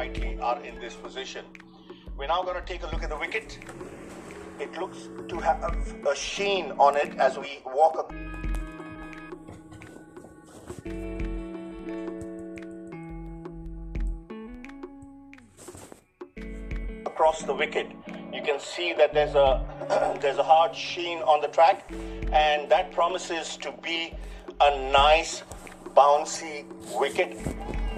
rightly are in this position. We're now going to take a look at the wicket. It looks to have a sheen on it as we walk across the wicket. You can see that there's a hard sheen on the track, and that promises to be a nice bouncy wicket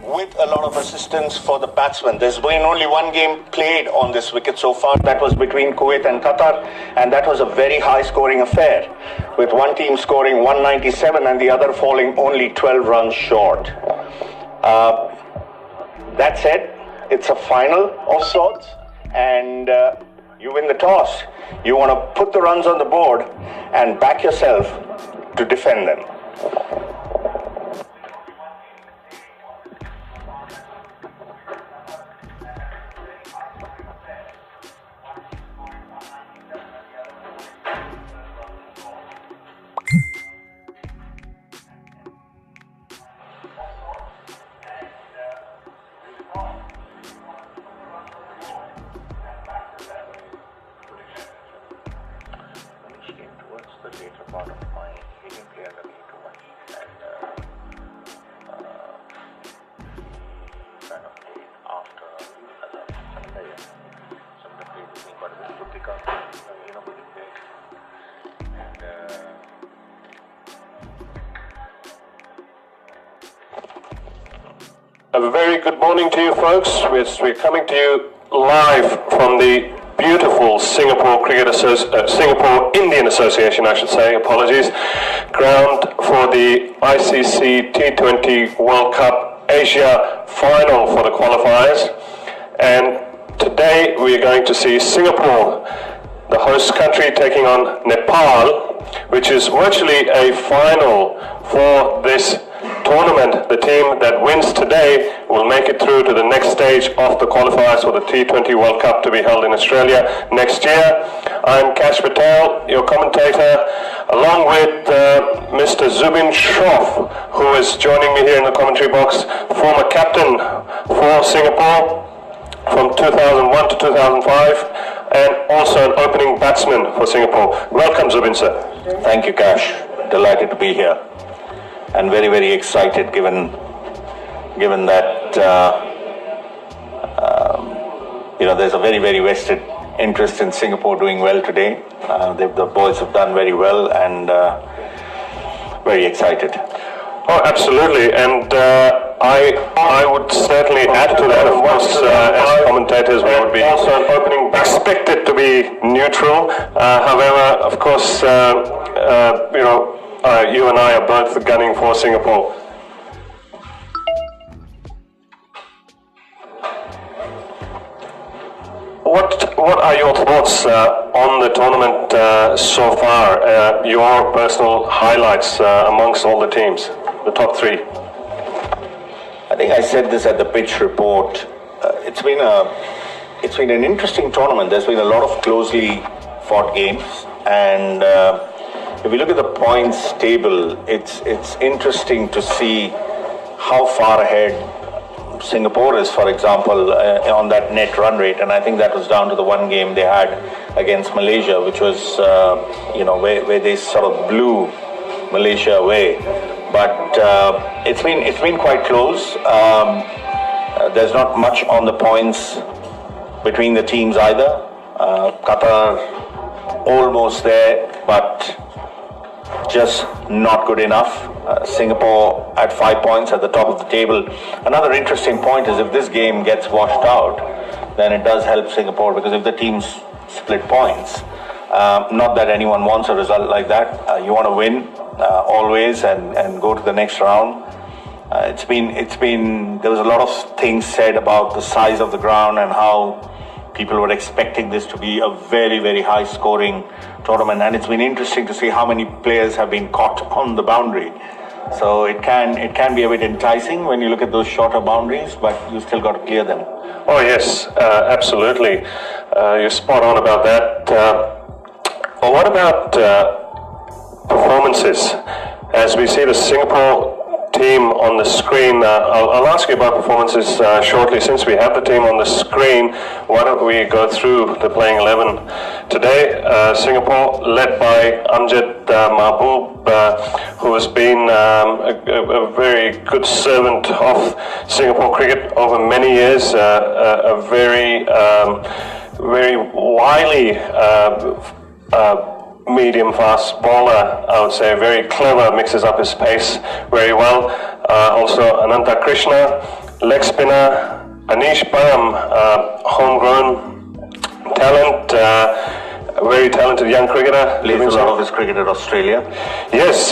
with a lot of assistance for the batsman. There's been only one game played on this wicket so far. That was between Kuwait and Qatar, and that was a very high scoring affair, with one team scoring 197 and the other falling only 12 runs short. That said, it's a final of sorts, and you win the toss. You want to put the runs on the board and back yourself to defend them. A very good morning to you folks. We're coming to you live from the beautiful Singapore Indian Association, I should say, apologies, ground for the ICC T20 World Cup Asia final for the qualifiers. And today we're going to see Singapore, the host country, taking on Nepal, which is virtually a final for this tournament. The team that wins today will make it through to the next stage of the qualifiers for the T20 World Cup to be held in Australia next year. I'm Kash Patel, your commentator, along with Mr. Zubin Shroff, who is joining me here in the commentary box, former captain for Singapore from 2001 to 2005, and also an opening batsman for Singapore. Welcome, Zubin, sir. Thank you, Kash. Delighted to be here, and very, very excited given that there's a very, very vested interest in Singapore doing well today. The boys have done very well, and very excited. Oh, absolutely, and I would certainly add to that. Of course, as commentators, we would be expected to be neutral. However, of course, you and I are both gunning for Singapore. What are your thoughts on the tournament so far? Your personal highlights amongst all the teams, the top three? I think I said this at the pitch report. It's been an interesting tournament. There's been a lot of closely fought games, and if you look at the points table, it's interesting to see how far ahead Singapore is, for example, on that net run rate. And I think that was down to the one game they had against Malaysia, which was where they sort of blew Malaysia away. But it's been quite close. There's not much on the points between the teams either. Qatar almost there, but just not good enough. Singapore at 5 points at the top of the table. Another interesting point is if this game gets washed out, then it does help Singapore, because if the teams split points, not that anyone wants a result like that. You want to win always and go to the next round. There was a lot of things said about the size of the ground and how people were expecting this to be a very, very high scoring tournament, and it's been interesting to see how many players have been caught on the boundary. So it can be a bit enticing when you look at those shorter boundaries, but you still got to clear them. Oh yes, absolutely. You're spot on about that. What about performances? As we see the Singapore team on the screen. I'll ask you about performances shortly. Since we have the team on the screen, why don't we go through the playing 11 today? Singapore, led by Amjad Mahboob, who has been a very good servant of Singapore cricket over many years, a very wily medium fast bowler, I would say, very clever, mixes up his pace very well. Also Ananta Krishna, leg spinner, Anish Param, homegrown talent, a very talented young cricketer. Plays a lot of his cricket at Australia. Yes,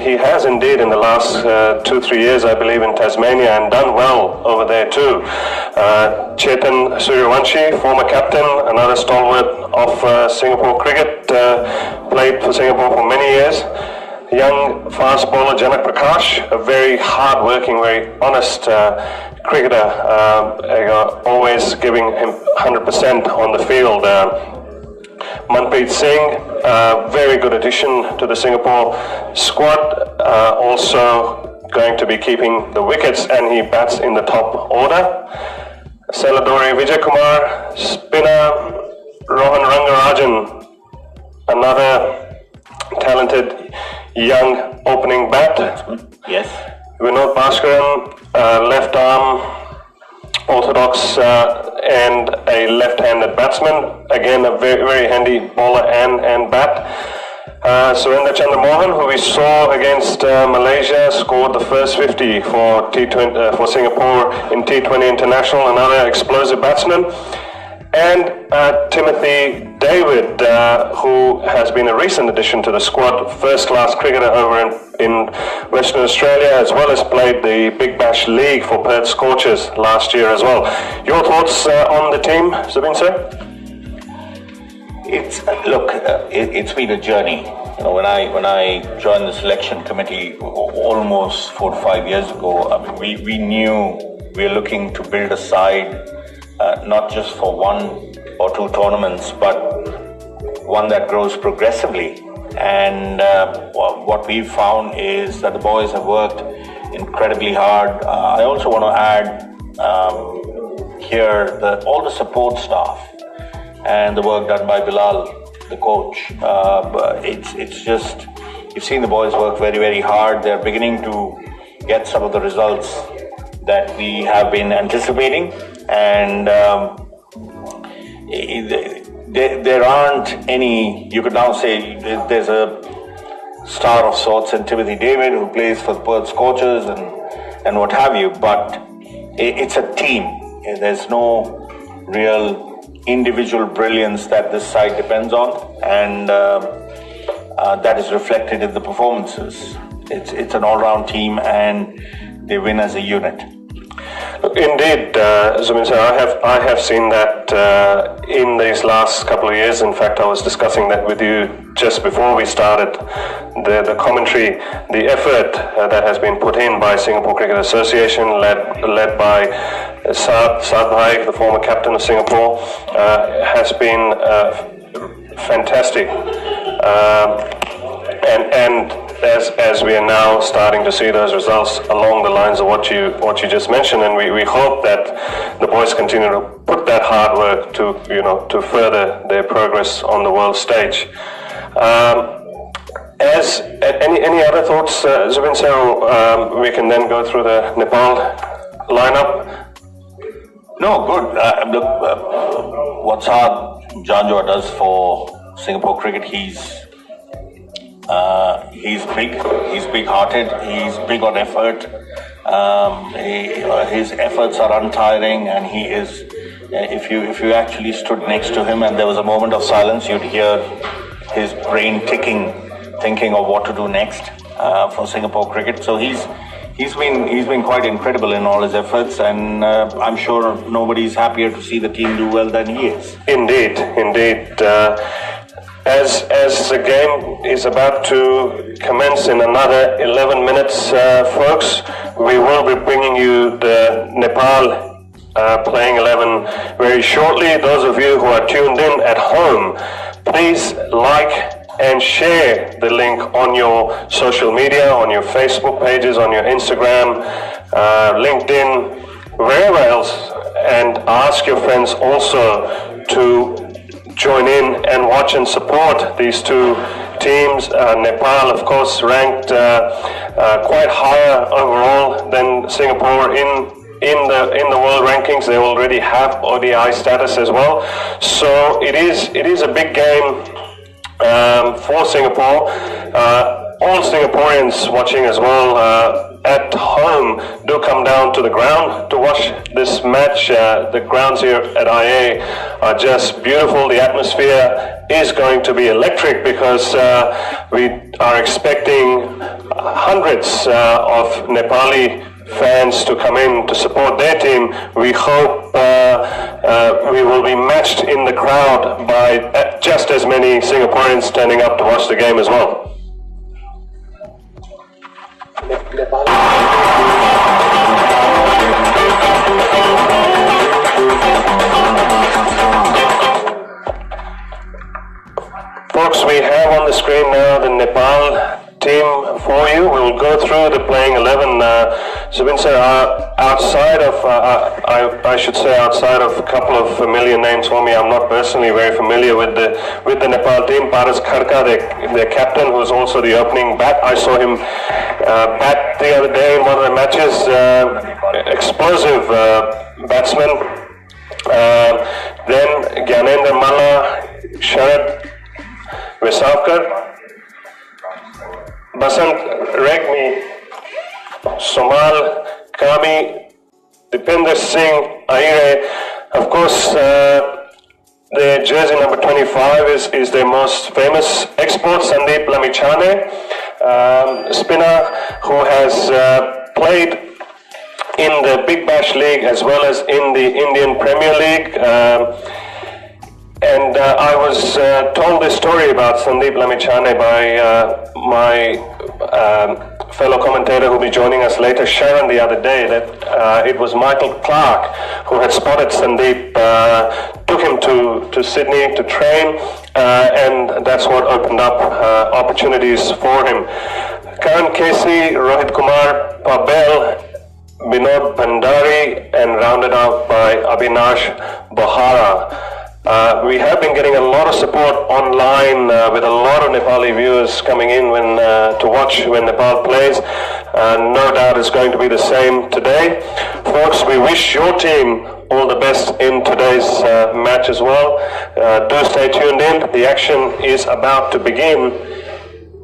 he has indeed in the last 2-3 years, I believe, in Tasmania, and done well over there too. Chetan Suryavanshi, former captain, another stalwart of Singapore cricket, played for Singapore for many years. Young fast bowler Janak Prakash, a very hard-working, very honest cricketer, always giving him 100% on the field. Manpreet Singh, very good addition to the Singapore squad, also going to be keeping the wickets, and he bats in the top order. Seladori Vijayakumar, spinner. Rohan Rangarajan, another talented young opening bat. Yes. Vinod Bhaskaran, left arm, orthodox, and a left-handed batsman. Again, a very, very handy bowler and bat. Surendra Chandramohan, who we saw against Malaysia, scored the first 50 for T20 for Singapore in T20 International. Another explosive batsman. And Timothy David, who has been a recent addition to the squad, first-class cricketer over in Western Australia, as well as played the Big Bash League for Perth Scorchers last year as well. Your thoughts on the team, Zubin sir? It's been a journey. You know, when I joined the selection committee almost 4 to 5 years ago, I mean, we knew we were looking to build a side. Not just for 1 or 2 tournaments, but one that grows progressively. And what we've found is that the boys have worked incredibly hard. I also want to add here all the support staff and the work done by Bilal, the coach. It's just, you've seen the boys work very, very hard. They're beginning to get some of the results that we have been anticipating. And there aren't any, you could now say there's a star of sorts in Timothy David, who plays for the Perth Scorchers and what have you, but it's a team. There's no real individual brilliance that this side depends on, and that is reflected in the performances. It's an all-round team, and they win as a unit. Indeed, Zubin sir, I have seen that in these last couple of years. In fact, I was discussing that with you just before we started the commentary. The effort that has been put in by Singapore Cricket Association, led by Saad Bhai, the former captain of Singapore, has been fantastic. And as we are now starting to see those results along the lines of what you just mentioned, and we hope that the boys continue to put that hard work to further their progress on the world stage. Any other thoughts, Zubin sir? We can then go through the Nepal lineup. No, good. Look, what Saad Janjua does for Singapore cricket, he's big-hearted, he's big on effort. His efforts are untiring, and he is. If you actually stood next to him and there was a moment of silence, you'd hear his brain ticking, thinking of what to do next for Singapore cricket. So he's been quite incredible in all his efforts, and I'm sure nobody's happier to see the team do well than he is. Indeed. As the game is about to commence in another 11 minutes, folks, we will be bringing you the Nepal playing 11 very shortly. Those of you who are tuned in at home, please like and share the link on your social media, on your Facebook pages, on your Instagram, LinkedIn, wherever else, and ask your friends also to join in and watch and support these two teams. Nepal, of course, ranked quite higher overall than Singapore in the world rankings. They already have ODI status as well. So it is a big game for Singapore. All Singaporeans watching as well at home, do come down to the ground to watch this match. The grounds here at IA are just beautiful. The atmosphere is going to be electric because we are expecting hundreds of Nepali fans to come in to support their team. We hope we will be matched in the crowd by just as many Singaporeans turning up to watch the game as well. Folks, we have on the screen now the Nepal team for you. We'll go through the playing 11. Zubin sir, outside of, I should say, outside of a couple of familiar names for me, I'm not personally very familiar with the Nepal team. Paras Khadka, their captain, who's also the opening bat. I saw him bat the other day in one of the matches. Explosive batsman. Then Gyanendra Malla, Sharad Vesavkar, Basant Regmi, Somal Kami, Dipender Singh Ahire. Of course, their jersey number 25 is their most famous export, Sandeep Lamichhane, spinner who has played in the Big Bash League as well as in the Indian Premier League. And I was told this story about Sandeep Lamichhane by my fellow commentator who will be joining us later, Sharon, the other day, that it was Michael Clark who had spotted Sandeep, took him to Sydney to train, and that's what opened up opportunities for him. Karan Casey, Rohit Kumar Pabel, Binod Bhandari, and rounded out by Abhinash Bohara. We have been getting a lot of support online with a lot of Nepali viewers coming in to watch when Nepal plays. No doubt it's going to be the same today. Folks, we wish your team all the best in today's match as well. Do stay tuned in. The action is about to begin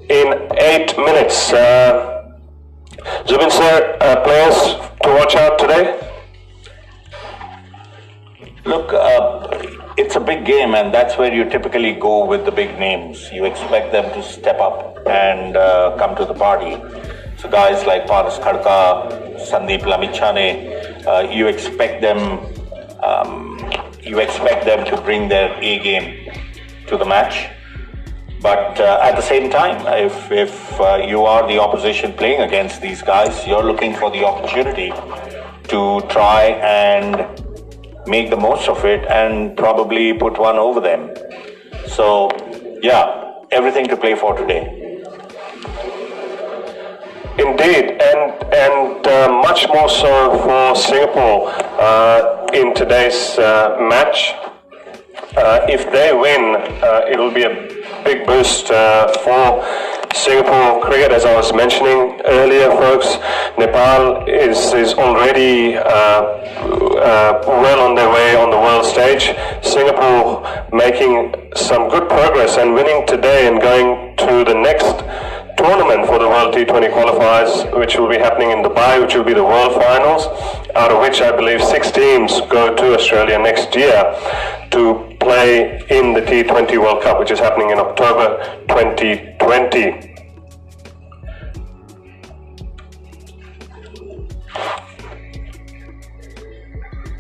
in 8 minutes. Zubin sir, players to watch out today? Look, it's a big game, and that's where you typically go with the big names. You expect them to step up and come to the party. So guys like Paras Khadka, Sandeep Lamichhane, you expect them to bring their A game to the match. But at the same time, if you are the opposition playing against these guys, you're looking for the opportunity to try and make the most of it and probably put one over them. So, yeah, everything to play for today. Indeed, and much more so for Singapore in today's match. If they win, it'll be a big boost for Singapore cricket. As I was mentioning earlier, folks, Nepal is already well on their way on the world stage. Singapore making some good progress and winning today and going to the next tournament for the World T20 qualifiers, which will be happening in Dubai, which will be the World Finals, out of which I believe 6 teams go to Australia next year to play in the T20 World Cup, which is happening in October 2020.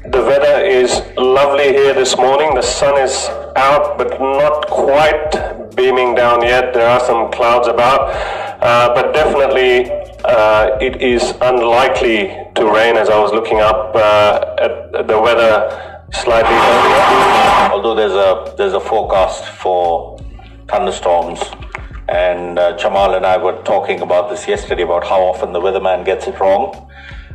The weather is lovely here this morning. The sun is out, but not quite beaming down yet. There are some clouds about, but definitely it is unlikely to rain, as I was looking up at the weather slightly earlier. Although there's a forecast for thunderstorms. And Jamal and I were talking about this yesterday, about how often the weatherman gets it wrong.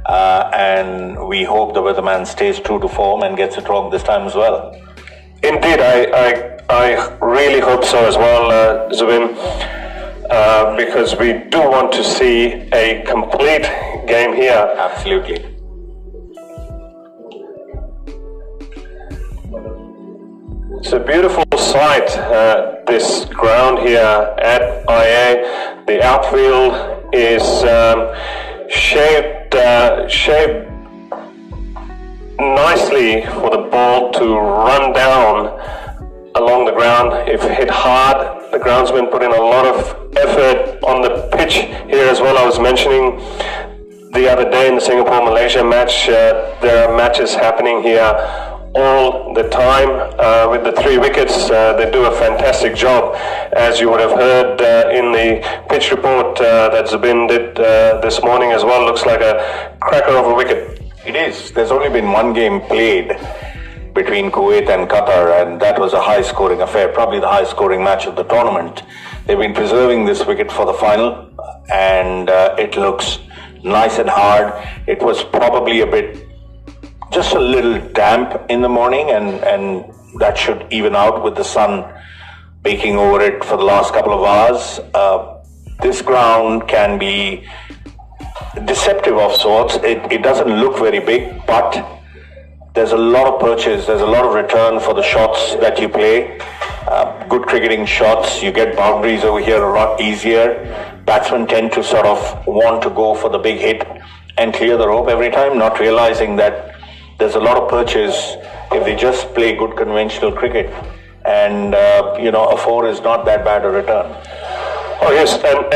And we hope the weatherman stays true to form and gets it wrong this time as well. Indeed, I really hope so as well, Zubin, because we do want to see a complete game here. Absolutely. It's a beautiful sight, this ground here at IA. The outfield is shaped nicely for the ball to run down along the ground. If hit hard, the groundsman put in a lot of effort on the pitch here as well. I was mentioning the other day in the Singapore-Malaysia match, there are matches happening here all the time with the 3 wickets. They do a fantastic job, as you would have heard in the pitch report that Zubin did this morning as well. Looks like a cracker of a wicket. It is. There's only been one game played between Kuwait and Qatar, and that was a high-scoring affair, probably the highest-scoring match of the tournament. They've been preserving this wicket for the final, and it looks nice and hard. It was probably just a little damp in the morning, and that should even out with the sun baking over it for the last couple of hours. This ground can be deceptive of sorts. It doesn't look very big, but there's a lot of purchase, there's a lot of return for the shots that you play. Good cricketing shots, you get boundaries over here a lot easier. Batsmen tend to sort of want to go for the big hit and clear the rope every time, not realizing that there's a lot of purchase if they just play good conventional cricket. And, a 4 is not that bad a return. Oh yes, and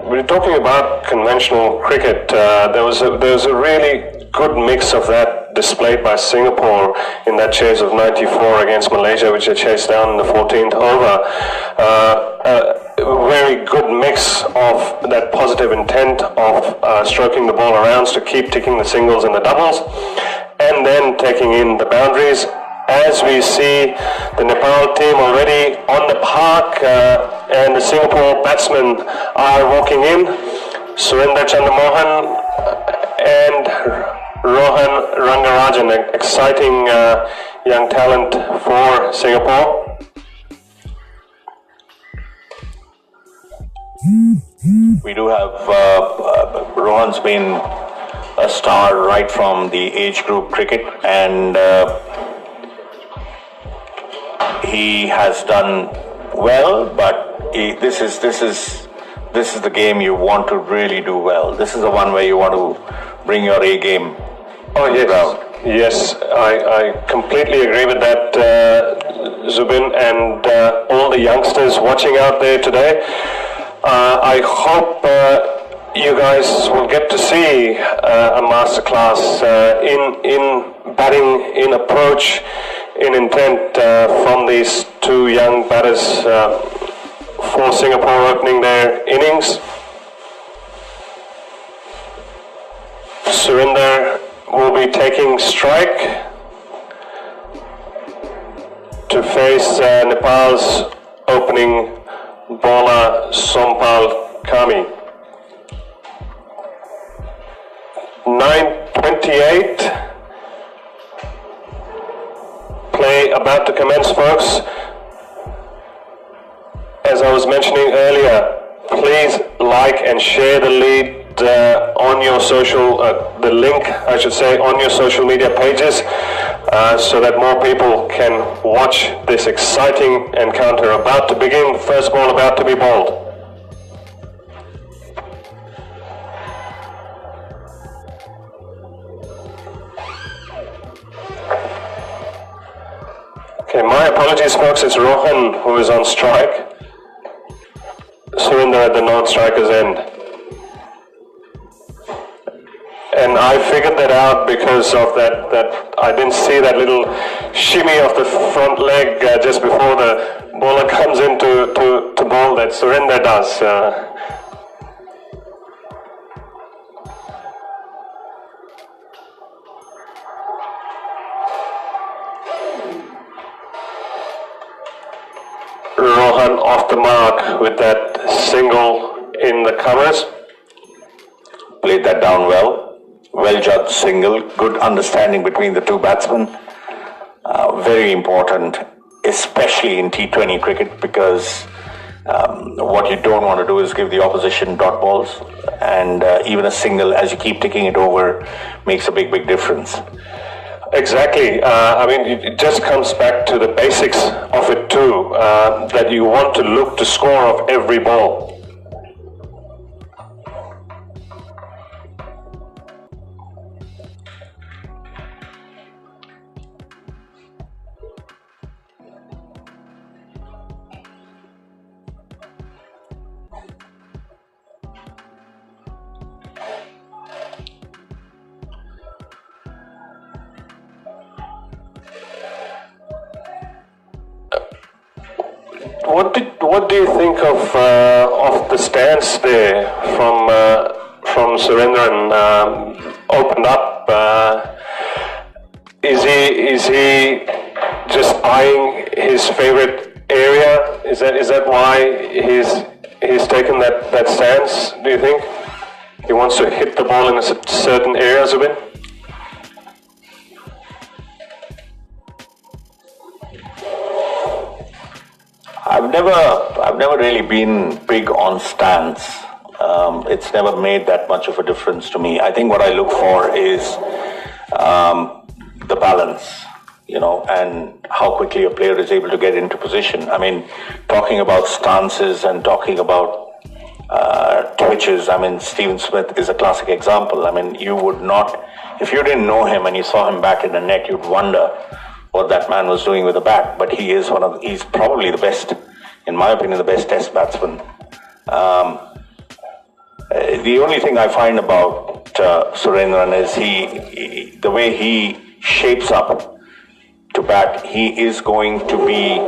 we're talking about conventional cricket. There was a really good mix of that displayed by Singapore in that chase of 94 against Malaysia, which they chased down in the 14th over. A very good mix of that positive intent of stroking the ball around to keep ticking the singles and the doubles, and then taking in the boundaries. As we see the Nepal team already on the park, and the Singapore batsmen are walking in, Surinder Chandramohan and Rohan Rangarajan, an exciting young talent for Singapore. We do have, Rohan's been a star right from the age group cricket, and he has done well, but this is the game you want to really do well. This is the one where you want to bring your A game. Oh yes, yes, I completely agree with that, Zubin, and all the youngsters watching out there today. I hope you guys will get to see a masterclass in batting, in approach, in intent from these 2 young batters for Singapore opening their innings. Surinder will be taking strike to face Nepal's opening bowler Sompal Kami. 9:28. Play about to commence, folks. As I was mentioning earlier, please like and share the lead on your social, the link, I should say, on your social media pages, so that more people can watch this exciting encounter about to begin. First ball about to be bowled. Okay, my apologies, folks. It's Rohan who is on strike. Surinder at the non-striker's end. And I figured that out because of that I didn't see that little shimmy of the front leg just before the bowler comes in to bowl that Surinder does. Rohan off the mark with that single in the covers. Played that down well. Well judged single. Good understanding between the two batsmen. Very important, especially in T20 cricket, because what you don't want to do is give the opposition dot balls, and even a single, as you keep ticking it over, makes a big difference. Exactly. I mean, it just comes back to the basics of it too, that you want to look to score off every ball. What do you think of the stance there from Surendran? Opened up. Is he just eyeing his favorite area? Is that why he's taken that stance? Do you think he wants to hit the ball in a certain area, Zubin? I've never really been big on stance. It's never made that much of a difference to me. I think what I look for is the balance, and how quickly a player is able to get into position. I mean, talking about stances and talking about twitches, I mean, Steven Smith is a classic example. I mean, you would not, if you didn't know him and you saw him bat in the net, you'd wonder what that man was doing with the bat. But he's probably the best, in my opinion, the best test batsman. The only thing I find about Surendran is the way he shapes up to bat, he is going to be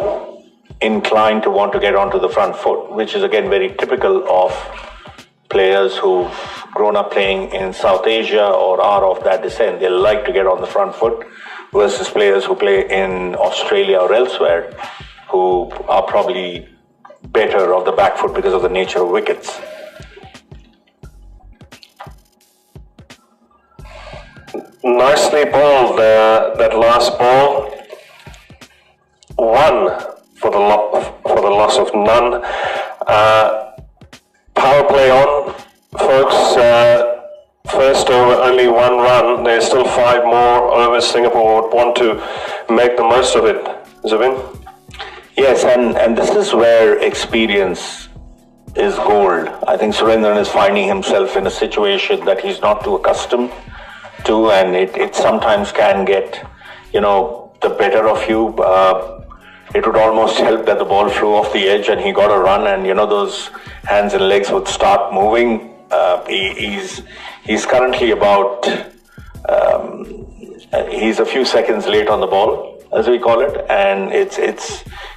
inclined to want to get onto the front foot, which is again very typical of players who've grown up playing in South Asia or are of that descent. They like to get on the front foot, versus players who play in Australia or elsewhere who are probably better of the back foot because of the nature of wickets. Nicely bowled, that last ball. One for the loss of none. Power play on, folks. First over, only one run. There's still 5 more overs. Singapore would want to make the most of it. Zubin? Yes, and this is where experience is gold. I think Surendran is finding himself in a situation that he's not too accustomed to, and it sometimes can get, the better of you. It would almost help that the ball flew off the edge and he got a run, and those hands and legs would start moving. He's currently about, he's a few seconds late on the ball, as we call it, and it's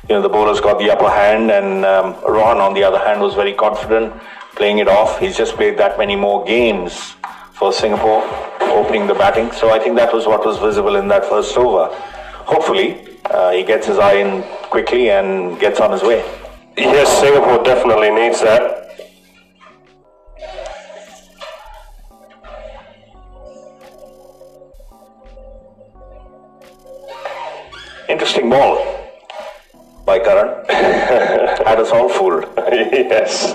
the bowler's got the upper hand, and Rohan, on the other hand, was very confident playing it off. He's just played that many more games for Singapore, opening the batting, so I think that was what was visible in that first over. Hopefully, he gets his eye in quickly and gets on his way. Yes, Singapore definitely needs that. Interesting ball by Karan. Had us all fooled. Yes.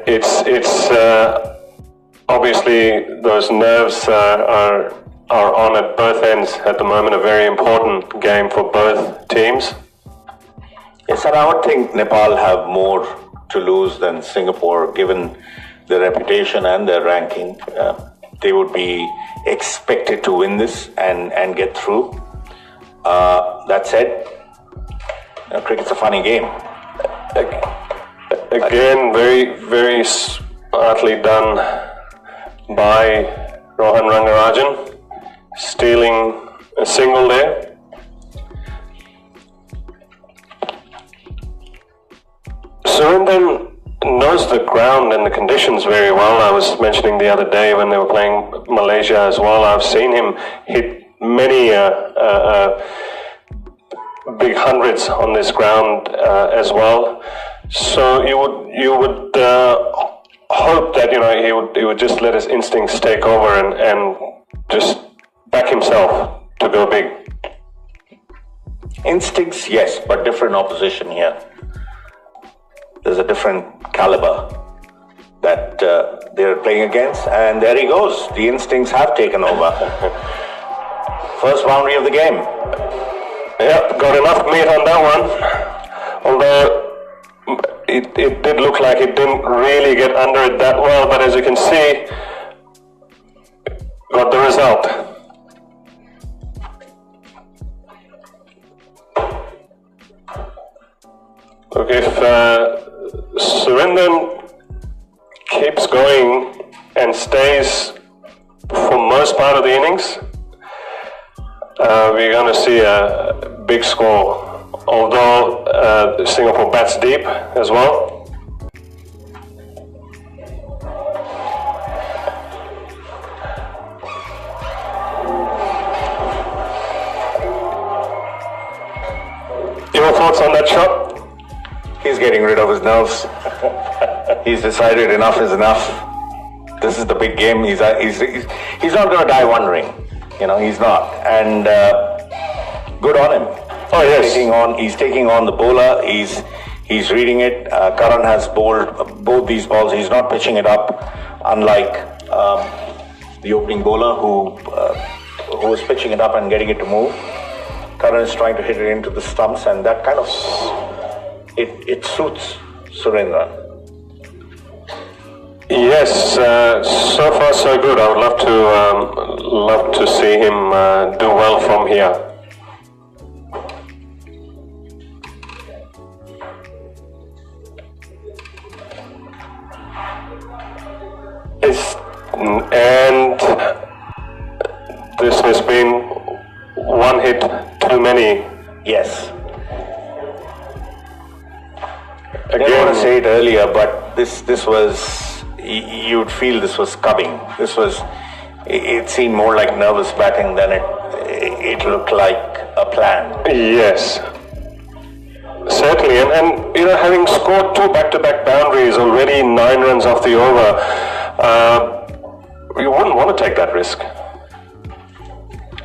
It's obviously those nerves are on at both ends at the moment. A very important game for both teams. Yes, and I would think Nepal have more to lose than Singapore, given their reputation and their ranking. They would be expected to win this and get through. That said, cricket's a funny game. Again, very smartly done by Rohan Rangarajan, stealing a single there. Surendran knows the ground and the conditions very well. I was mentioning the other day when they were playing Malaysia as well. I've seen him hit many big hundreds on this ground as well. So you would hope that he would just let his instincts take over and just back himself to go big. Instincts, yes, but different opposition here. There's a different caliber that they're playing against, and there he goes. The instincts have taken over. First boundary of the game. Yeah, got enough meat on that one. Although it did look like it didn't really get under it that well, but as you can see, got the result. Look, if Surendran keeps going and stays for most part of the innings, we're going to see a big score. Although Singapore bats deep as well. Your thoughts on that shot? He's getting rid of his nerves. He's decided enough is enough. This is the big game. He's not going to die wondering. He's not. And good on him. Oh yes. He's taking on the bowler. He's reading it. Karan has bowled both these balls. He's not pitching it up, unlike the opening bowler who was pitching it up and getting it to move. Karan is trying to hit it into the stumps, and that kind of it suits Surendran. Yes, so far so good. I would love to see him do well from here. And this has been one hit too many. Yes. Again, I didn't want to say it earlier, but this was, you'd feel this was coming. It seemed more like nervous batting than it looked like a plan. Yes. Certainly, and having scored 2 back-to-back boundaries already, 9 runs off the over, you wouldn't want to take that risk.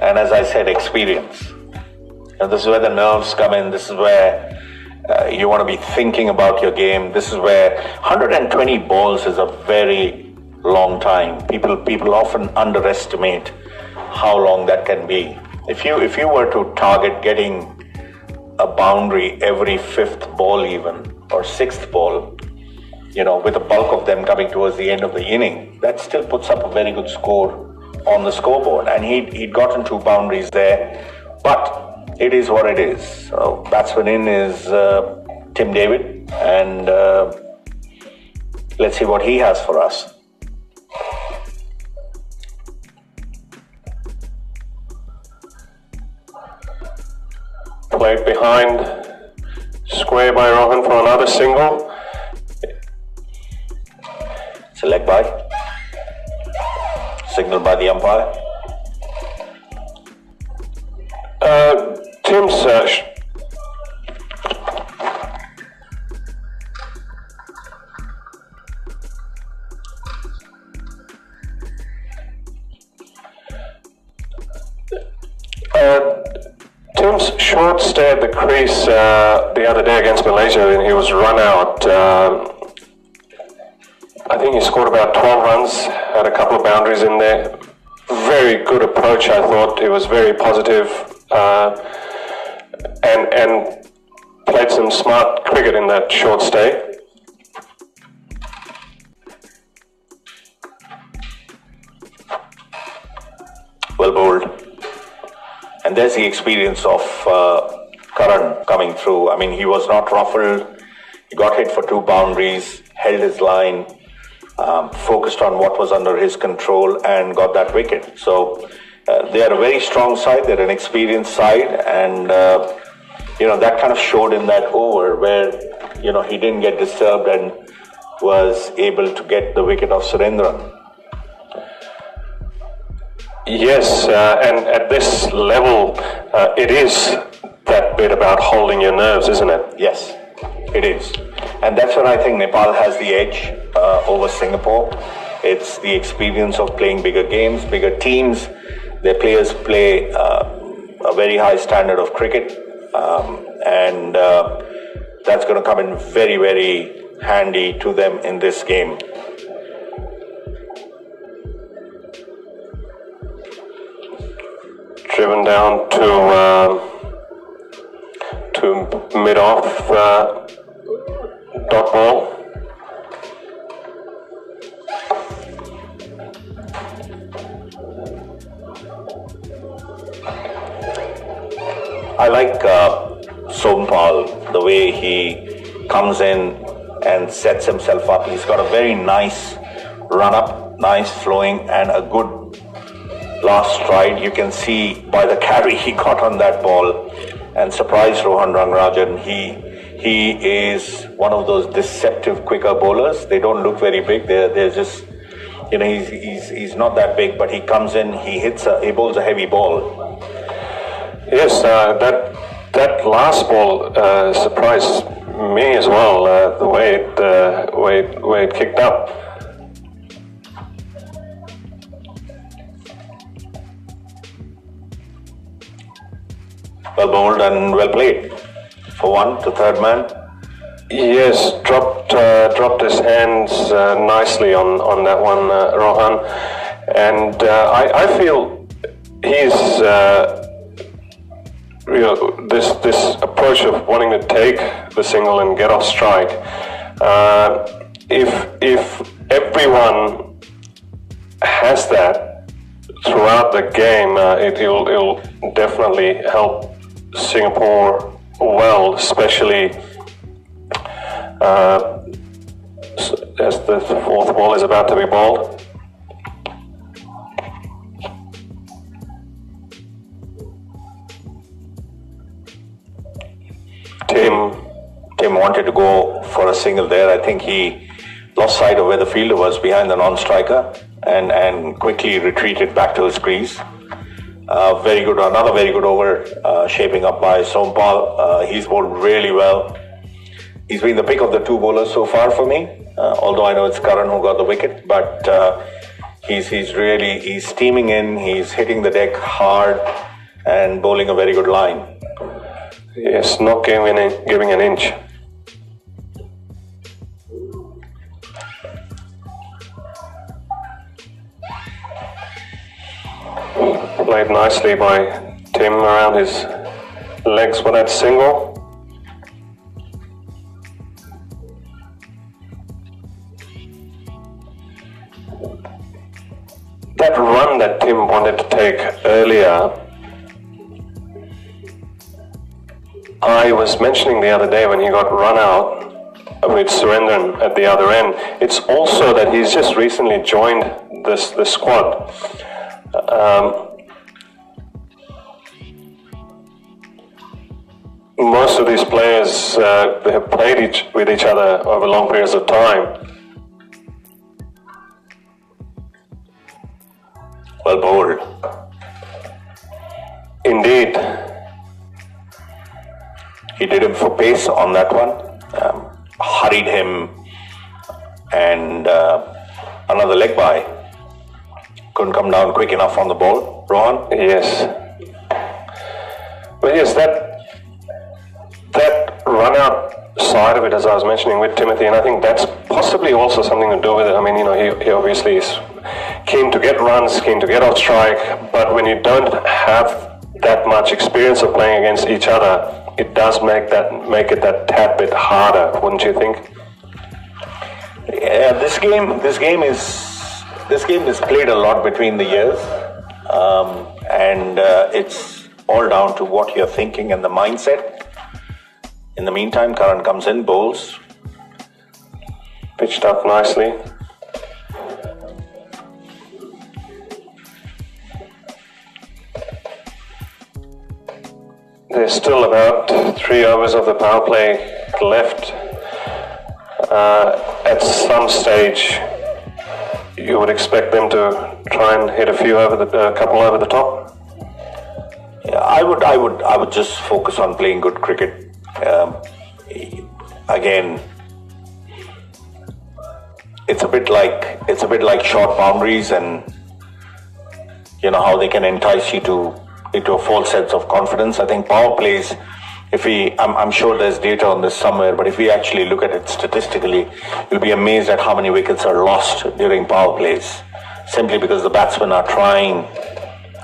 And as I said, experience. And this is where the nerves come in. This is where you want to be thinking about your game. This is where 120 balls is a very long time. People often underestimate how long that can be. If you were to target getting a boundary every 5th ball even, or 6th ball, with the bulk of them coming towards the end of the inning, that still puts up a very good score on the scoreboard. And he'd gotten 2 boundaries there, but it is what it is. So batsman in is Tim David, and let's see what he has for us. Played behind, square by Rohan for another single. It's a leg by. Signal by the umpire. Tim's Tim's short stay at the crease the other day against Malaysia, and he was run out. I think he scored about 12 runs, had a couple of boundaries in there. Very good approach, I thought. It was very positive, and played some smart cricket in that short stay. Well bowled. And there's the experience of Karan coming through. I mean, he was not ruffled. He got hit for 2 boundaries, held his line, focused on what was under his control, and got that wicket. So they are a very strong side. They're an experienced side, and that kind of showed in that over where he didn't get disturbed and was able to get the wicket of Surendran. Yes, and at this level, it is that bit about holding your nerves, isn't it? Yes, it is. And that's where I think Nepal has the edge over Singapore. It's the experience of playing bigger games, bigger teams. Their players play a very high standard of cricket, and that's going to come in very, very handy to them in this game. Driven down to mid-off dot ball. I like Sompal, the way he comes in and sets himself up. He's got a very nice run-up, nice flowing, and a good last stride. You can see by the carry he got on that ball and surprised Rohan Rangarajan. He is one of those deceptive quicker bowlers. They don't look very big. They're just, you know, he's not that big, but he comes in, he bowls a heavy ball. Yes, that last ball surprised me as well. The way it kicked up. Well bowled and well played. For one, to third man. Yes, dropped his hands nicely on that one, Rohan, and I feel he's this approach of wanting to take the single and get off strike. If everyone has that throughout the game, it'll definitely help Singapore well, especially as the fourth ball is about to be bowled. Tim wanted to go for a single there. I think he lost sight of where the fielder was behind the non-striker and quickly retreated back to his crease. Very good, another very good over shaping up by Sompal. He's bowled really well. He's been the pick of the two bowlers so far for me, although I know it's Karan who got the wicket, but he's steaming in, he's hitting the deck hard and bowling a very good line. Yes, not giving an inch. Played nicely by Tim around his legs for that single. That run that Tim wanted to take earlier, I was mentioning the other day when he got run out with Surendran at the other end. It's also that he's just recently joined the squad. Most of these players they have played with each other over long periods of time. Well bowled. Indeed. He did him for pace on that one, hurried him, and another leg by. Couldn't come down quick enough on the ball. Rohan? Yes. Well, yes, that run out side of it, as I was mentioning with Timothy, and I think that's possibly also something to do with it. I mean, you know, he obviously is keen to get runs, keen to get off strike, but when you don't have that much experience of playing against each other, it does make it that tad bit harder, wouldn't you think? Yeah, this game is played a lot between the years, and it's all down to what you're thinking and the mindset. In the meantime, Karan comes in, bowls. Pitched up nicely. There's still about 3 overs of the power play left. At some stage, you would expect them to try and hit a couple over the top. I would just focus on playing good cricket. Again, it's a bit like short boundaries, and you know how they can entice you into a false sense of confidence. I think power plays. I'm sure there's data on this somewhere, but if we actually look at it statistically, you'll be amazed at how many wickets are lost during power plays, simply because the batsmen are trying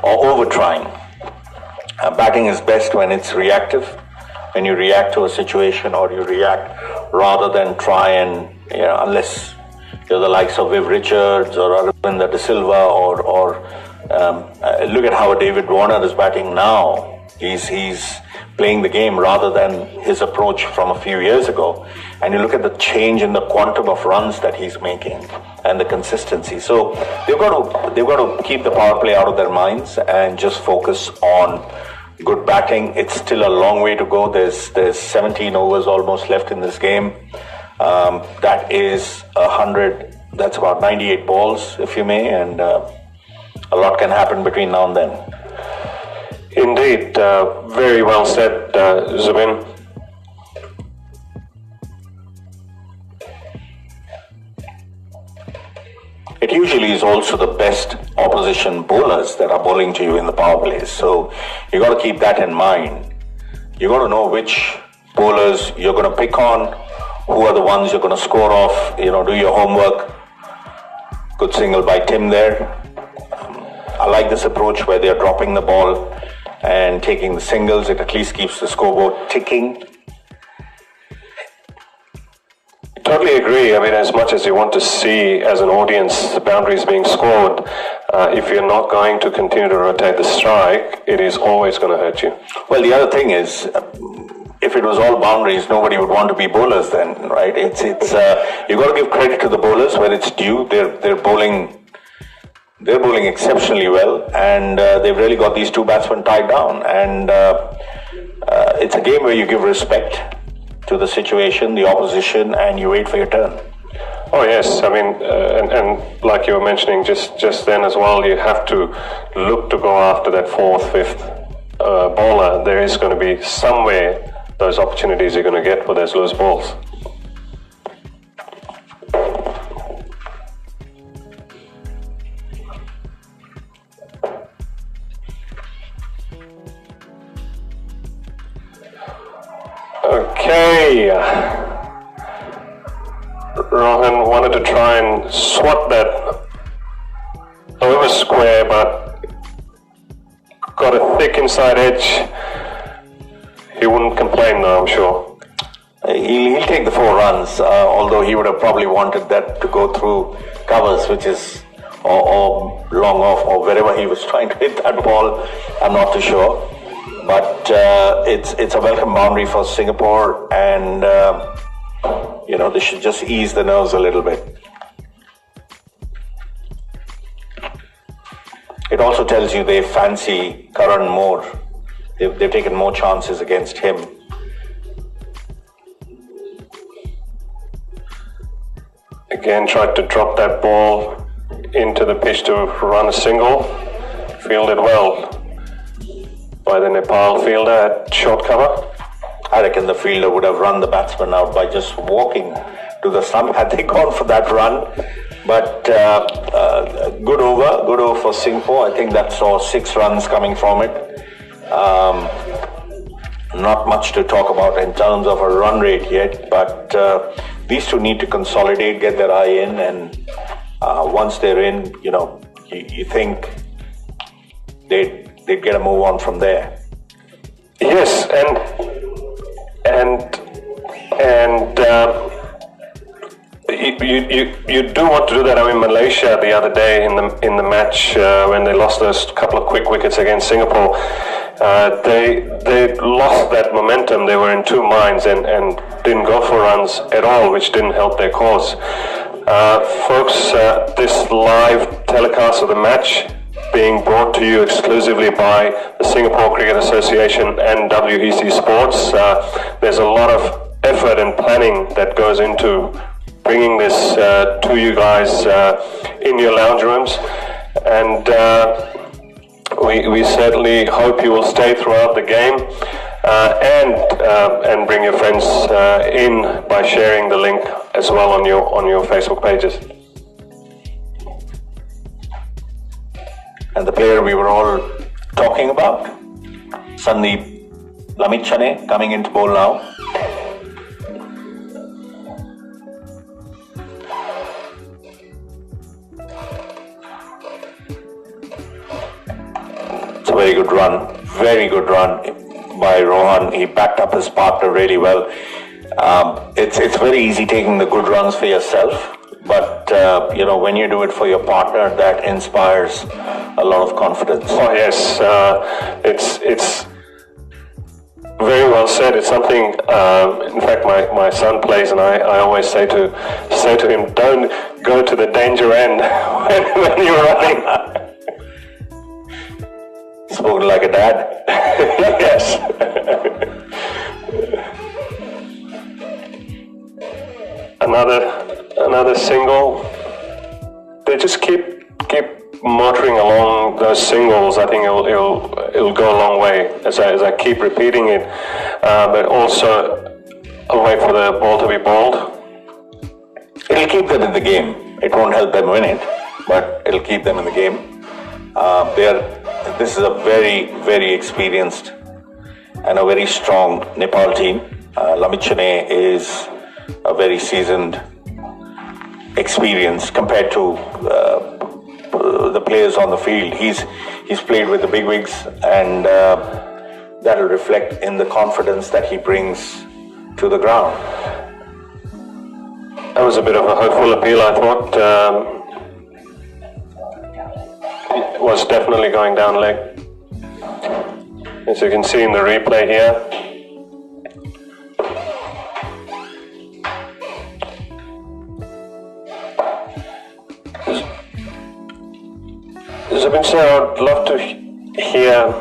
or over-trying. Batting is best when it's reactive, when you react to a situation, or you react rather than try and, unless you're the likes of Viv Richards or Aravinda De Silva, or look at how David Warner is batting now. He's playing the game rather than his approach from a few years ago. And you look at the change in the quantum of runs that he's making and the consistency. So they've got to keep the power play out of their minds and just focus on good batting. It's still a long way to go. There's 17 overs almost left in this game. That is 100. That's about 98 balls, if you may, and a lot can happen between now and then. Indeed, very well said, Zubin. It usually is also the best opposition bowlers that are bowling to you in the power plays. So you got to keep that in mind. You got to know which bowlers you're going to pick on, who are the ones you're going to score off. Do your homework. Good single by Tim there. I like this approach where they're dropping the ball and taking the singles. It at least keeps the scoreboard ticking. Totally agree. I mean, as much as you want to see as an audience the boundaries being scored, if you're not going to continue to rotate the strike, it is always going to hurt you. Well, the other thing is, if it was all boundaries, nobody would want to be bowlers then, right? It's you got to give credit to the bowlers where it's due. They're bowling exceptionally well, and they've really got these two batsmen tied down. And it's a game where you give respect to the situation, the opposition, and you wait for your turn. Oh yes, I mean, and like you were mentioning just then as well, you have to look to go after that fourth, fifth bowler. There is going to be somewhere those opportunities you're going to get for those loose balls. Okay, Rohan wanted to try and swat that over square, but got a thick inside edge. He wouldn't complain though, I'm sure. He'll take the 4 runs, although he would have probably wanted that to go through covers, which is or long off, or wherever he was trying to hit that ball. I'm not too sure. But it's a welcome boundary for Singapore, and they should just ease the nerves a little bit. It also tells you they fancy Karan more. They've taken more chances against him. Again, tried to drop that ball into the pitch to run a single. Fielded well by the Nepal fielder at short cover. I reckon the fielder would have run the batsman out by just walking to the stump had they gone for that run. But good over for Singapore. I think that saw 6 runs coming from it. Not much to talk about in terms of a run rate yet, but these two need to consolidate, get their eye in, and once they're in, you think they'd get a move on from there. Yes, and you do want to do that. I mean, Malaysia the other day in the match when they lost those couple of quick wickets against Singapore, they lost that momentum. They were in 2 minds and didn't go for runs at all, which didn't help their cause. Folks, this live telecast of the match being brought to you exclusively by the Singapore Cricket Association and WEC Sports. There's a lot of effort and planning that goes into bringing this to you guys in your lounge rooms. And We certainly hope you will stay throughout the game and bring your friends in by sharing the link as well on your Facebook pages. And the player we were all talking about, Sandeep Lamichhane, coming into bowl now. It's a very good run by Rohan. He backed up his partner really well. It's very easy taking the good runs for yourself, but when you do it for your partner, that inspires a lot of confidence. Oh yes, it's very well said. It's something. In fact, my son plays, and I always say to him, don't go to the danger end when you're running. Spoken like a dad. Yes. Another single. They just keep motoring along those singles. I think it'll go a long way as I keep repeating it. But also, I'll wait for the ball to be bowled. It'll keep them in the game. It won't help them win it, but it'll keep them in the game. This is a very, very experienced and a very strong Nepal team. Lamichhane is a very seasoned experience compared to the players on the field. He's played with the bigwigs, and that'll reflect in the confidence that he brings to the ground. That was a bit of a hopeful appeal, I thought. It was definitely going down leg. As you can see in the replay here. Zubin sir, I'd love to hear.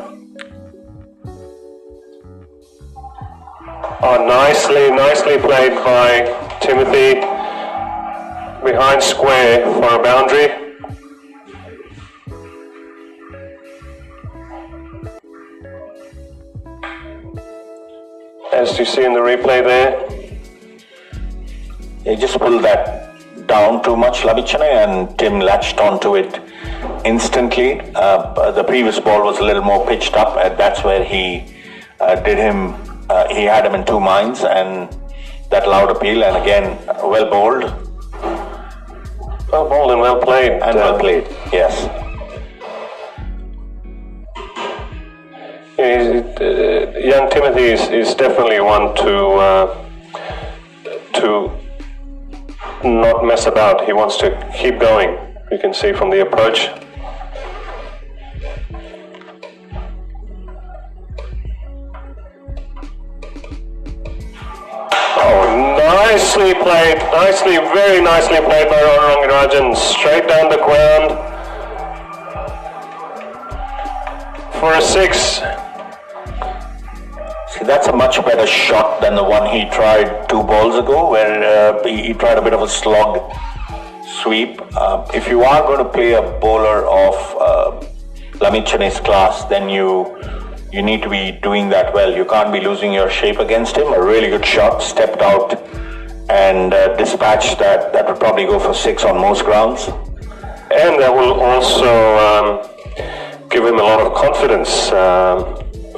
Oh, nicely played by Timothy. Behind square for a boundary. As you see in the replay there. He just pulled that down too much, Lamichhane, and Tim latched onto it instantly. The previous ball was a little more pitched up, and that's where he had him in two minds, and that allowed appeal, and again, well bowled. Well bowled and well played. And well played, yes. Young Timothy is definitely one to not mess about. He wants to keep going. You can see from the approach. Oh, nicely played. Very nicely played by Rohan Rangarajan. Straight down the ground for a 6. See, that's a much better shot than the one he tried 2 balls ago, where he tried a bit of a slog sweep. If you are going to play a bowler of Lamichhane's class, then you need to be doing that well. You can't be losing your shape against him. A really good shot, stepped out and dispatched that. That would probably go for 6 on most grounds. And that will also give him a lot of confidence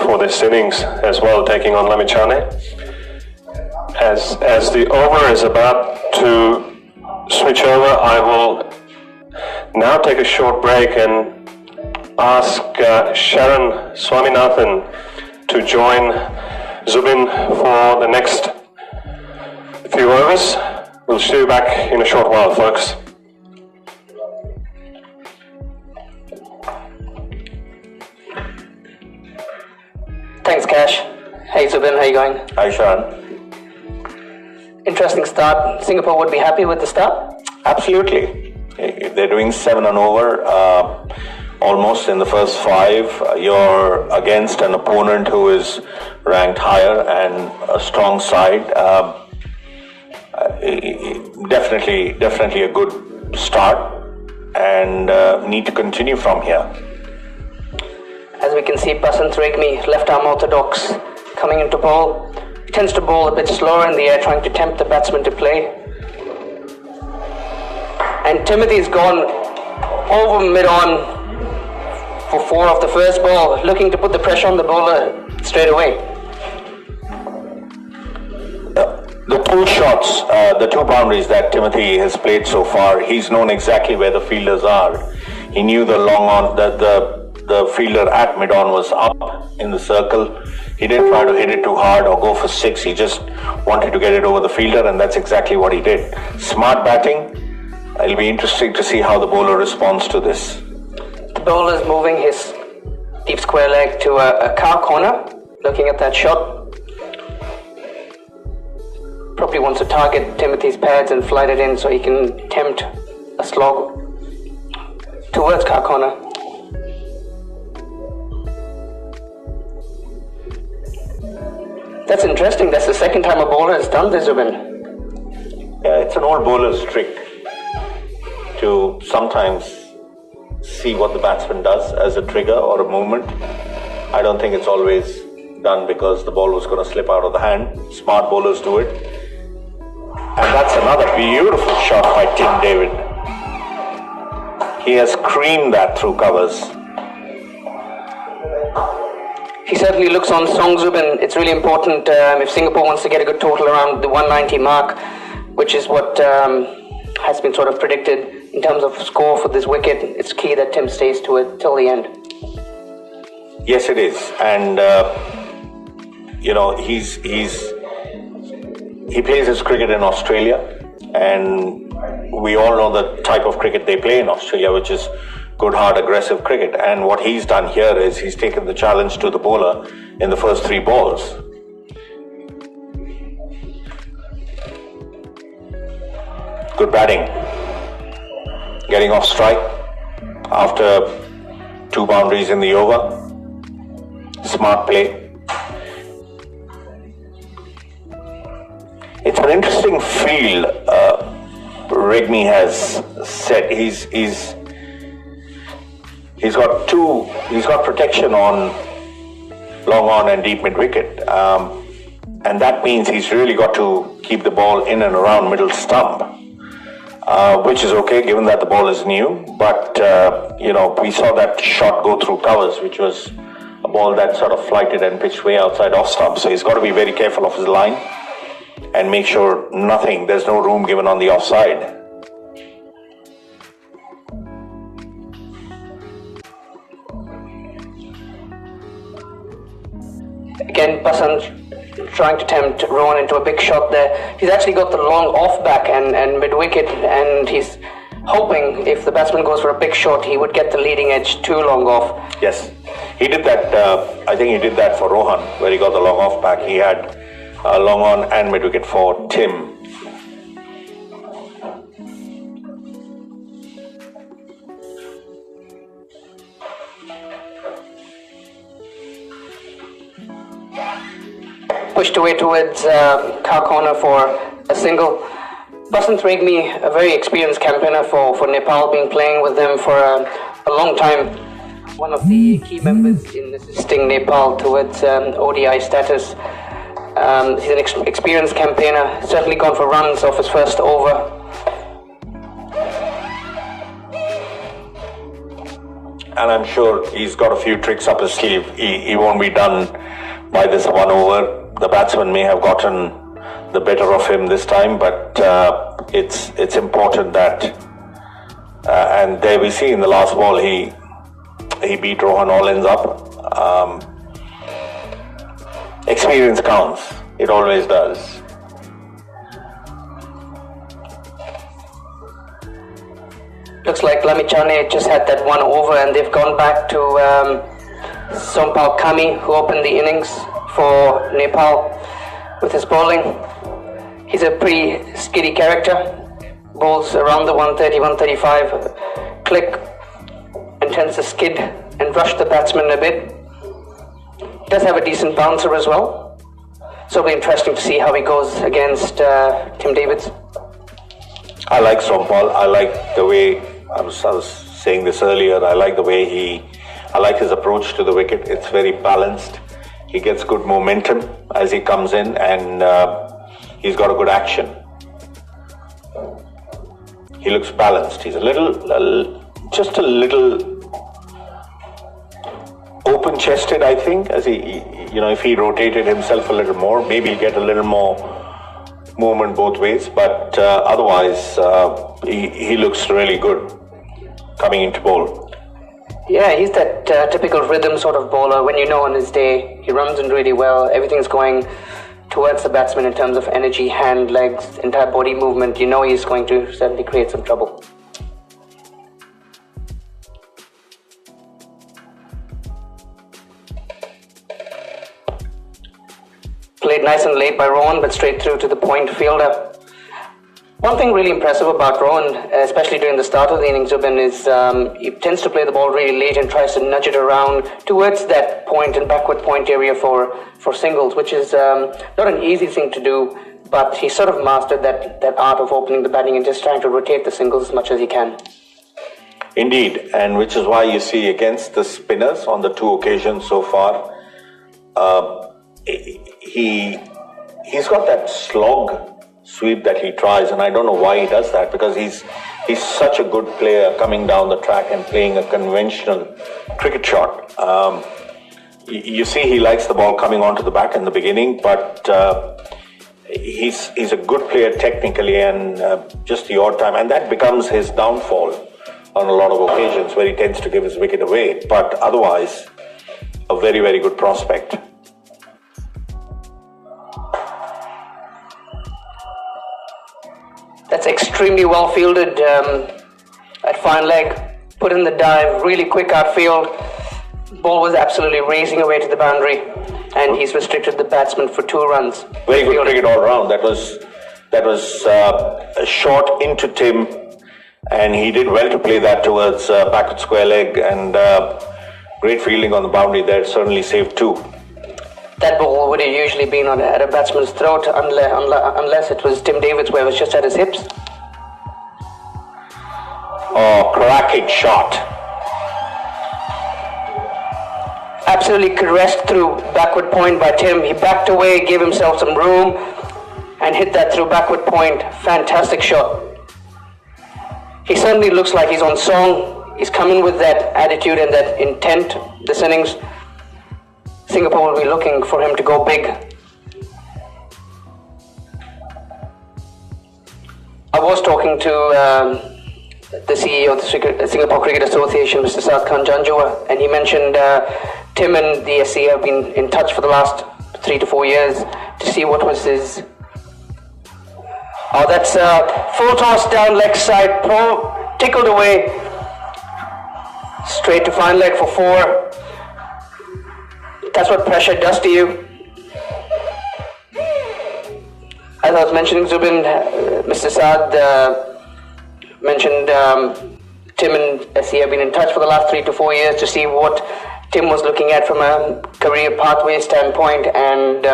for this innings as well, taking on Lamichhane. As the over is about to switch over, I will now take a short break and ask Sharon Swaminathan to join Zubin for the next few overs. We'll see you back in a short while, folks. Thanks, Cash. Hey, Zubin, how you going? Hi, Sharon. Interesting start. Singapore would be happy with the start? Absolutely. They're doing 7 and over, almost in the first 5. You're against an opponent who is ranked higher and a strong side. Definitely a good start, and need to continue from here. As we can see, Basant Regmi, left arm orthodox, coming into ball. He tends to bowl a bit slower in the air, trying to tempt the batsman to play. And Timothy's gone over mid-on for 4 of the first ball, looking to put the pressure on the bowler straight away. The 2 shots, the 2 boundaries that Timothy has played so far, he's known exactly where the fielders are. He knew the long on, the fielder at mid-on was up in the circle. He didn't try to hit it too hard or go for 6. He just wanted to get it over the fielder, and that's exactly what he did. Smart batting. It'll be interesting to see how the bowler responds to this. The bowler is moving his deep square leg to a car corner, looking at that shot. Probably wants to target Timothy's pads and flight it in so he can tempt a slog towards car corner. That's interesting. That's the second time a bowler has done this, Zubin. Yeah, it's an old bowler's trick to sometimes see what the batsman does as a trigger or a movement. I don't think it's always done because the ball was going to slip out of the hand. Smart bowlers do it. And that's another beautiful shot by Tim David. He has creamed that through covers. He certainly looks on Song Zubin. It's really important if Singapore wants to get a good total around the 190 mark, which is what has been sort of predicted in terms of score for this wicket. It's key that Tim stays to it till the end. Yes, it is. And, he plays his cricket in Australia, and we all know the type of cricket they play in Australia, which is good, hard, aggressive cricket. And what he's done here is he's taken the challenge to the bowler in the first 3 balls. Good batting. Getting off strike after 2 boundaries in the over. Smart play. It's an interesting field Regmi has set. He's got protection on long on and deep mid wicket, and that means he's really got to keep the ball in and around middle stump, which is okay given that the ball is new. But we saw that shot go through covers, which was a ball that sort of flighted and pitched way outside off stump. So he's got to be very careful of his line and make sure there's no room given on the offside. Again, Basant trying to tempt Rohan into a big shot there. He's actually got the long off back and mid-wicket, and he's hoping if the batsman goes for a big shot, he would get the leading edge too long off. Yes, he did that. I think he did that for Rohan, where he got the long off back. He had long on and mid-wicket for Tim. Pushed away towards car corner for a single. Basant Regmi, a very experienced campaigner for Nepal, been playing with them for a long time. One of the key members in assisting Nepal towards ODI status. He's an experienced campaigner, certainly gone for runs off his first over. And I'm sure he's got a few tricks up his sleeve. He won't be done by this 1 over. The batsman may have gotten the better of him this time, but it's important that, and there we see in the last ball he beat Rohan all ends up. Experience counts. It always does. Looks like Lamichane just had that 1 over, and they've gone back to Sompal Kami, who opened the innings for Nepal with his bowling. He's a pretty skiddy character, bowls around the 130, 135 click, and tends to skid and rush the batsman a bit. Does have a decent bouncer as well, so it'll be interesting to see how he goes against Tim Davids. I like Sompal. I like the way, I was saying this earlier, I like the way he I like his approach to the wicket. It's very balanced. He gets good momentum as he comes in, and he's got a good action. He looks balanced. He's just a little open-chested, I think, as if he rotated himself a little more, maybe he'll get a little more movement both ways, but otherwise he looks really good coming into bowl. Yeah, he's that typical rhythm sort of bowler. When you know on his day, he runs in really well. Everything's going towards the batsman in terms of energy, hand, legs, entire body movement. You know he's going to certainly create some trouble. Played nice and late by Rohan, but straight through to the point fielder. One thing really impressive about Rohan, especially during the start of the innings, Zubin, is he tends to play the ball really late and tries to nudge it around towards that point and backward point area for singles, which is not an easy thing to do, but he sort of mastered that art of opening the batting and just trying to rotate the singles as much as he can. Indeed, and which is why you see against the spinners on the 2 occasions so far, he's got that slog sweep that he tries, and I don't know why he does that, because he's such a good player coming down the track and playing a conventional cricket shot. You see he likes the ball coming onto the back in the beginning, but he's a good player technically, and just the odd time, and that becomes his downfall on a lot of occasions where he tends to give his wicket away, but otherwise a very, very good prospect. That's extremely well fielded at fine leg. Put in the dive, really quick outfield. Ball was absolutely racing away to the boundary, and he's restricted the batsman for 2 runs. Very good cricket all round. That was a shot into Tim, and he did well to play that towards backward square leg, and great fielding on the boundary there. Certainly saved 2. That ball would have usually been at a batsman's throat unless it was Tim David's, where it was just at his hips. Oh, cracking shot. Absolutely caressed through backward point by Tim. He backed away, gave himself some room, and hit that through backward point. Fantastic shot. He certainly looks like he's on song. He's coming with that attitude and that intent this innings. Singapore will be looking for him to go big. I was talking to the CEO of the Singapore Cricket Association, Mr. Sadkan Janjua, and he mentioned Tim and the SC have been in touch for the last 3 to 4 years to see what was his... Oh, that's full toss down leg side, tickled away, straight to fine leg for 4. That's what pressure does to you. As I was mentioning, Zubin, Mr. Saad mentioned Tim and SC have been in touch for the last 3 to 4 years to see what Tim was looking at from a career pathway standpoint, and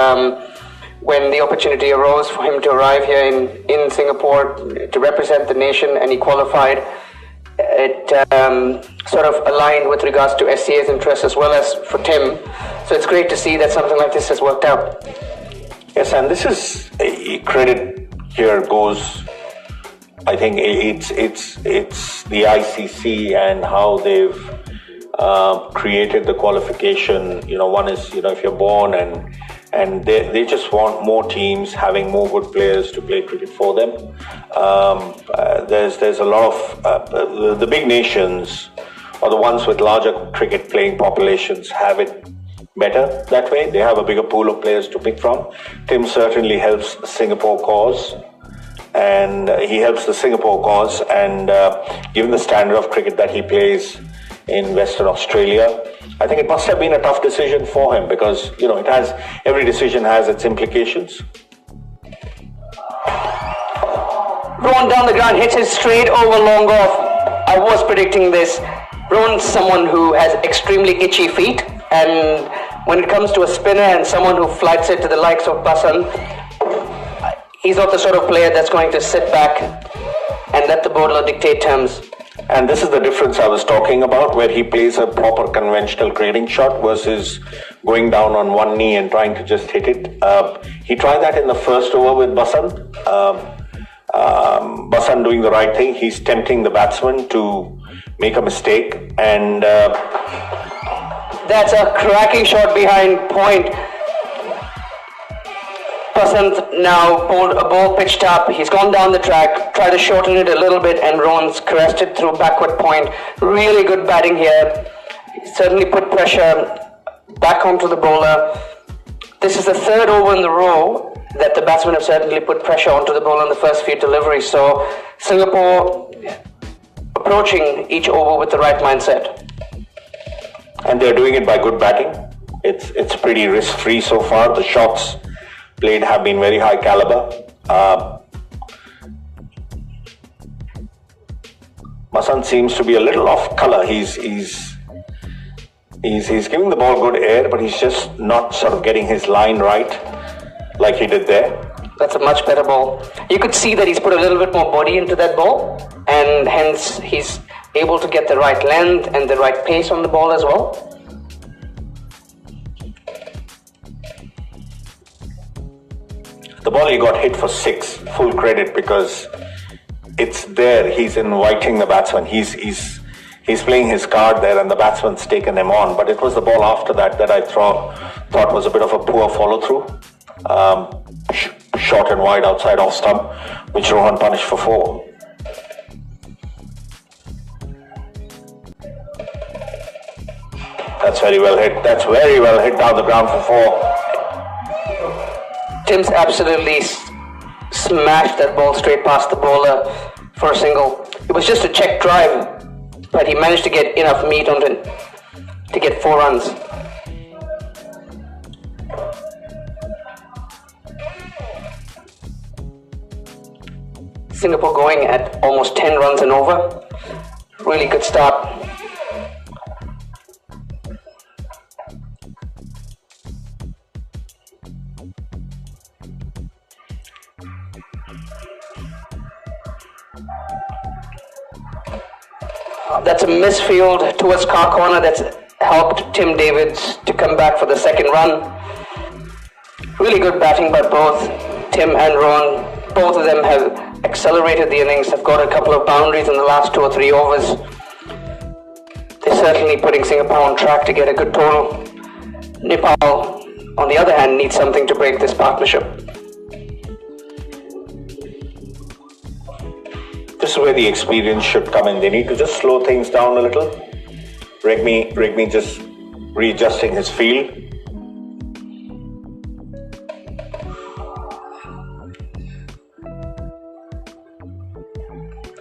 when the opportunity arose for him to arrive here in Singapore to represent the nation, and he qualified, it sort of aligned with regards to SCA's interests as well as for Tim. So it's great to see that something like this has worked out. Yes, and this is credit here goes. I think it's the ICC and how they've created the qualification. One is if you're born, and they just want more teams having more good players to play cricket for them. There's a lot of the big nations, or the ones with larger cricket playing populations, have it better that way. They have a bigger pool of players to pick from. Tim certainly helps Singapore cause, and he helps the Singapore cause, and given the standard of cricket that he plays in Western Australia, I think it must have been a tough decision for him, because every decision has its implications. Rohan down the ground, hits it straight over long off. I was predicting this. Rohan's someone who has extremely itchy feet, and when it comes to a spinner and someone who flights it to the likes of Basan, he's not the sort of player that's going to sit back and let the bowler dictate terms. And this is the difference I was talking about, where he plays a proper conventional creating shot versus going down on one knee and trying to just hit it. He tried that in the first over with Basant. Basant doing the right thing. He's tempting the batsman to make a mistake. And that's a cracking shot behind point. Basant now bowled a ball pitched up. He's gone down the track, tried to shorten it a little bit, and Rohan's caressed it through backward point. Really good batting here. Certainly put pressure back onto the bowler. This is the third over in the row that the batsmen have certainly put pressure onto the bowler in the first few deliveries. So Singapore approaching each over with the right mindset. And they're doing it by good batting. It's pretty risk-free so far. The shots played have been very high caliber. Basant seems to be a little off color. He's giving the ball good air, but he's just not sort of getting his line right like he did there. That's a much better ball. You could see that he's put a little bit more body into that ball, and hence he's able to get the right length and the right pace on the ball as well. The ball he got hit for 6, full credit, because it's there. He's inviting the batsman. He's playing his card there, and the batsman's taken him on. But it was the ball after that I thought was a bit of a poor follow through. Short and wide outside off stump, which Rohan punished for 4. That's very well hit. That's very well hit down the ground for 4. Tim's absolutely smashed that ball straight past the bowler for a single. It was just a check drive, but he managed to get enough meat on it to get 4 runs. Singapore going at almost 10 runs and over. Really good start. That's a misfield towards car corner that's helped Tim Davids to come back for the second run. Really good batting by both Tim and Rohan. Both of them have accelerated the innings, have got a couple of boundaries in the last 2 or 3 overs. They're certainly putting Singapore on track to get a good total. Nepal, on the other hand, needs something to break this partnership. This is where the experience should come in. They need to just slow things down a little. Regmi just readjusting his field.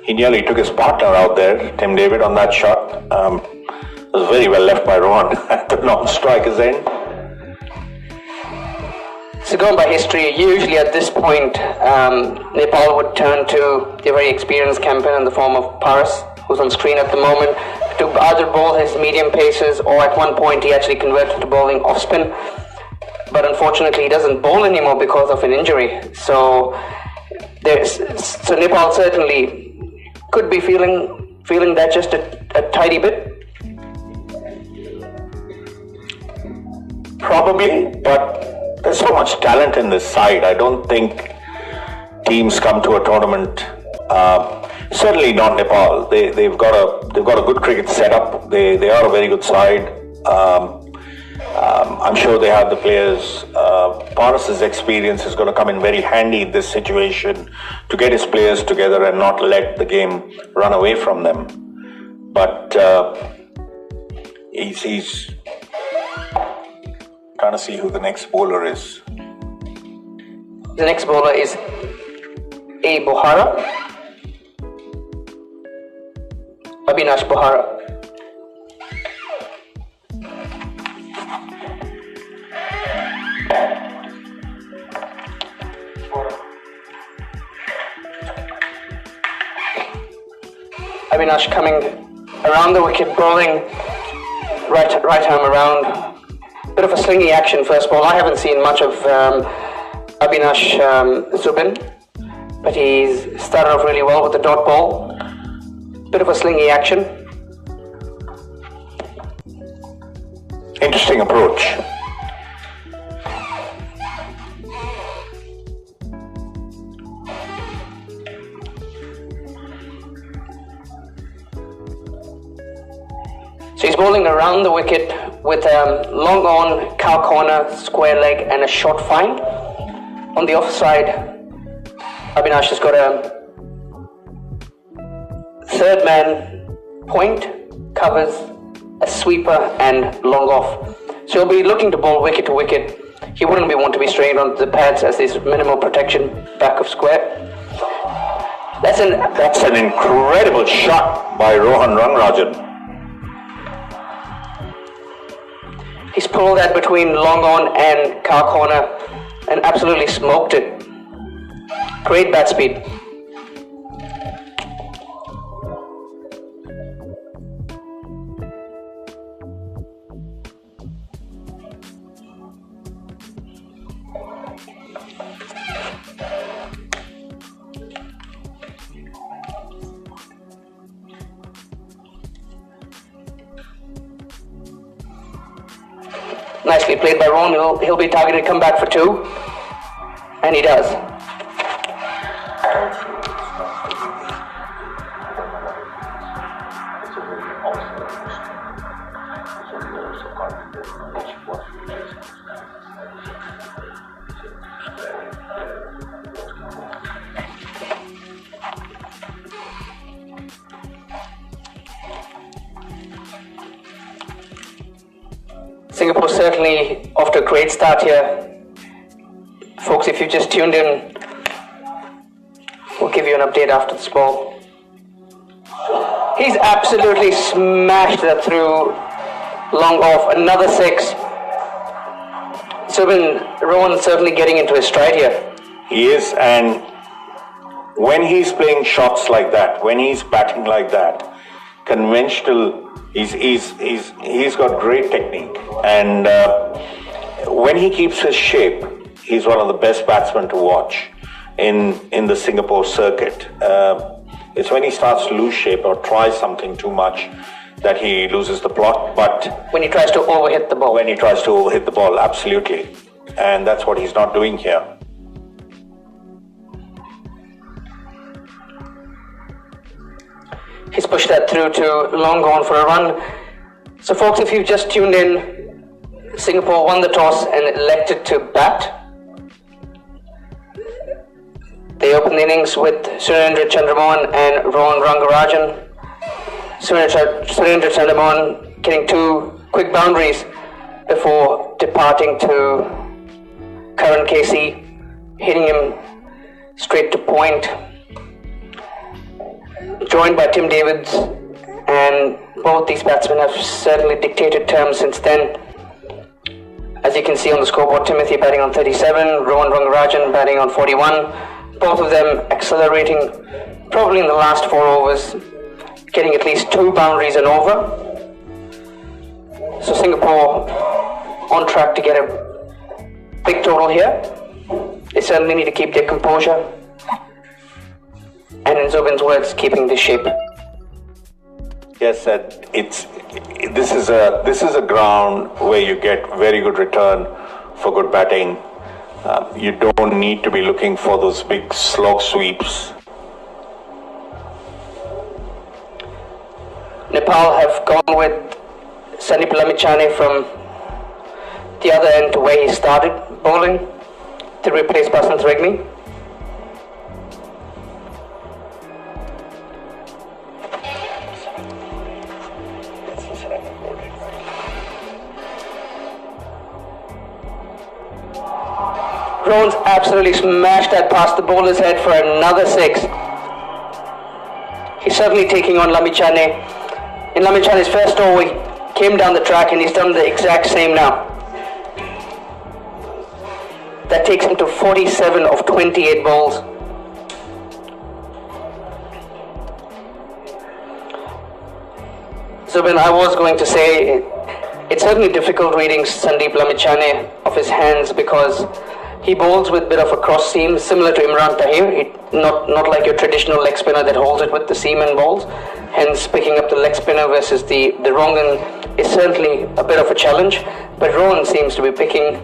He nearly took his partner out there, Tim David, on that shot. It was very well left by Rohan at the non-striker's end. So going by history, usually at this point, Nepal would turn to a very experienced campaign in the form of Paras, who's on screen at the moment, to either bowl his medium paces, or at one point he actually converted to bowling off spin. But unfortunately, he doesn't bowl anymore because of an injury. So Nepal certainly could be feeling that just a tidy bit. Probably, but there's so much talent in this side. I don't think teams come to a tournament. Certainly not Nepal. They've got a good cricket setup. They are a very good side. I'm sure they have the players. Paras's experience is going to come in very handy in this situation to get his players together and not let the game run away from them. But he's trying to see who the next bowler is. The next bowler is A. Bohara. Abhinash Bohara. Abhinash coming around the wicket, bowling right arm around. Bit of a slingy action first ball. I haven't seen much of Abhinash Zubin, but he's started off really well with the dot ball. Bit of a slingy action. Interesting approach. So he's bowling around the wicket with a long on, cow corner, square leg and a short fine. On the offside, Avinash has got a third man point, covers, a sweeper and long off. So he'll be looking to bowl wicket to wicket. He wouldn't want to be straight onto the pads as there's minimal protection back of square. That's an incredible shot by Rohan Rangarajan. He's pulled that between long on and cow corner and absolutely smoked it. Great bat speed. Nicely played by Ron. He'll be targeted to come back for 2. And he does. Singapore certainly off to a great start here. Folks, if you just tuned in, we'll give you an update after this ball. He's absolutely smashed that through, long off, another 6. Rohan certainly getting into his stride here. He is, and when he's playing shots like that, when he's batting like that, conventional, he's got great technique, and when he keeps his shape, he's one of the best batsmen to watch in the Singapore circuit. It's when he starts to lose shape or try something too much that he loses the plot. But when he tries to overhit the ball. When he tries to overhit the ball, absolutely. And that's what he's not doing here. He's pushed that through to long gone for a run. So folks, if you've just tuned in, Singapore won the toss and elected to bat. They opened the innings with Surendra Chandramohan and Rohan Rangarajan. Surendra Chandramohan getting 2 quick boundaries before departing to Karan Casey, hitting him straight to point. Joined by Tim Davids, and both these batsmen have certainly dictated terms since then. As you can see on the scoreboard, Timothy batting on 37, Rohan Rangarajan batting on 41. Both of them accelerating probably in the last 4 overs, getting at least 2 boundaries and over. So Singapore on track to get a big total here. They certainly need to keep their composure. And in Zubin's words, keeping the shape. Yes, this is a ground where you get very good return for good batting. You don't need to be looking for those big slog sweeps. Nepal have gone with Sandeep Lamichhane from the other end to where he started bowling to replace Basant Regni. Rohan's absolutely smashed that past the bowler's head for another 6. He's certainly taking on Lamichhane. In Lamichhane's first over, he came down the track and he's done the exact same now. That takes him to 47 of 28 balls. Zubin, I was going to say, it's certainly difficult reading Sandeep Lamichhane off his hands because He bowls with a bit of a cross seam, similar to Imran Tahir. Not like your traditional leg spinner that holds it with the seam and bowls. Hence, picking up the leg spinner versus the wrong end is certainly a bit of a challenge. But Rohan seems to be picking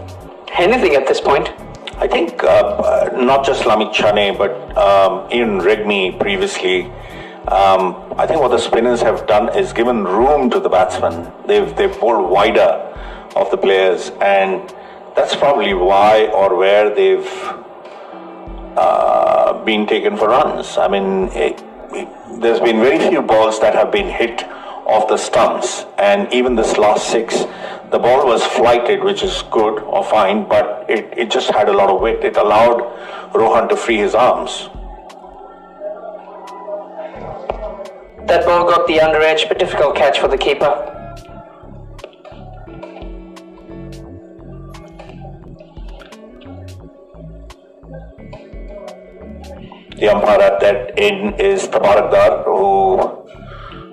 anything at this point. I think not just Lamit Chane, but even Regmi previously. I think what the spinners have done is given room to the batsmen. They've bowled wider of the players, and that's probably why or where they've been taken for runs. I mean, there's been very few balls that have been hit off the stumps, and even this last 6, the ball was flighted, which is good or fine, but it just had a lot of weight. It allowed Rohan to free his arms. That ball got the under edge, but difficult catch for the keeper. The umpire at that end is Tabarak Dar, who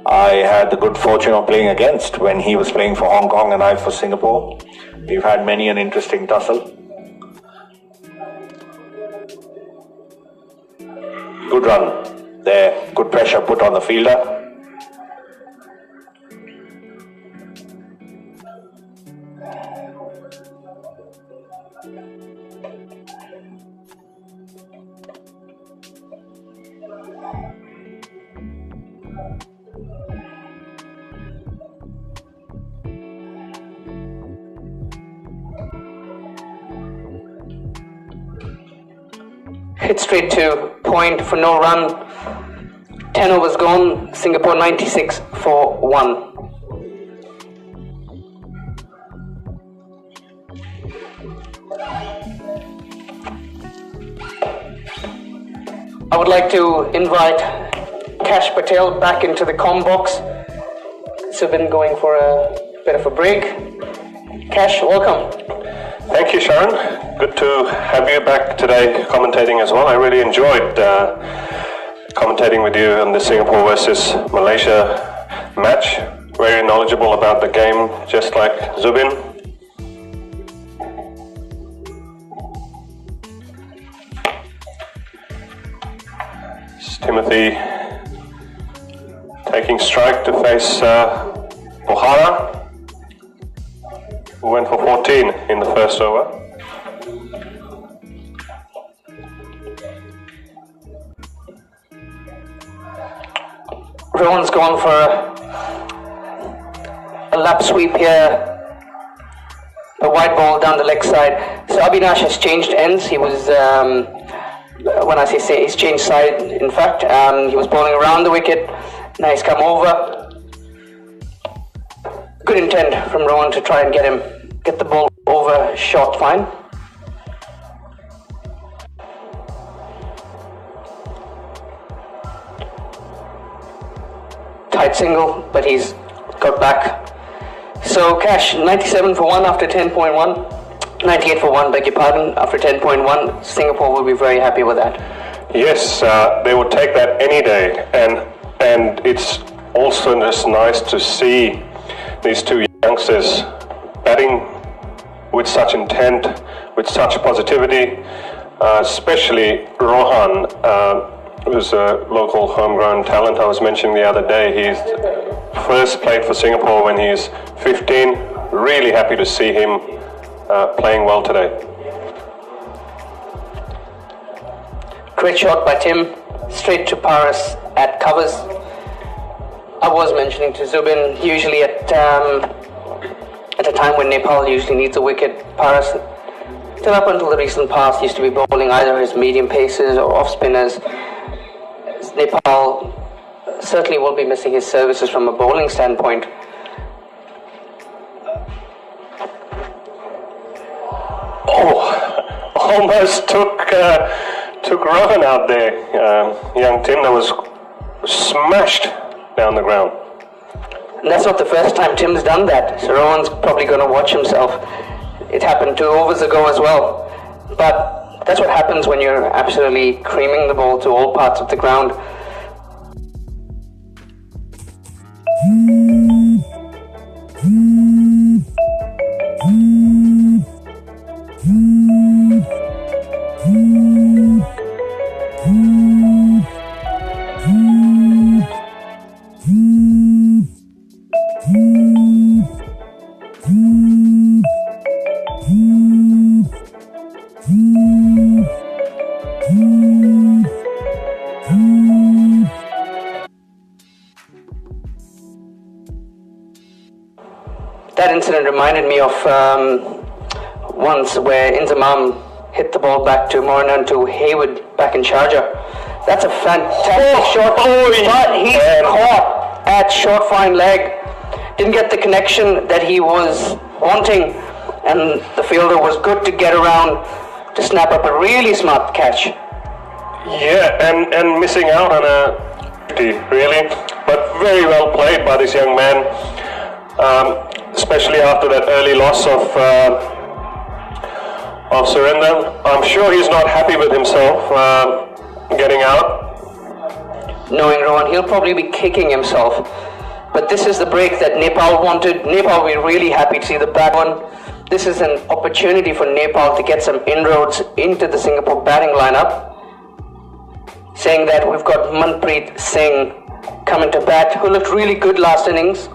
I had the good fortune of playing against when he was playing for Hong Kong and I for Singapore. We've had many an interesting tussle. Good run there, good pressure put on the fielder. Hit straight to point for no run. 10 overs gone. Singapore 96 for 1. I would like to invite Kash Patel back into the comm box. So been going for a bit of a break. Kash, welcome. Thank you, Sharon. Good to have you back today commentating as well. I really enjoyed commentating with you on the Singapore versus Malaysia match. Very knowledgeable about the game, just like Zubin. It's Timothy taking strike to face O'Hara, who went for 14 in the first over. Rohan's gone for a lap sweep here. A wide ball down the leg side. So Abhinash has changed ends. He was, when I say he's changed side, in fact, he was bowling around the wicket. Now he's come over. Good intent from Rohan to try and get the ball over short fine. Tight single, but he's got back. So Kash, 97 for 1 after 10.1. 98 for 1, beg your pardon, after 10.1. Singapore will be very happy with that. Yes, they would take that any day, and it's also just nice to see these two youngsters batting with such intent, with such positivity, especially Rohan, who's a local homegrown talent I was mentioning the other day. He's first played for Singapore when he's 15. Really happy to see him playing well today. Great shot by Tim, straight to Paris at covers. I was mentioning to Zubin, usually at a time when Nepal usually needs a wicket, Paris, till up until the recent past, used to be bowling either his medium paces or off spinners. Nepal certainly will be missing his services from a bowling standpoint. Oh, almost took Rohan out there. Young Tim that was smashed down the ground. And that's not the first time Tim's done that, so Rohan's probably going to watch himself. It happened 2 overs ago as well. But that's what happens when you're absolutely creaming the ball to all parts of the ground. incident reminded me of once where Inzamam hit the ball back to Moranan to Hayward back in Sharjah. That's a fantastic shot, but he's caught at short fine leg. Didn't get the connection that he was wanting, and the fielder was good to get around to snap up a really smart catch. Yeah, and missing out on a really, but very well played by this young man, especially after that early loss of Surinder. I'm sure he's not happy with himself getting out. Knowing Rohan, he'll probably be kicking himself. But this is the break that Nepal wanted. Nepal, we're really happy to see the back one. This is an opportunity for Nepal to get some inroads into the Singapore batting lineup. Saying that we've got Manpreet Singh coming to bat, who looked really good last innings,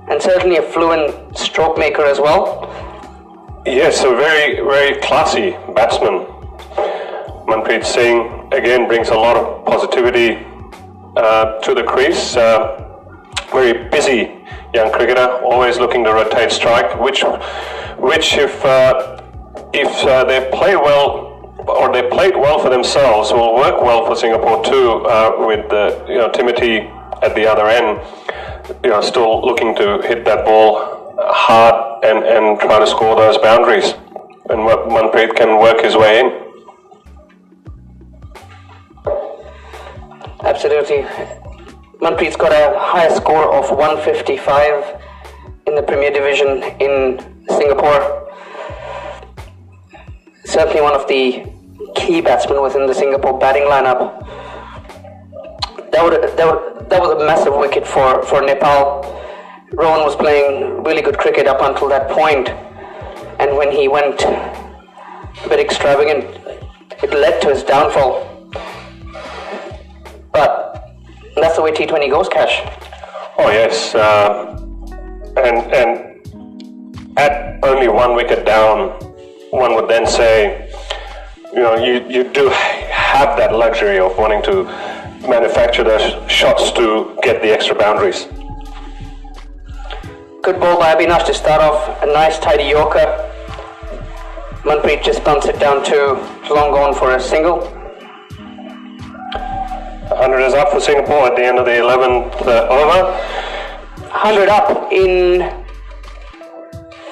and certainly a fluent stroke maker as well. Yes, a very, very classy batsman. Manpreet Singh again brings a lot of positivity to the crease. Very busy young cricketer, always looking to rotate strike, which if they play well or they played well for themselves, will work well for Singapore too. With Timothy at the other end, still looking to hit that ball hard and try to score those boundaries, and Manpreet can work his way in. Absolutely. Manpreet's got a high score of 155 in the Premier Division in Singapore. Certainly one of the key batsmen within the Singapore batting lineup. That was a massive wicket for Nepal. Rohan was playing really good cricket up until that point, and when he went a bit extravagant, it led to his downfall. But that's the way T20 goes, Cash. Oh yes, and at only one wicket down, one would then say, you do have that luxury of wanting to manufacture those shots to get the extra boundaries. Good ball by Abhinash to start off, a nice tidy yorker. Manpreet just bunts it down to long gone for a single. 100 is up for Singapore at the end of the 11th over. 100 up in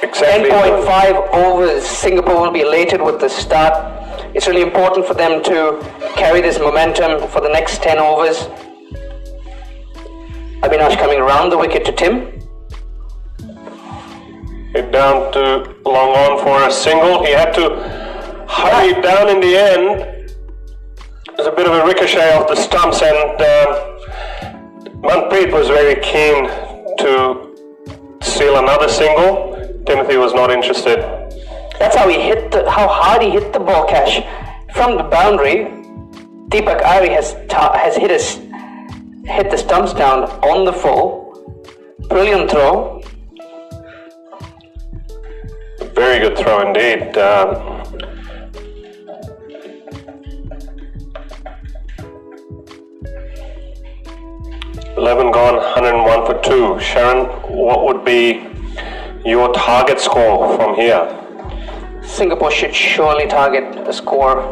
Exactly 10.5 overs. Singapore will be elated with the start. It's really important for them to carry this momentum for the next 10 overs. Abhinash coming around the wicket to Tim. It down to long on for a single. He had to hurry down in the end. There's a bit of a ricochet off the stumps, and Manpreet was very keen to steal another single. Timothy was not interested. That's how how hard he hit the ball, Cash. From the boundary, Deepak Ari has hit the stumps down on the full. Brilliant throw. Very good throw indeed. 11 gone, 101 for 2. Sharon, what would be your target score from here? Singapore should surely target a score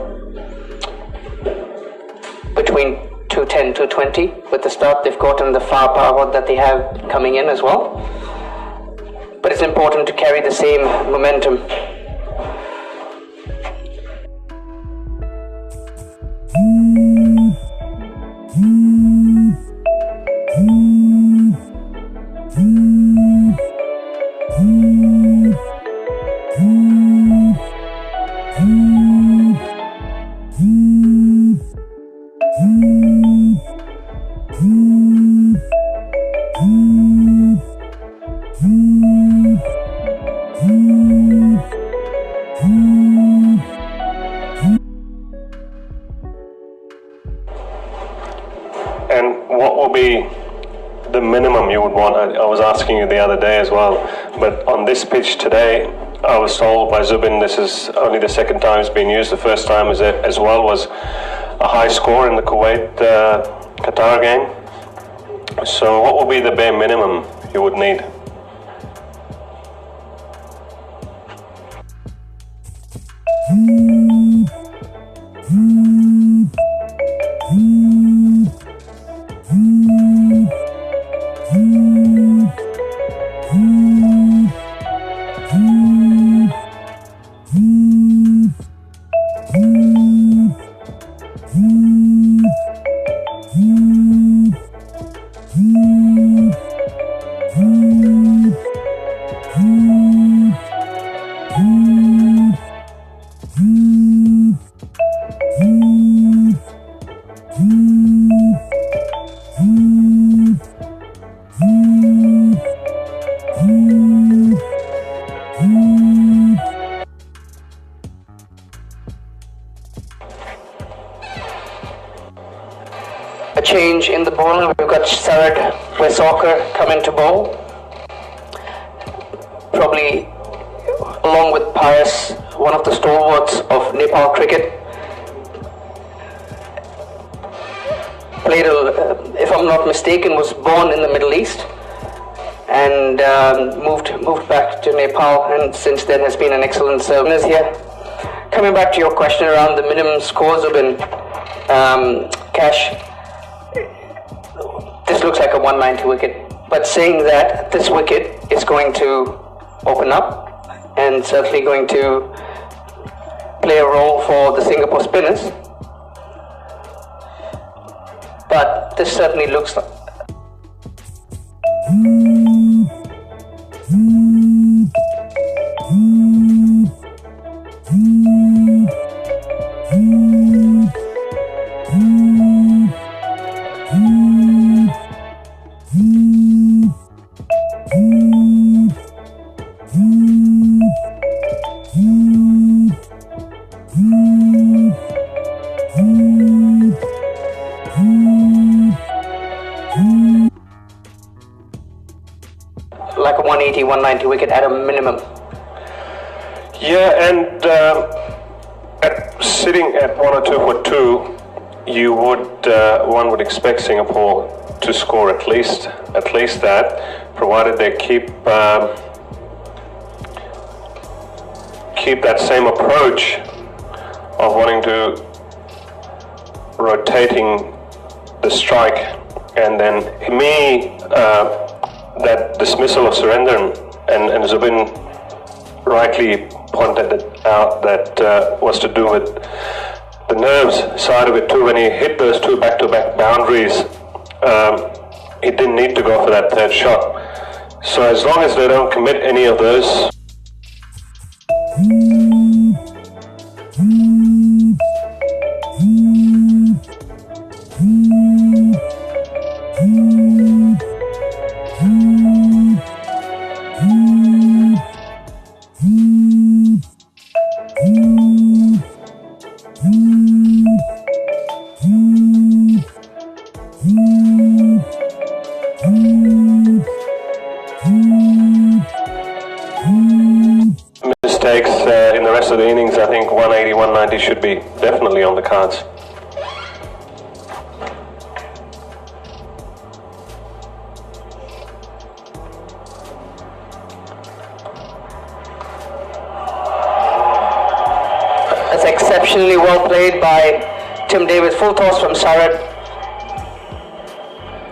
between 210 to 220 with the start they've got and the firepower that they have coming in as well. But it's important to carry the same momentum. And what will be the minimum you would want? I was asking you the other day as well, but on this pitch today, I was told by Zubin this is only the second time it's been used. The first time as well was a high score in the Kuwait-Qatar game. So what will be the bare minimum you would need? A change in the bowling. We've got Sarad Wesoka coming to bowl. Probably, along with Pius, one of the stalwarts of Nepal cricket. Played, if I'm not mistaken, was born in the Middle East and moved back to Nepal, and since then has been an excellent service here. Coming back to your question around the minimum scores of Cash. This looks like a 190 wicket, but saying that, this wicket is going to open up and certainly going to play a role for the Singapore spinners. But this certainly looks like a 180, 190 wicket at a minimum. Yeah, and sitting at 1 or 2 for 2, you would one would expect Singapore to score at least that, provided they keep that same approach of wanting to rotating the strike, and then that dismissal of surrender, and Zubin rightly pointed it out, that was to do with the nerves side of it too. When he hit those 2 back-to-back boundaries, he didn't need to go for that 3rd shot. So as long as they don't commit any of those, mistakes in the rest of the innings, I think 180, 190 should be definitely on the cards. That's exceptionally well played by Tim Davis. Full toss from Sarad.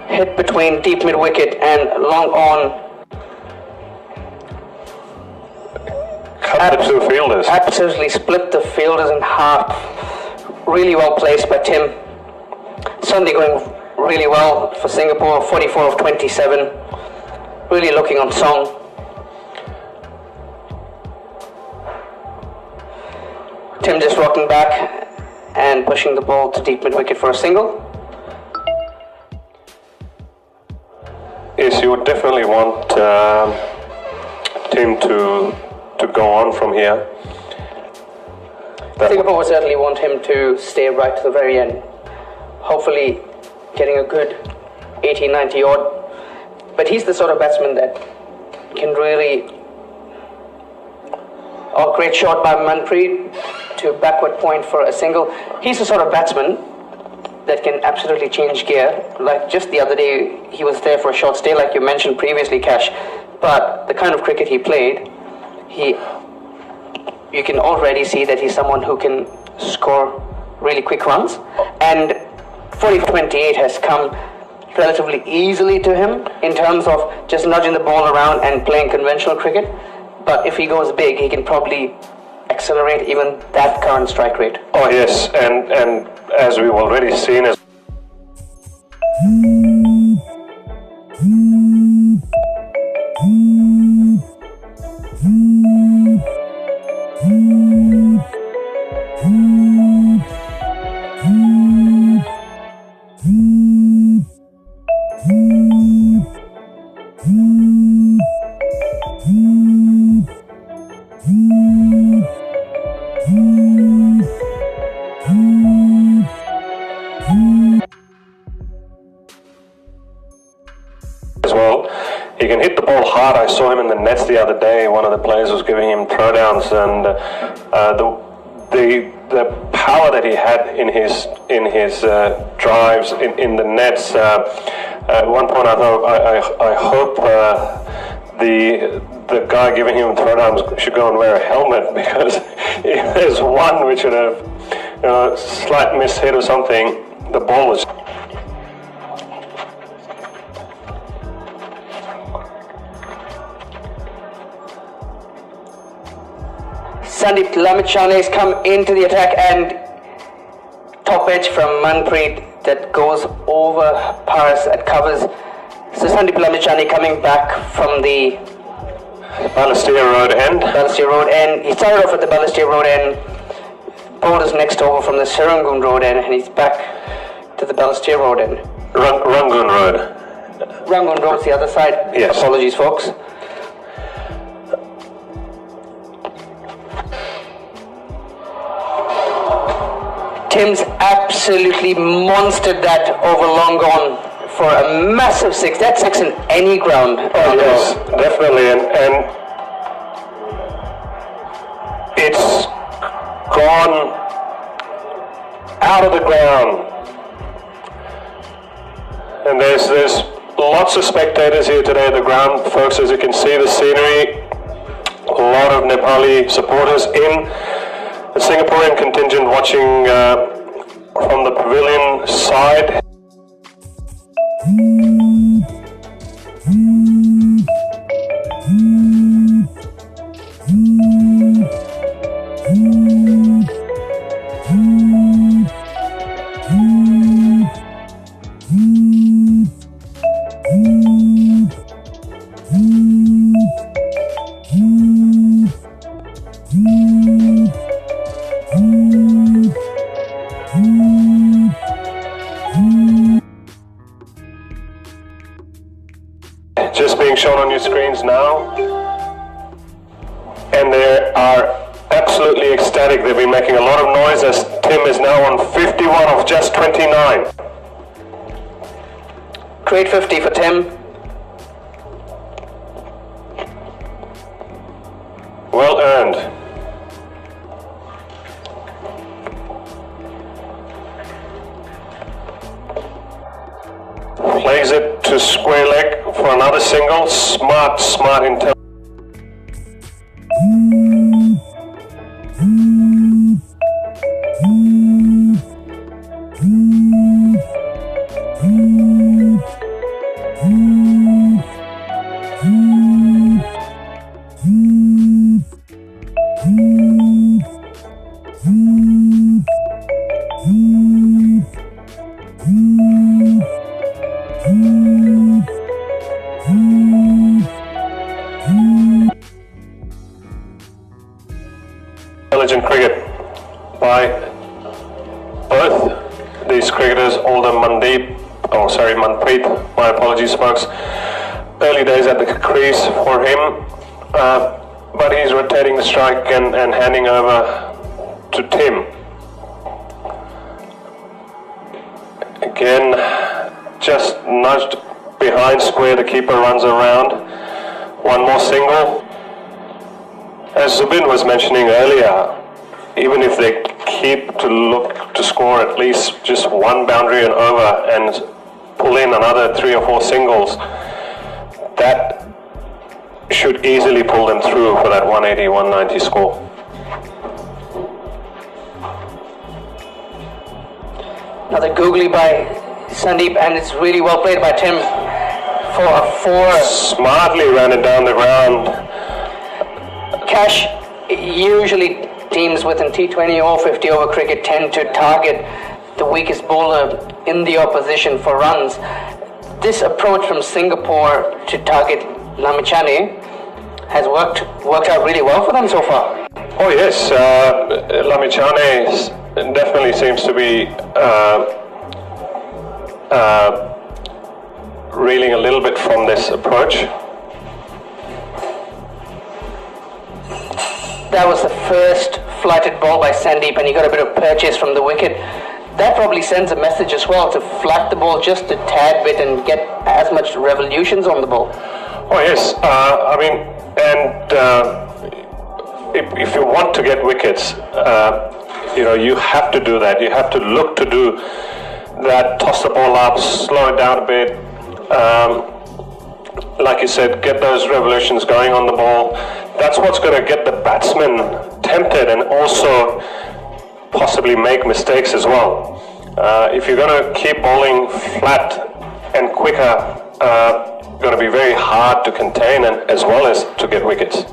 Hit between deep mid wicket and long on. Cut the 2 fielders. Absolutely split the fielders in half. Really well placed by Tim. Sunday going really well for Singapore. 44 of 27. Really looking on song. Tim just rocking back and pushing the ball to deep mid wicket for a single. Yes, you would definitely want Tim to go on from here. Singapore would certainly want him to stay right to the very end. Hopefully getting a good 80, 90 odd. But he's the sort of batsman that can really... Oh, great shot by Manpreet to backward point for a single. He's the sort of batsman that can absolutely change gear. Like just the other day, he was there for a short stay, like you mentioned previously, Cash. But the kind of cricket he played, he you can already see that he's someone who can score really quick runs. And 40-28 has come relatively easily to him in terms of just nudging the ball around and playing conventional cricket. But if he goes big, he can probably accelerate even that current strike rate. Oh yes, and as we've already seen, as well, he can hit the ball hard. I saw him in the nets the other day. One of the players was giving him throwdowns, and the power that he had in his drives in the nets. At one point, I thought, I hope the guy giving him throwdowns should go and wear a helmet, because if there's one which would have, slight mishit or something, the ball was. Sandeep Lamichhane has come into the attack, and top edge from Manpreet that goes over Paris at covers. So Sandeep Lamichhane coming back from the Balestier Road end. He started off at the Balestier Road end, bowled his next over from the Serangoon Road end, and he's back to the Balestier Road end. Rangoon Road. Rangoon Road's the other side. Yes. Apologies, folks. Tim's absolutely monstered that over long gone for a massive six. That's six in any ground. Oh yes, definitely, and it's gone out of the ground. And there's lots of spectators here today at the ground, folks. As you can see, the scenery, a lot of Nepali supporters in the Singaporean contingent watching from the pavilion side. Just being shown on your screens now, and they are absolutely ecstatic. They've been making a lot of noise as Tim is now on 51 of just 29. Great 50 for Tim. Well earned. Plays it to square leg for another single. Smart intelligence. Intelligent cricket by both these cricketers, Manpreet, my apologies folks. Early days at the crease for him, but he's rotating the strike and handing over to Tim. Again, just nudged behind square, the keeper runs around. One more single. As Zubin was mentioning earlier, even if they keep to look to score at least just one boundary and over and pull in another 3 or 4 singles, that should easily pull them through for that 180, 190 score. Another googly by Sandeep, and it's really well played by Tim for a 4. Smartly ran it down the ground. Cash, usually teams within T20 or 50 over cricket tend to target the weakest bowler in the opposition for runs. This approach from Singapore to target Lamichhane has worked out really well for them so far. Oh yes, Lamichhane definitely seems to be reeling a little bit from this approach. That was the first flighted ball by Sandeep, and he got a bit of purchase from the wicket. That probably sends a message as well to flat the ball just a tad bit and get as much revolutions on the ball. Oh yes, I mean, and if you want to get wickets, you have to do that. You have to look to do that, toss the ball up, slow it down a bit. Like you said, get those revolutions going on the ball. That's what's going to get the batsman tempted and also possibly make mistakes as well. If you're going to keep bowling flat and quicker, going to be very hard to contain and as well as to get wickets.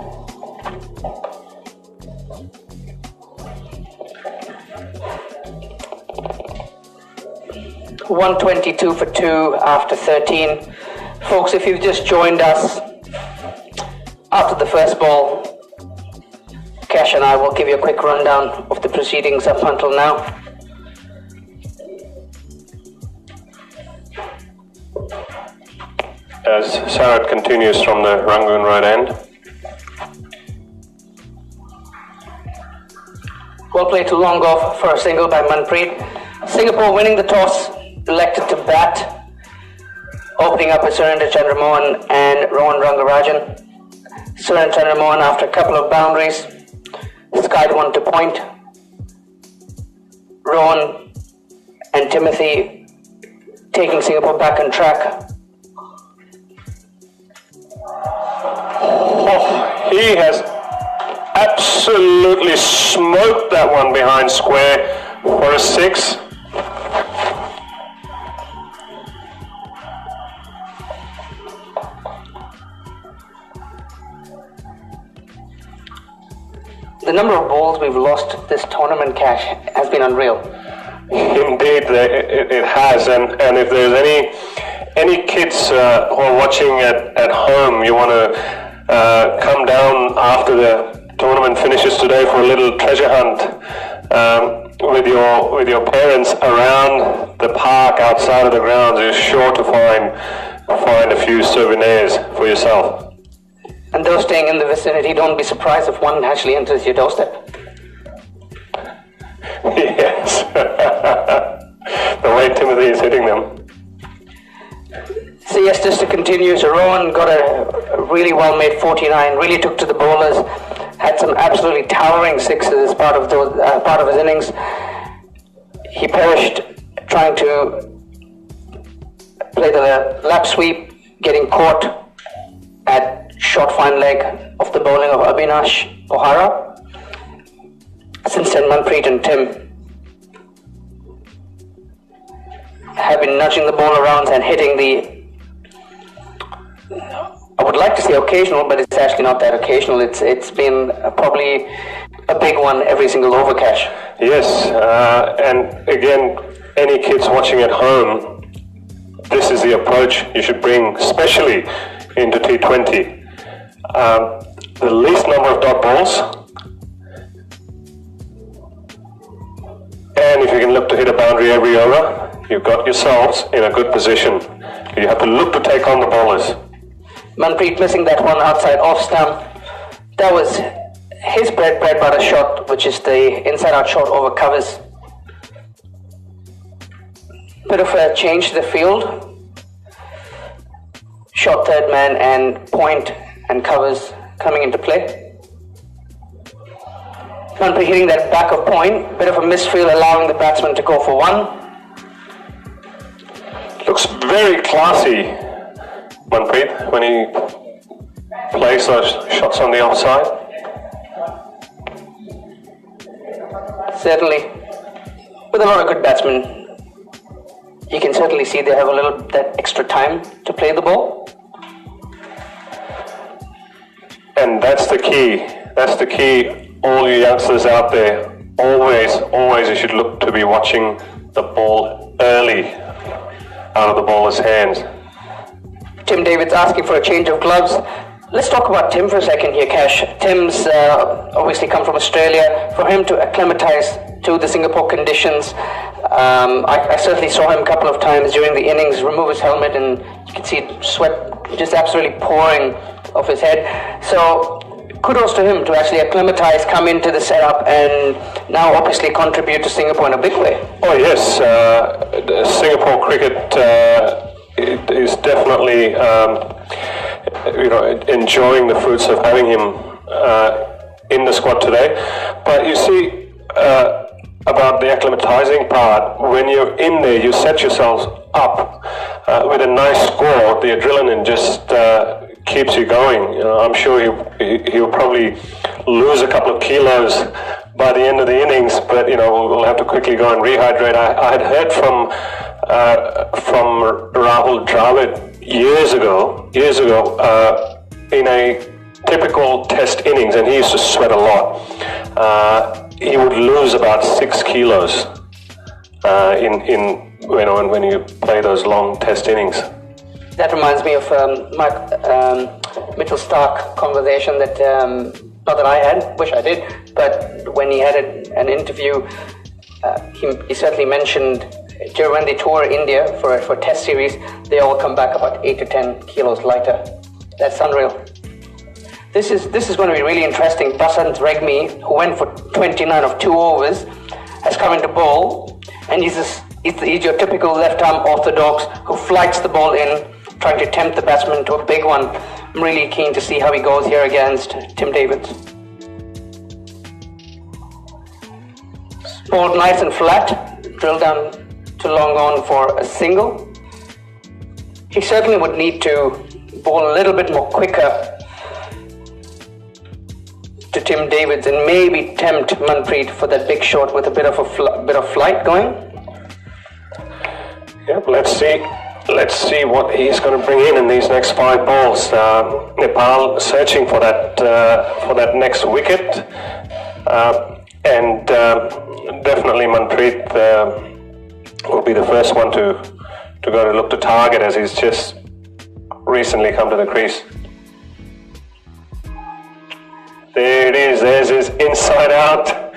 .122 for 2 after 13. Folks, if you've just joined us after the first ball, Cash and I will give you a quick rundown of the proceedings up until now. As Sarat continues from the Rangoon right end. Well played to long off for a single by Manpreet. Singapore winning the toss, elected to bat, opening up with Surendra Chandramohan and Rohan Rangarajan. Surendra Chandramohan, after a couple of boundaries, skied one to point. Rohan and Timothy taking Singapore back on track. Oh, he has absolutely smoked that one behind square for a 6. The number of balls we've lost this tournament, Cash, has been unreal. Indeed, it has. And if there's any kids who are watching at home, you want to come down after the tournament finishes today for a little treasure hunt with your parents around the park outside of the grounds, you're sure to find a few souvenirs for yourself. And those staying in the vicinity, don't be surprised if one actually enters your doorstep. Yes. The way Timothy is hitting them. So yes, just to continue, so Rohan got a really well-made 49, really took to the bowlers, had some absolutely towering sixes as part of his innings. He perished trying to play the lap sweep, getting caught at short fine leg of the bowling of Abhinash O'Hara. Since then, Manpreet and Tim have been nudging the ball around and hitting I would like to say occasional, but it's actually not that occasional. It's been probably a big one every single over, Cash. Yes, and again, any kids watching at home, this is the approach you should bring, especially into T20. The least number of dot balls, and if you can look to hit a boundary every over, you've got yourselves in a good position. You have to look to take on the bowlers. Manpreet missing that one outside off stump. That was his bread butter shot, which is the inside out shot over covers. Bit of a change to the field. Shot third man and point and covers coming into play. Manpreet hitting that back of point. Bit of a misfield, allowing the batsman to go for 1. Looks very classy, Manpreet, when he plays those shots on the offside. certainly. With a lot of good batsmen, you can certainly see they have a little that extra time to play the ball. And that's the key. That's the key. All you youngsters out there, always you should look to be watching the ball early out of the bowler's hands. Tim David's asking for a change of gloves. Let's talk about Tim for a second here, Cash. Tim's obviously come from Australia. For him to acclimatise to the Singapore conditions, I certainly saw him a couple of times during the innings remove his helmet, and you can see sweat just absolutely pouring off his head. So kudos to him to actually acclimatise, come into the setup, and now obviously contribute to Singapore in a big way. Oh yes, Singapore cricket is definitely enjoying the fruits of having him in the squad today. But you see, about the acclimatizing part, when you're in there, you set yourselves up with a nice score. The adrenaline just keeps you going. I'm sure he'll probably lose a couple of kilos by the end of the innings, but we'll have to quickly go and rehydrate. I had heard from Rahul Dravid years ago, in a typical test innings, and he used to sweat a lot. He would lose about 6 kilos when you play those long test innings. That reminds me of Mitchell Stark conversation that not that I had, wish I did, but when he had an interview, he certainly mentioned when they tour India for a test series, they all come back about 8 to 10 kilos lighter. That's unreal. This is going to be really interesting. Basant Regmi, who went for 29 of 2 overs, has come into bowl, and he's your typical left-arm orthodox who flights the ball in, trying to tempt the batsman to a big one. I'm really keen to see how he goes here against Tim David. Bowled nice and flat, drilled down to long on for a single. He certainly would need to bowl a little bit more quicker to Tim Davids and maybe tempt Manpreet for that big shot with a bit of flight going. Yep, let's see what he's going to bring in these next 5 balls. Nepal searching for that next wicket, and definitely Manpreet will be the first one to go to look to target, as he's just recently come to the crease. There it is. There's his inside out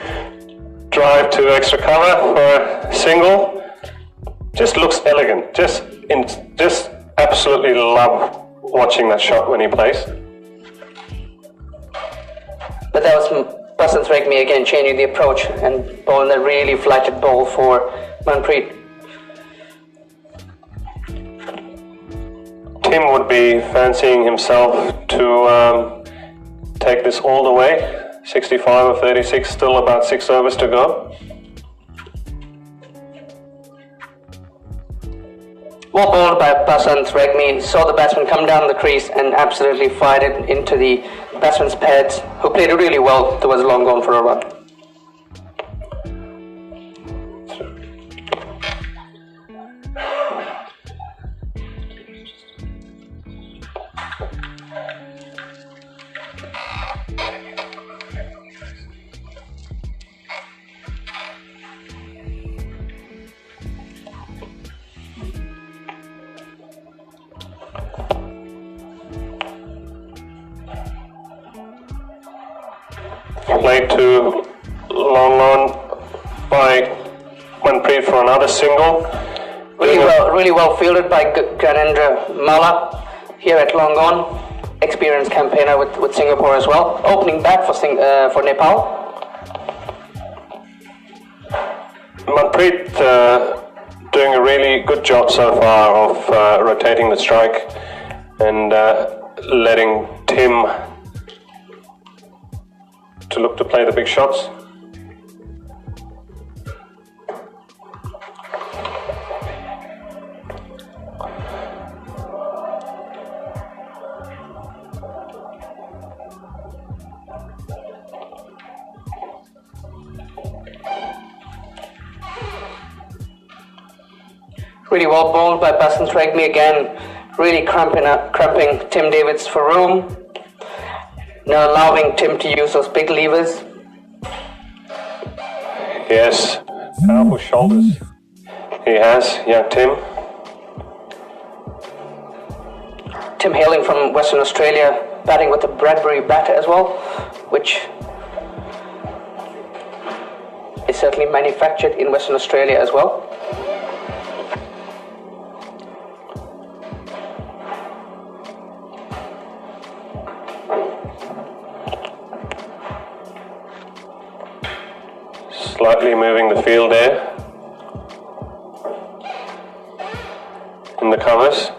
drive to extra cover for a single. Just looks elegant. Just absolutely love watching that shot when he plays. But that was Basant Regmi again changing the approach and bowling a really flighted ball for Manpreet. Tim would be fancying himself to take this all the way. 65 of 36, still about 6 overs to go. Well bowled by Basant Regmi, saw the batsman come down the crease and absolutely fired it into the batsman's pads, who played it really well. There was a long gone for a run. Played to long on by Manpreet for another single. Really well fielded by Gyanendra Mala here at long on. Experienced campaigner with Singapore as well. Opening back for Nepal. Manpreet doing a really good job so far of rotating the strike and letting Tim to look to play the big shots. Really well bowled by Basant Regmi again, really cramping Tim Davids for room, not allowing Tim to use those big levers. Yes, powerful shoulders he has, young Tim. Tim hailing from Western Australia, batting with the Bradbury batter as well, which is certainly manufactured in Western Australia as well. Slightly moving the field there in the covers.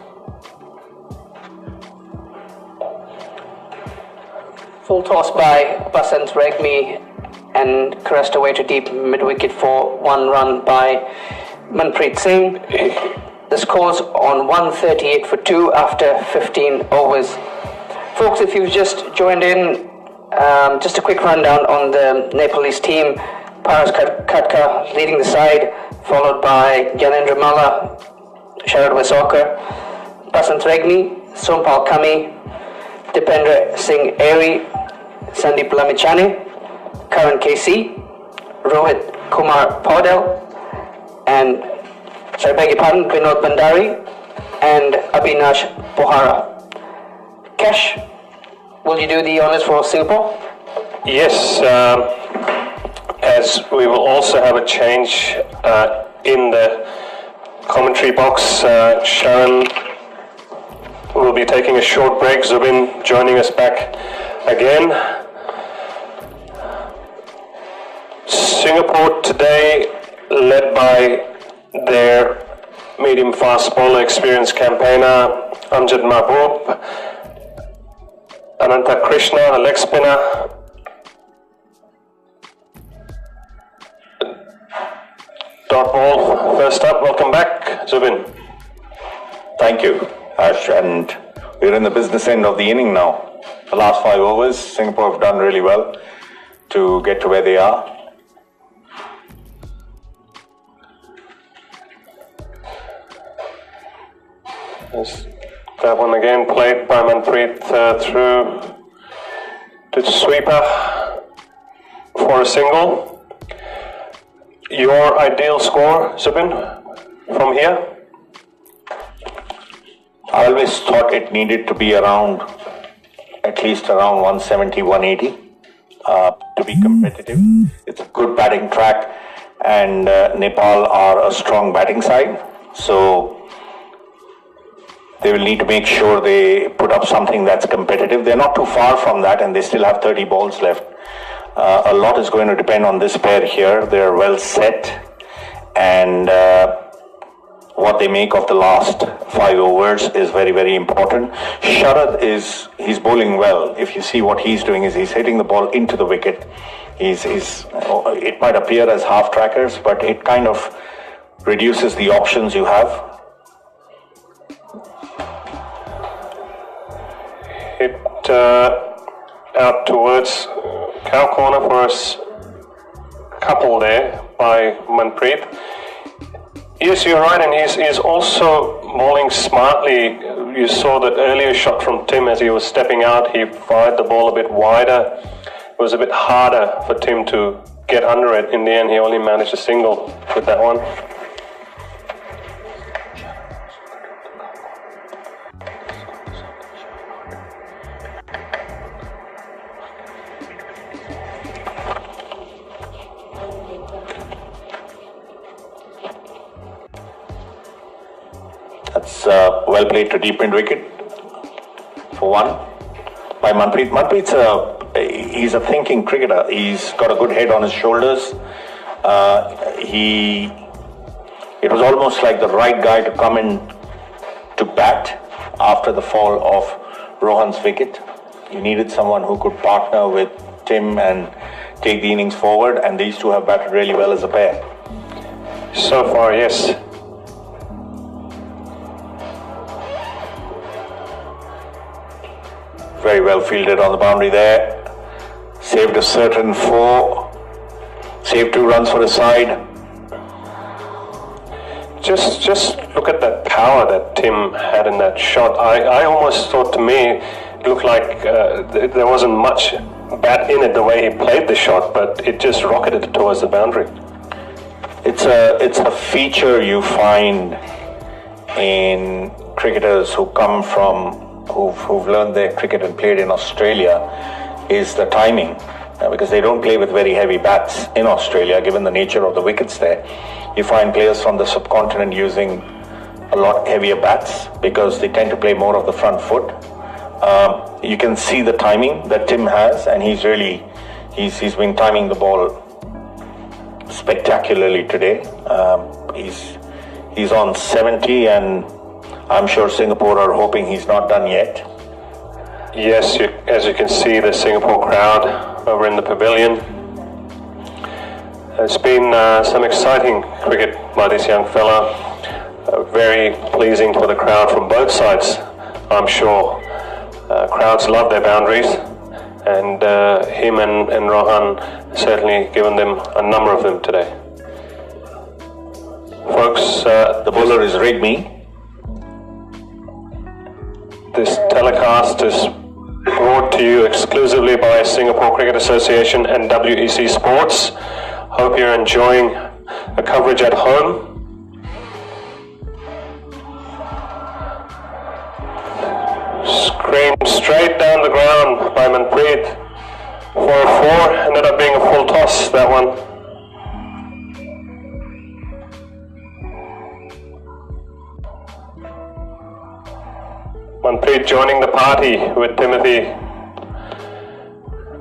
Full toss by Basant Regmi and caressed away to deep mid-wicket for 1 run by Manpreet Singh. The score's on 138 for 2 after 15 overs. Folks, if you've just joined in, just a quick rundown on the Nepalese team. Paras Khatka leading the side, followed by Gyanendra Malla, Sharad Wasokar, Basant Regmi, Sompal Kami, Dipendra Singh Airy, Sandeep Lamichhane, Karan KC, Rohit Kumar Paudel, and Vinod Bandari, and Abhinash Pohara. Cash, will you do the honours for Singapore? Yes, as we will also have a change in the commentary box. Sharon will be taking a short break. Zubin joining us back again. Singapore today led by their medium fast bowler experienced campaigner Amjad Mahbub, Ananta Krishna, a leg spinner, dot ball first up. Welcome back, Zubin. Thank you, Ash, and we're in the business end of the inning now. The last 5 overs, Singapore have done really well to get to where they are. Yes, that one again played by Manpreet through to sweeper for a single. Your ideal score, Zubin, from here? I always thought it needed to be around, at least around 170, 180 to be competitive. It's a good batting track, and Nepal are a strong batting side, so they will need to make sure they put up something that's competitive. They're not too far from that, and they still have 30 balls left. A lot is going to depend on this pair here. They're well set, and what they make of the last 5 overs is very, very important. Sharad he's bowling well. If you see what he's doing, is he's hitting the ball into the wicket. It might appear as half trackers, but it kind of reduces the options you have. Hit out towards cow corner for us, couple there by Manpreet. Yes, you're right, and he's also bowling smartly. You saw that earlier shot from Tim as he was stepping out. He fired the ball a bit wider. It was a bit harder for Tim to get under it. In the end, he only managed a single with that one. That's well played to deep mid wicket for 1 by Manpreet. Manpreet's he's a thinking cricketer. He's got a good head on his shoulders. It was almost like the right guy to come in to bat after the fall of Rohan's wicket. You needed someone who could partner with Tim and take the innings forward, and these two have batted really well as a pair. So far, yes. Very well fielded on the boundary there. Saved a certain 4. Saved 2 runs for his side. just look at that power that Tim had in that shot. I almost thought, to me, it looked like there wasn't much bat in it the way he played the shot, but it just rocketed towards the boundary. It's a feature you find in cricketers who come from, who've learned their cricket and played in Australia, is the timing. Because they don't play with very heavy bats in Australia, given the nature of the wickets there. You find players from the subcontinent using a lot heavier bats because they tend to play more of the front foot. You can see the timing that Tim has, and he's been timing the ball spectacularly today. He's on 70, and I'm sure Singapore are hoping he's not done yet. Yes, as you can see, the Singapore crowd over in the pavilion. It's been some exciting cricket by this young fella. Very pleasing for the crowd from both sides, I'm sure. Crowds love their boundaries, and him and Rohan certainly given them a number of them today. Folks, the bowler is Rigby. This telecast is brought to you exclusively by Singapore Cricket Association and WEC Sports. Hope you're enjoying the coverage at home. Screamed straight down the ground by Manpreet for a 4, ended up being a full toss, that one. Manpreet joining the party with Timothy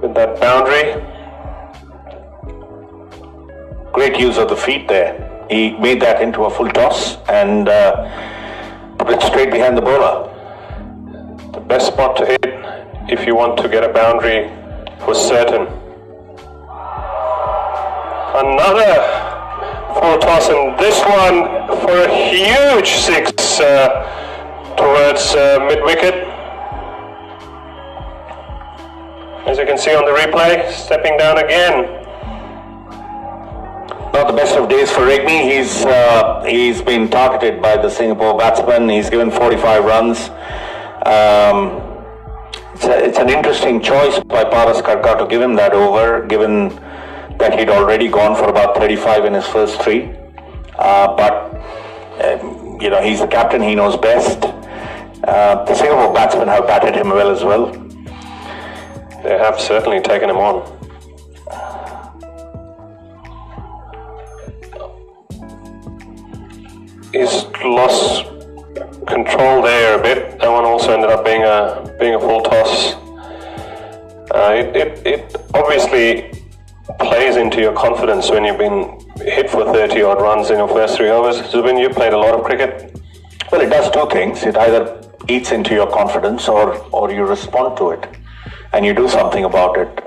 with that boundary. Great use of the feet there. He made that into a full toss and put it straight behind the bowler. The best spot to hit if you want to get a boundary for certain. Another full toss, and this one for a huge 6 towards mid-wicket. As you can see on the replay, stepping down again. Not the best of days for Rigby. He's been targeted by the Singapore batsman. He's given 45 runs. It's an interesting choice by Paras Karkar to give him that over, given that he'd already gone for about 35 in his first 3. He's the captain, he knows best. The Singapore batsmen have batted him well as well. They have certainly taken him on. He's lost control there a bit. That one also ended up being a full toss. It obviously plays into your confidence when you've been hit for 30 odd runs in your first 3 overs. Zubin, you played a lot of cricket. Well, it does 2 things. It either eats into your confidence or you respond to it and you do something about it.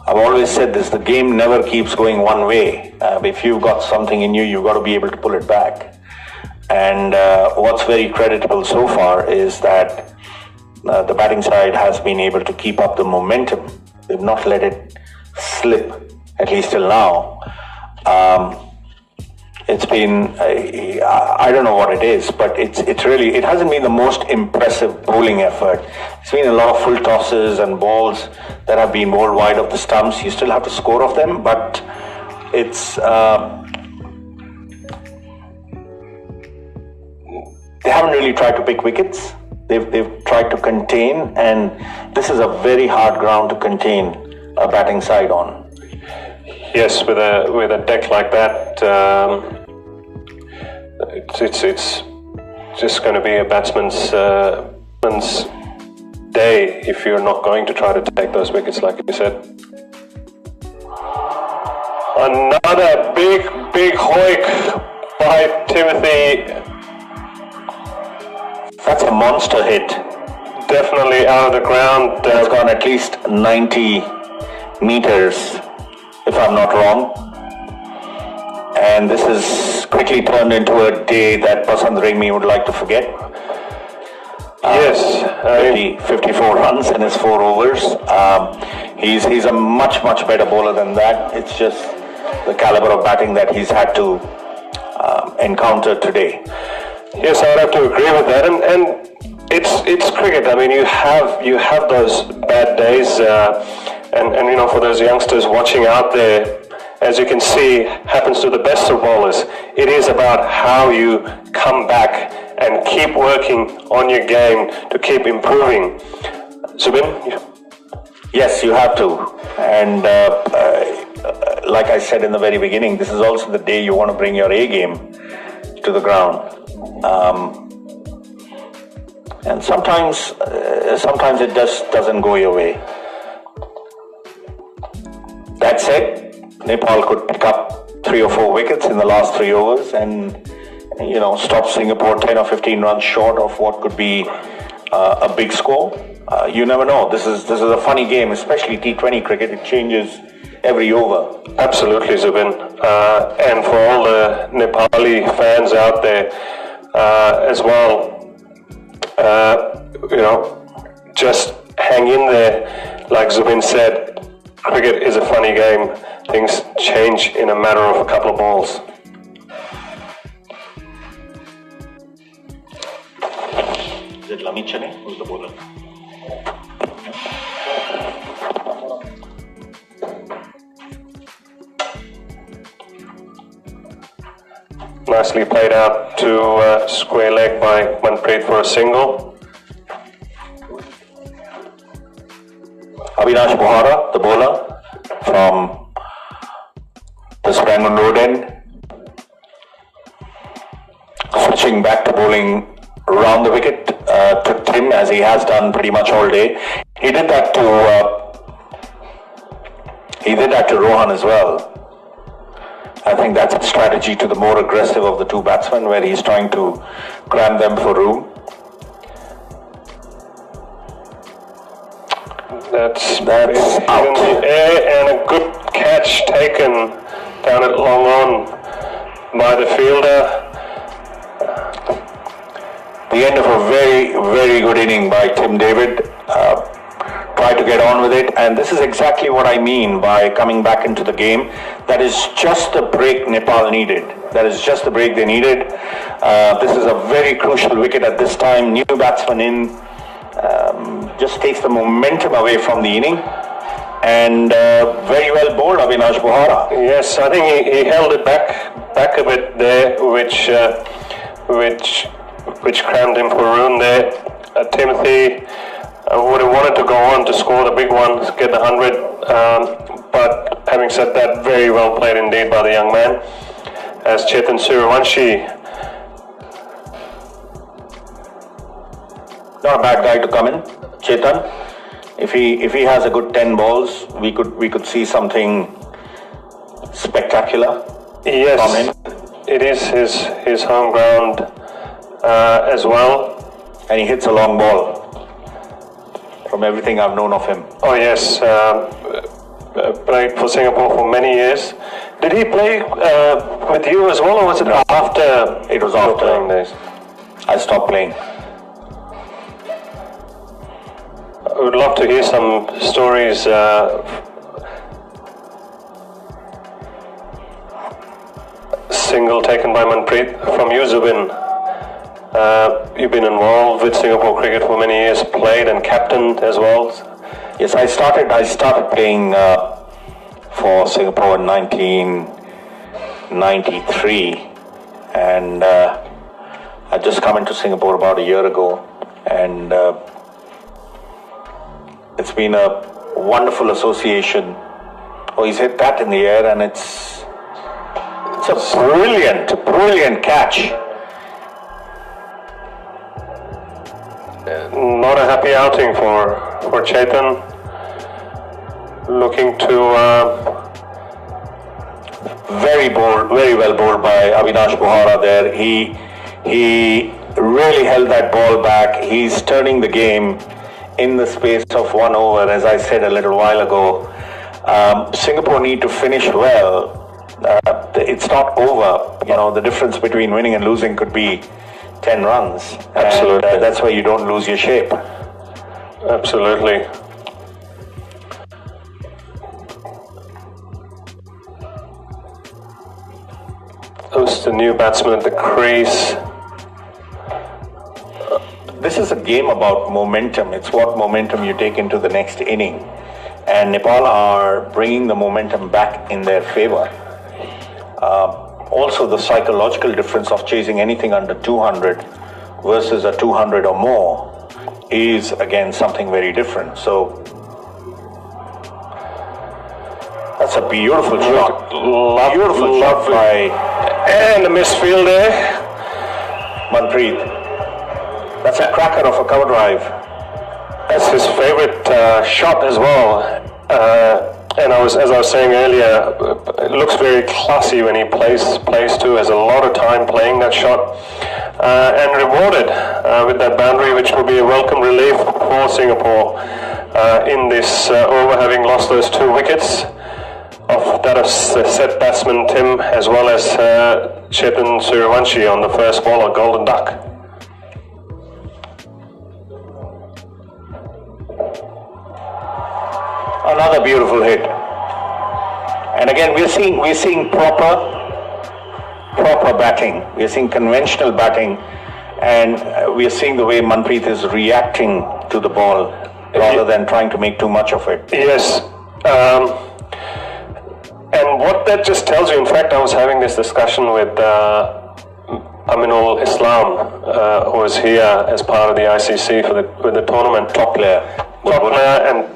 I've always said this, the game never keeps going one way. If you've got something in you, you've got to be able to pull it back. And what's very creditable so far is that the batting side has been able to keep up the momentum. They've not let it slip, at least till now. It's been, I don't know what it is, but it hasn't been the most impressive bowling effort. It's been a lot of full tosses and balls that have been bowled wide of the stumps. You still have to score of them, but it's, they haven't really tried to pick wickets. They've tried to contain, and this is a very hard ground to contain a batting side on. Yes, with a deck like that, it's just going to be a batsman's day if you're not going to try to take those wickets, like you said. Another big hoik by Timothy. That's a monster hit. Definitely out of the ground. It's gone at least 90 meters, if I'm not wrong. And this is quickly turned into a day that Pasand Rigby would like to forget. Yes. 54 runs in his 4 overs. He's a much better bowler than that. It's just the caliber of batting that he's had to encounter today. Yes, I would have to agree with that, and it's cricket. I mean, you have those bad days, and you know, for those youngsters watching out there, as you can see, happens to the best of bowlers. It is about how you come back and keep working on your game to keep improving. Zubin? Yes, you have to, and like I said in the very beginning, this is also the day you want to bring your A game to the ground. And sometimes it just doesn't go your way. That said, Nepal could pick up 3 or 4 wickets in the last 3 overs and, you know, stop Singapore 10 or 15 runs short of what could be a big score. You never know. This is a funny game, especially T20 cricket. It changes every over. Absolutely, Zubin. And for all the Nepali fans out there as well, you know, just hang in there. Like Zubin said, cricket is a funny game. Things change in a matter of a couple of balls. Is it Lamichane? Who's the bowler? Nicely played out to square leg by Manpreet for a single. Avinash Bohara, the bowler from the Sprang Road end, switching back to bowling around the wicket to Tim, as he has done pretty much all day. He did that to Rohan as well. I think that's a strategy to the more aggressive of the 2 batsmen, where he's trying to cram them for room. That's out. In the air, and a good catch taken down at long on by the fielder. The end of a very, very good inning by Tim David. Tried to get on with it, and this is exactly what I mean by coming back into the game. That is just the break Nepal needed. That is just the break they needed. This is a very crucial wicket at this time. New batsman in just takes the momentum away from the inning, and very well bowled, Avinash Bohara. Yes, I think he held it back a bit there, which crammed him for room there. Timothy would have wanted to go on to score the big one, get the 100, but having said that, very well played indeed by the young man. As Chetan Surivanshi, not a bad guy to come in, Chetan. If he has a good 10 balls, we could see something spectacular. Yes, from him. It is his home ground as well, and he hits a long ball. From everything I've known of him. Oh yes, played for Singapore for many years. Did he play with you as well, or was it after? It was after playing days. I stopped playing. I would love to hear some stories. Single taken by Manpreet from you, Zubin. You've been involved with Singapore cricket for many years, played and captained as well. Yes, I started playing for Singapore in 1993, and I just come into Singapore about a year ago, and it's been a wonderful association. Oh, he's hit that in the air, and it's a brilliant catch. Not a happy outing for Chetan. Looking to very well bowled by Avinash Bohara there. He really held that ball back. He's turning the game in the space of 1 over, as I said a little while ago. Singapore need to finish well. It's not over. You know, the difference between winning and losing could be 10 runs. Absolutely. And, that's why you don't lose your shape. who's the new batsman at the crease. This is a game about momentum. It's what momentum you take into the next inning. And Nepal are bringing the momentum back in their favor. Also, the psychological difference of chasing anything under 200 versus a 200 or more is, again, something very different. So, that's a beautiful shot. Beautiful shot by... And a misfield there. Manpreet. That's a cracker of a cover drive. That's his favorite shot as well. And as I was saying earlier, it looks very classy when he plays to. Has a lot of time playing that shot, and rewarded with that boundary, which will be a welcome relief for Singapore in this over, having lost those 2 wickets of that of set batsman Tim, as well as Chetan Surivanshi on the first ball, a golden duck. Another beautiful hit. And again, we're seeing proper batting. We're seeing conventional batting, and we're seeing the way Manpreet is reacting to the ball rather than trying to make too much of it. Yes. And what that just tells you, in fact, I was having this discussion with Aminul Islam, who was here as part of the ICC with the tournament. Top player and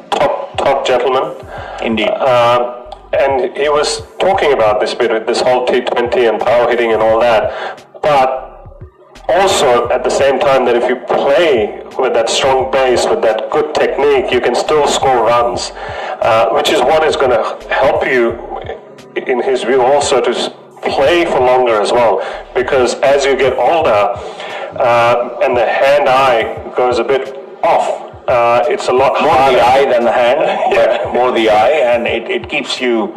top gentleman. Indeed. And he was talking about this bit with this whole T20 and power hitting and all that. But also at the same time that if you play with that strong base, with that good technique, you can still score runs, which is what is going to help you, in his view, also to play for longer as well. Because as you get older and the hand-eye goes a bit off, it's a lot more harder. the eye than the hand, but more the eye, and it keeps you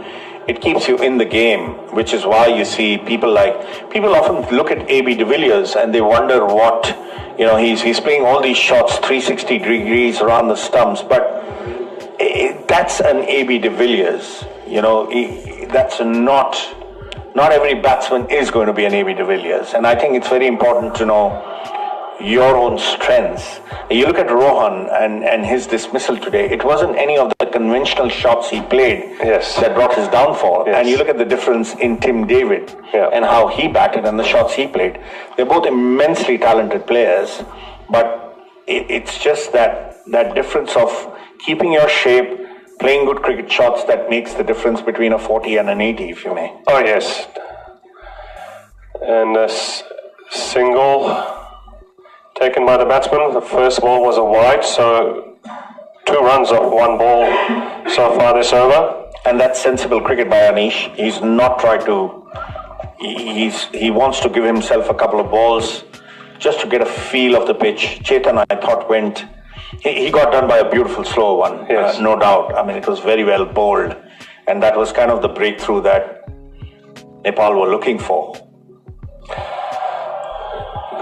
in the game, which is why you see people often look at AB de Villiers and they wonder what, he's playing all these shots 360 degrees around the stumps, but that's an AB de Villiers. That's not every batsman is going to be an AB de Villiers, and I think it's very important to know your own strengths. You look at Rohan and his dismissal today, it wasn't any of the conventional shots he played that brought his downfall. Yes. And you look at the difference in Tim David and how he batted and the shots he played. They're both immensely talented players, but it's just that difference of keeping your shape, playing good cricket shots that makes the difference between a 40 and an 80, if you may. Oh, yes. And a single taken by the batsman. The first ball was a wide, so 2 runs off 1 ball so far this over. And that's sensible cricket by Anish. He's not tried to... He wants to give himself a couple of balls just to get a feel of the pitch. Chetan, I thought, went... He got done by a beautiful slow one, yes. No doubt. I mean, it was very well bowled. And that was kind of the breakthrough that Nepal were looking for.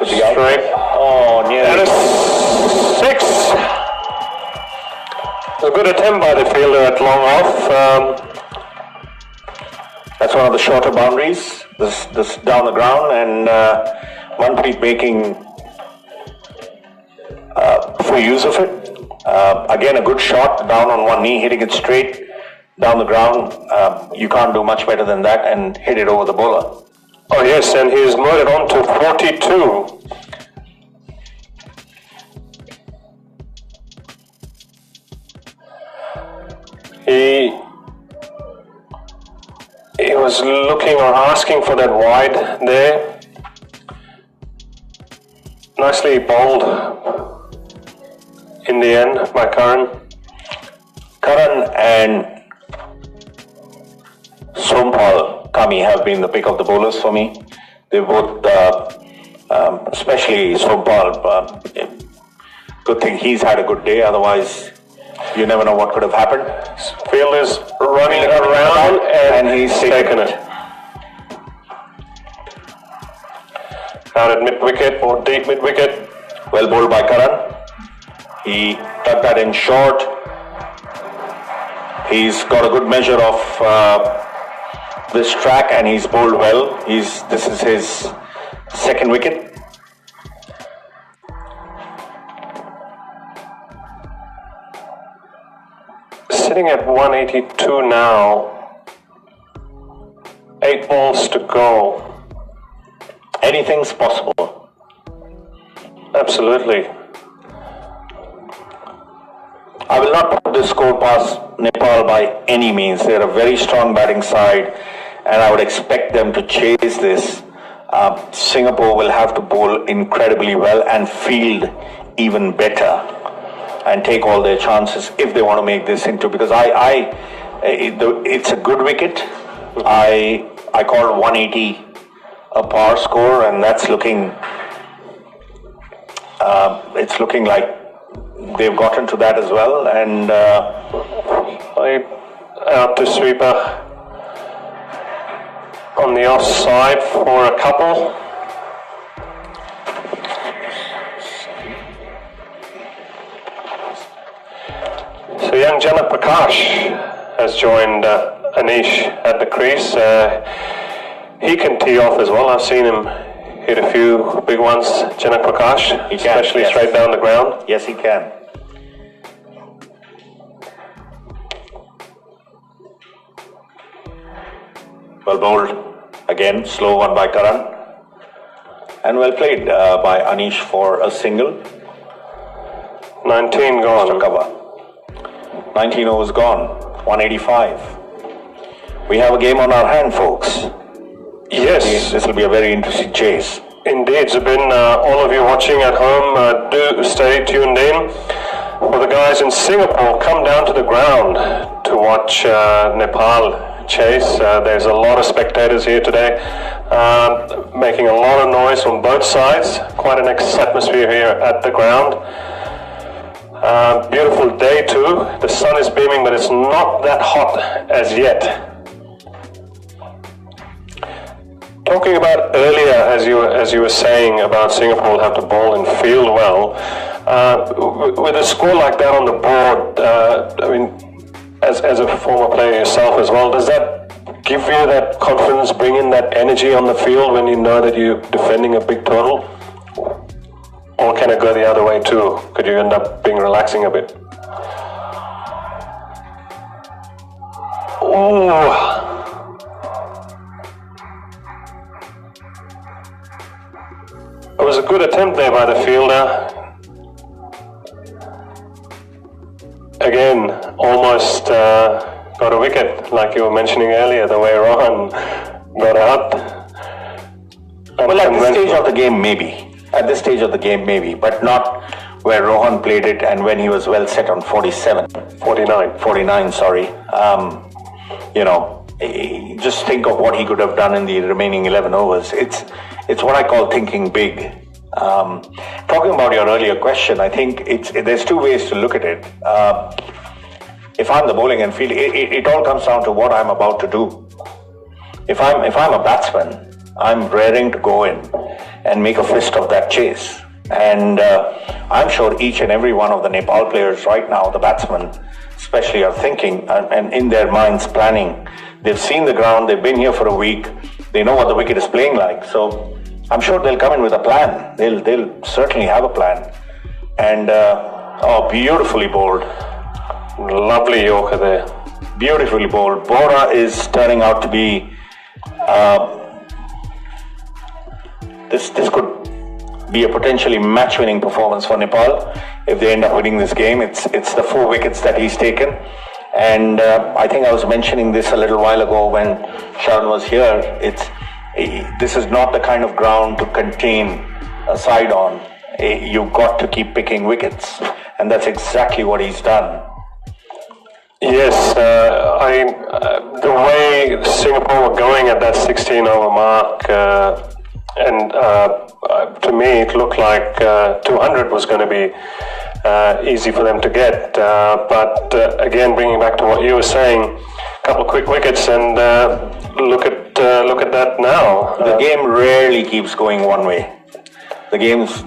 Straight. Oh, nearly. And a 6. A good attempt by the fielder at long off. That's one of the shorter boundaries. This down the ground, and Manpreet making full use of it. Again, a good shot down on one knee, hitting it straight down the ground. You can't do much better than that, and hit it over the bowler. Oh yes, and he's moved it on to 42. He was looking or asking for that wide there. Nicely bowled in the end by Karan. Karan and Sompal Kami have been the pick of the bowlers for me. They both, especially Sompal, good thing he's had a good day, otherwise you never know what could have happened. Field is running around and he's taken it. Out at mid-wicket or deep mid-wicket. Well bowled by Karan. He tucked that in short. He's got a good measure of this track and he's bowled well. This is his second wicket. Sitting at 182 now. 8 balls to go. Anything's possible. Absolutely. I will not put this score past Nepal by any means. They're a very strong batting side, and I would expect them to chase this. Singapore will have to bowl incredibly well and field even better and take all their chances if they want to make this into, because it's a good wicket. I called 180 a par score, and that's looking, it's looking like they've gotten to that as well. And out to sweeper on the offside for a couple. So young Janak Prakash has joined Anish at the crease. He can tee off as well. I've seen him hit a few big ones, Janak Prakash, especially yes. Straight down the ground. Yes, he can. Well bowled. Again, slow one by Karan. And well played by Anish for a single. 19 gone. Mr. Cover. 19 overs gone. 185. We have a game on our hand, folks. Yes. This will be a very interesting chase. Indeed, Zubin. All of you watching at home, do stay tuned in. For the guys in Singapore, come down to the ground to watch Nepal chase. There's a lot of spectators here today, making a lot of noise from both sides. Quite a nice atmosphere here at the ground. Beautiful day too. The sun is beaming, but it's not that hot as yet. Talking about earlier, as you were saying about Singapore will have to bowl and field well. With a score like that on the board, I mean, as a former player yourself as well, does that give you that confidence, bring in that energy on the field when you know that you're defending a big total? Or can it go the other way too? Could you end up being relaxing a bit? Ooh. It was a good attempt there by the fielder. Again, almost got a wicket, like you were mentioning earlier, the way Rohan got out. Well, at this stage of the game, maybe. At this stage of the game, maybe. But not where Rohan played it and when he was well set on 49, sorry. You know, just think of what he could have done in the remaining 11 overs. It's what I call thinking big. Talking about your earlier question, I think there's two ways to look at it. If I'm the bowling and field, it all comes down to what I'm about to do. If I'm a batsman, I'm raring to go in and make a fist of that chase. And I'm sure each and every one of the Nepal players right now, the batsmen especially, are thinking and in their minds planning. They've seen the ground, they've been here for a week, they know what the wicket is playing like. So I'm sure they'll come in with a plan. They'll certainly have a plan. And beautifully bowled. Lovely Yorker there. Beautifully bowled. Bora is turning out to be this could be a potentially match-winning performance for Nepal if they end up winning this game. It's the 4 wickets that he's taken. And I think I was mentioning this a little while ago when Sharon was here. This is not the kind of ground to contain a side on. You've got to keep picking wickets, and that's exactly what he's done. Yes, the way Singapore were going at that 16-over mark, and to me it looked like 200 was going to be easy for them to get. But again, bringing back to what you were saying, a couple of quick wickets, and look at that now. The game rarely keeps going one way. The game's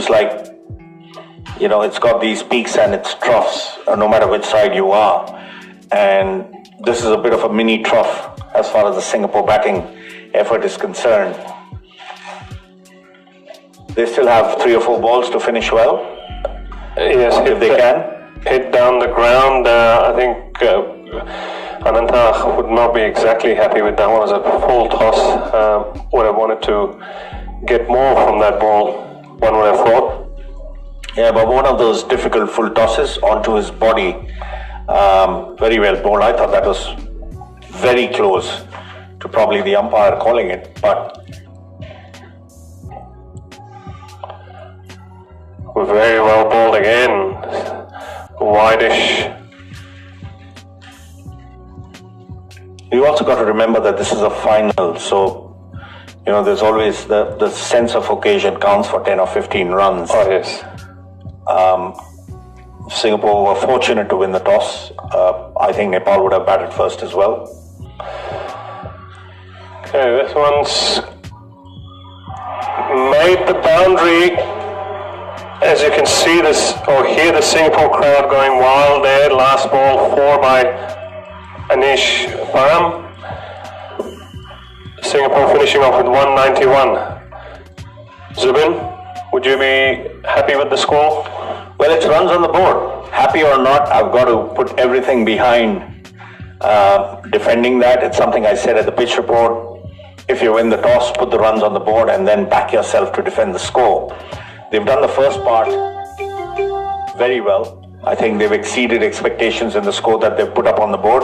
like, you know, it's got these peaks and its troughs, no matter which side you are. And this is a bit of a mini trough as far as the Singapore batting effort is concerned. They still have 3 or 4 balls to finish well. Yes, if they can. Hit down the ground. I think Ananta would not be exactly happy with that one as a full toss. Would have wanted to get more from that ball, one would have thought. Yeah, but one of those difficult full tosses onto his body. Very well bowled. I thought that was very close to probably the umpire calling it, but very well bowled again. Wideish. You also got to remember that this is a final, so there's always the sense of occasion counts for 10 or 15 runs. Oh yes. Singapore were fortunate to win the toss. I think Nepal would have batted first as well. Okay, this one's made the boundary. As you can see this or hear the Singapore crowd going wild there. Last ball 4 by Anish Param. Singapore finishing off with 191. Zubin, would you be happy with the score? Well, it's runs on the board. Happy or not, I've got to put everything behind defending that. It's something I said at the pitch report. If you win the toss, put the runs on the board and then back yourself to defend the score. They've done the first part very well. I think they've exceeded expectations in the score that they've put up on the board.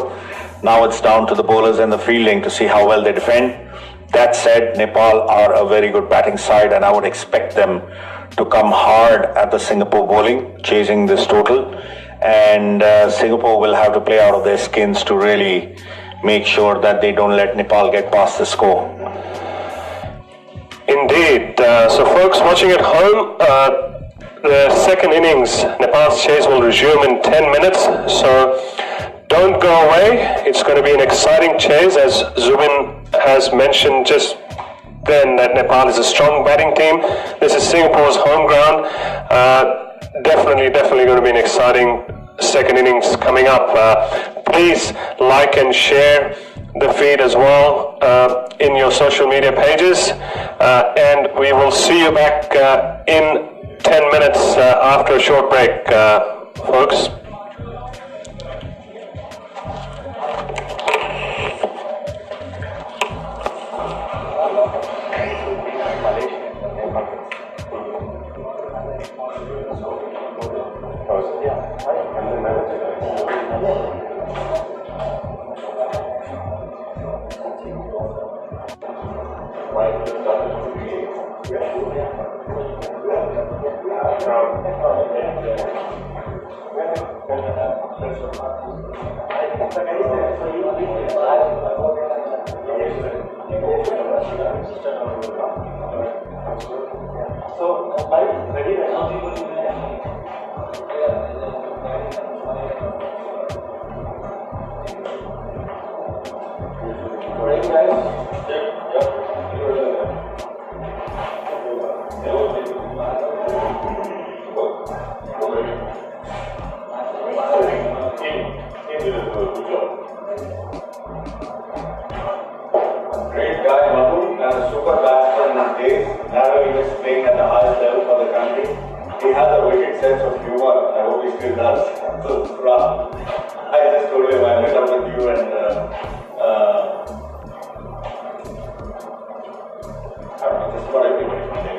Now it's down to the bowlers and the fielding to see how well they defend. That said, Nepal are a very good batting side, and I would expect them to come hard at the Singapore bowling, chasing this total. And Singapore will have to play out of their skins to really make sure that they don't let Nepal get past the score. Indeed. So folks watching at home, the second innings, Nepal's chase will resume in 10 minutes. So don't go away. It's going to be an exciting chase, as Zubin has mentioned just then, that Nepal is a strong batting team. This is Singapore's home ground. Definitely going to be an exciting second innings coming up. Please like and share the feed as well in your social media pages, and we will see you back in 10 minutes after a short break, folks. Great guy, Madhu, and a super batsman in days. Never he was playing at the highest level for the country. He has a wicked sense of humor. I hope he still does. So, I just told him I met up with you and I don't know, just what everybody can say.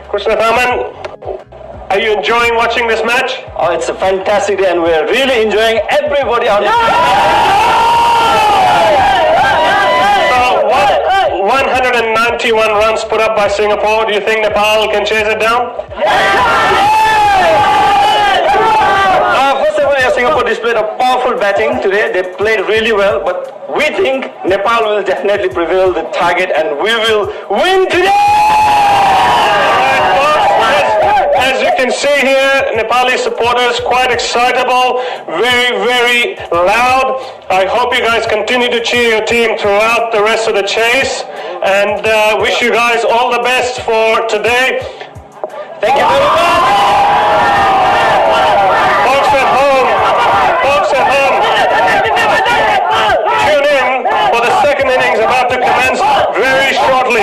Krishna Thaman, are you enjoying watching this match? Oh, it's a fantastic day and we're really enjoying everybody on it. So, 191 runs put up by Singapore. Do you think Nepal can chase it down? First of all, Singapore displayed a powerful batting today. They played really well, but we think Nepal will definitely prevail the target and we will win today! As you can see here, Nepali supporters quite excitable, very, very loud. I hope you guys continue to cheer your team throughout the rest of the chase, and wish you guys all the best for today. Thank you very much! Folks at home, tune in for the second innings about to commence very shortly.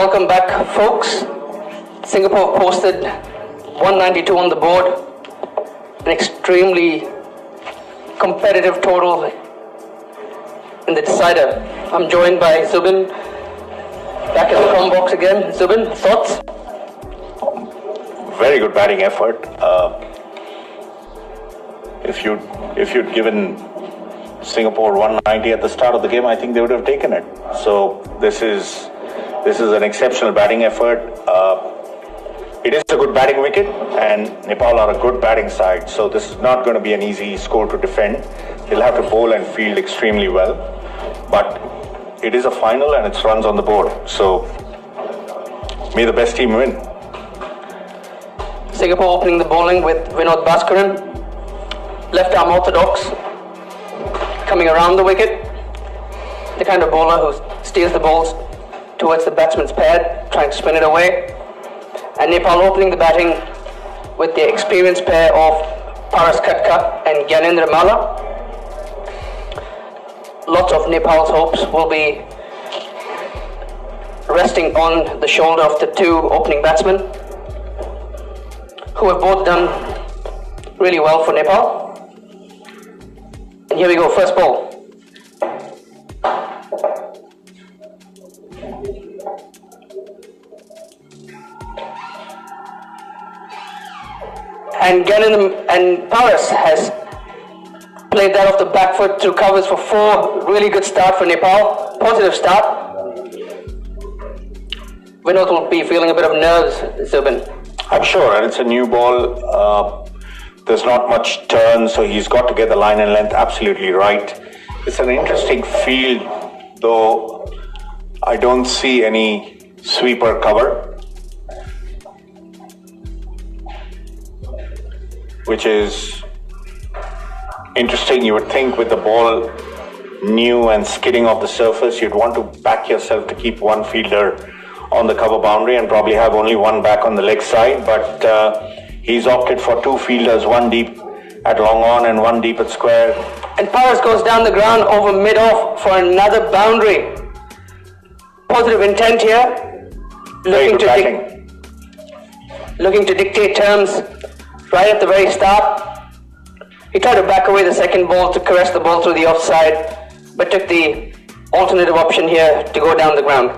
welcome back, folks. Singapore posted 192 on the board, an extremely competitive total in the decider. I'm joined by Zubin, back at the com box again. Zubin, thoughts? Very good batting effort. If you'd given Singapore 190 at the start of the game, I think they would have taken it. So this is an exceptional batting effort. It is a good batting wicket, and Nepal are a good batting side. So this is not going to be an easy score to defend. They'll have to bowl and field extremely well. But it is a final, and it's runs on the board. So may the best team win. Singapore opening the bowling with Vinod Bhaskaran, left arm orthodox, coming around the wicket. The kind of bowler who steers the balls towards the batsman's pad, trying to spin it away. And Nepal opening the batting with the experienced pair of Paras Khatka and Gyanendra Mala. Lots of Nepal's hopes will be resting on the shoulder of the two opening batsmen, who have both done really well for Nepal. And here we go, first ball. And Gyanendra and Paras has played that off the back foot through covers for 4. Really good start for Nepal. Positive start. Vinod will be feeling a bit of nerves, Zubin. I'm sure, and it's a new ball. There's not much turn, so he's got to get the line and length absolutely right. It's an interesting field, though I don't see any sweeper cover, which is interesting. You would think with the ball new and skidding off the surface, you'd want to back yourself to keep one fielder on the cover boundary and probably have only one back on the leg side, but he's opted for 2 fielders, 1 deep at long on and 1 deep at square. And Paras goes down the ground over mid-off for another boundary. Positive intent here. Looking to dictate terms right at the very start. He tried to back away the second ball to caress the ball through the offside, but took the alternative option here to go down the ground.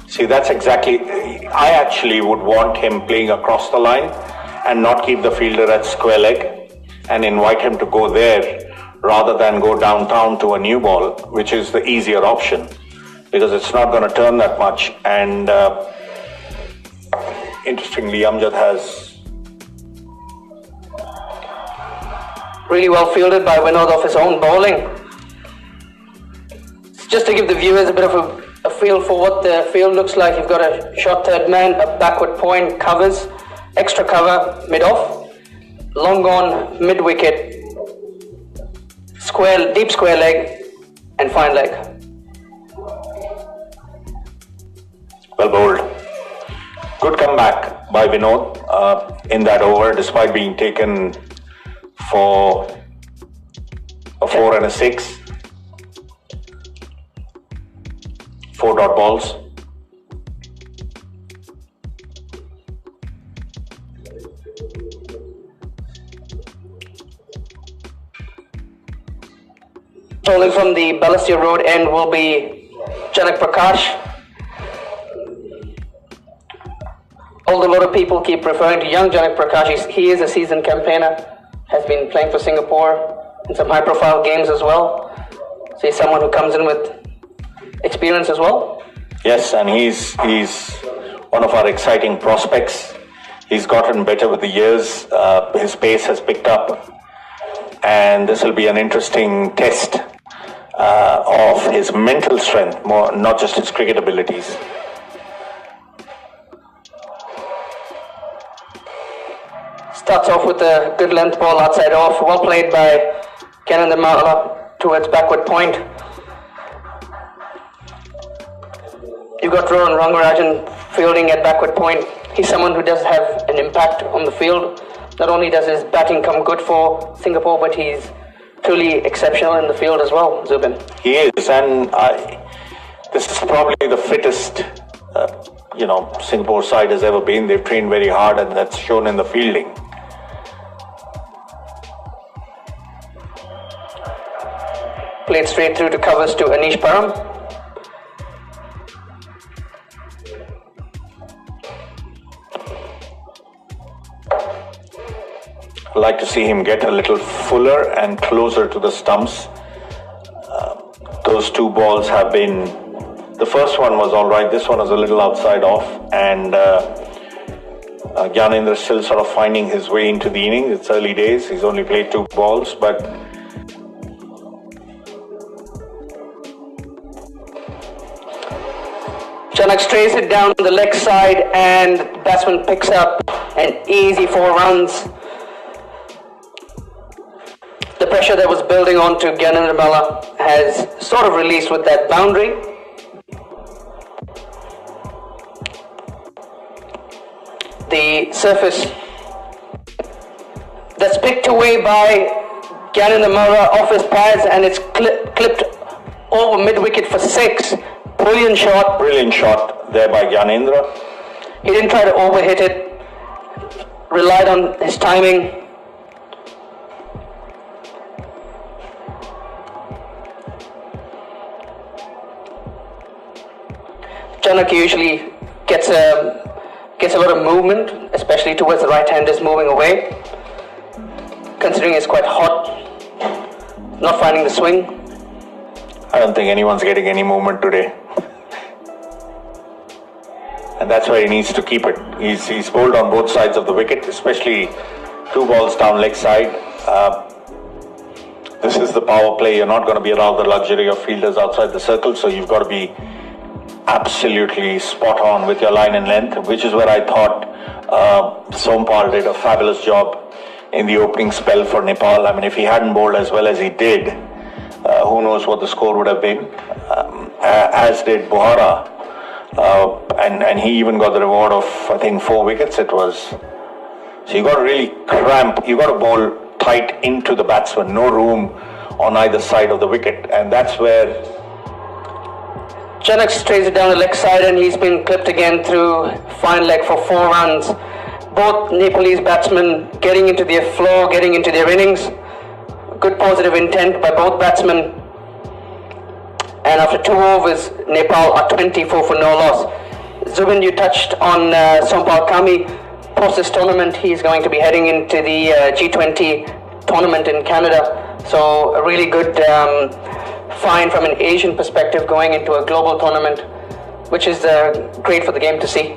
See, that's exactly, I actually would want him playing across the line and not keep the fielder at square leg and invite him to go there rather than go downtown to a new ball, which is the easier option because it's not going to turn that much. And interestingly, Amjad has really well fielded by Vinod off his own bowling. Just to give the viewers a bit of a feel for what the field looks like. You've got a short third man, a backward point, covers, extra cover mid-off, long on mid-wicket, square, deep square leg, and fine leg. well bowled. Good comeback by Vinod in that over, despite being taken for a 4 and a 6. 4 dot balls. Bowling from the Balestier Road end will be Janak Prakash. Although a lot of people keep referring to young Janak Prakash, he is a seasoned campaigner, has been playing for Singapore in some high-profile games as well. So he's someone who comes in with experience as well. Yes, and he's one of our exciting prospects. He's gotten better with the years. His pace has picked up, and this will be an interesting test of his mental strength, more not just his cricket abilities. Starts off with a good length ball outside off, well played by Gyanendra Mala towards backward point. You've got Rohan Rangarajan fielding at backward point. He's someone who does have an impact on the field. Not only does his batting come good for Singapore, but he's truly exceptional in the field as well, Zubin. He is, and this is probably the fittest, Singapore side has ever been. They've trained very hard, and that's shown in the fielding. Played straight through to covers to Anish Param. I'd like to see him get a little fuller and closer to the stumps. Those two balls have been, the first one was all right, this one was a little outside off, and Gyanendra is still sort of finding his way into the innings. It's early days, he's only played 2 balls, but Chanak strays it down the leg side, and batsman picks up an easy 4 runs. The pressure that was building onto Gyanendra Malla has sort of released with that boundary. The surface that's picked away by Gyanendra Malla off his pads, and it's clipped over mid-wicket for 6. Brilliant shot. Brilliant shot there by Gyanendra. He didn't try to overhit it, relied on his timing. Chanak usually gets a lot of movement, especially towards the right-handers moving away. Considering it's quite hot, not finding the swing. I don't think anyone's getting any movement today. And that's where he needs to keep it. He's bowled on both sides of the wicket, especially 2 balls down leg side. This is the power play. You're not going to be allowed the luxury of fielders outside the circle, so you've got to be absolutely spot on with your line and length, which is where I thought Sompal did a fabulous job in the opening spell for Nepal. I mean, if he hadn't bowled as well as he did, who knows what the score would have been, as did Buhara. And he even got the reward of, I think, 4 wickets it was. So you got to really cramp, you got to bowl tight into the batsman, no room on either side of the wicket, and that's where Chanak strays it down the leg side, and he's been clipped again through fine leg for 4 runs. Both Nepalese batsmen getting into their flow, getting into their innings. Good positive intent by both batsmen. And after 2 overs, Nepal are 24 for no loss. Zubin, you touched on Sompal Kami. Post this tournament, he's going to be heading into the G20 tournament in Canada. So a really good find from an Asian perspective going into a global tournament, which is great for the game to see.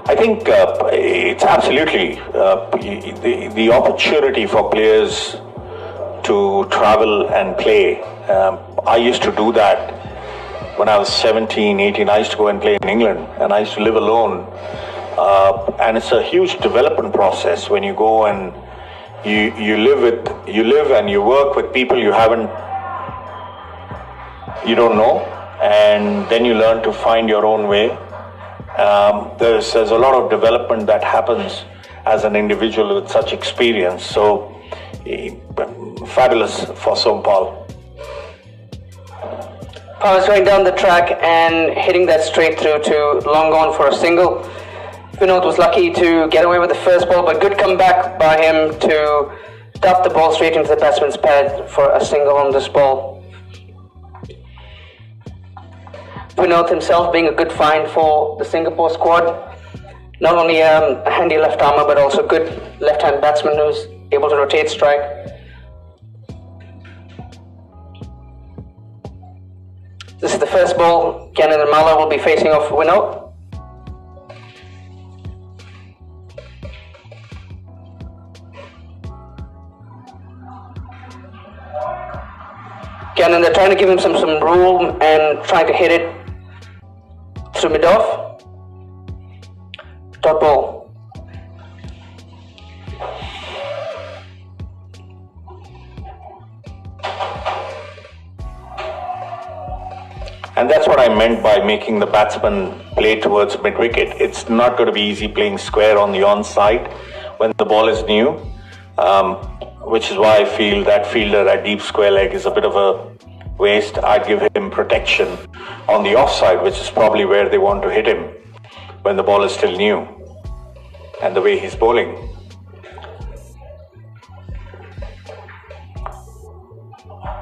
I think it's absolutely the opportunity for players to travel and play. I used to do that when I was 17, 18. I used to go and play in England, and I used to live alone. And it's a huge development process when you go and you live and you work with people you don't know, and then you learn to find your own way. There's a lot of development that happens as an individual with such experience. So fabulous for Sompal. Powers going down the track and hitting that straight through to long on for a single. Vinod was lucky to get away with the first ball, but good comeback by him to dump the ball straight into the batsman's pad for a single on this ball. Vinod himself being a good find for the Singapore squad. Not only a handy left armer, but also good left-hand batsman who's able to rotate strike. This is the first ball. Gyanendra Malla will be facing off Vinod. Gyanendra trying to give him some room and trying to hit it through mid-off. Dot ball. And that's what I meant by making the batsman play towards mid-wicket. It's not going to be easy playing square on the onside when the ball is new, which is why I feel that fielder at deep square leg is a bit of a waste. I'd give him protection on the offside, which is probably where they want to hit him when the ball is still new, and the way he's bowling.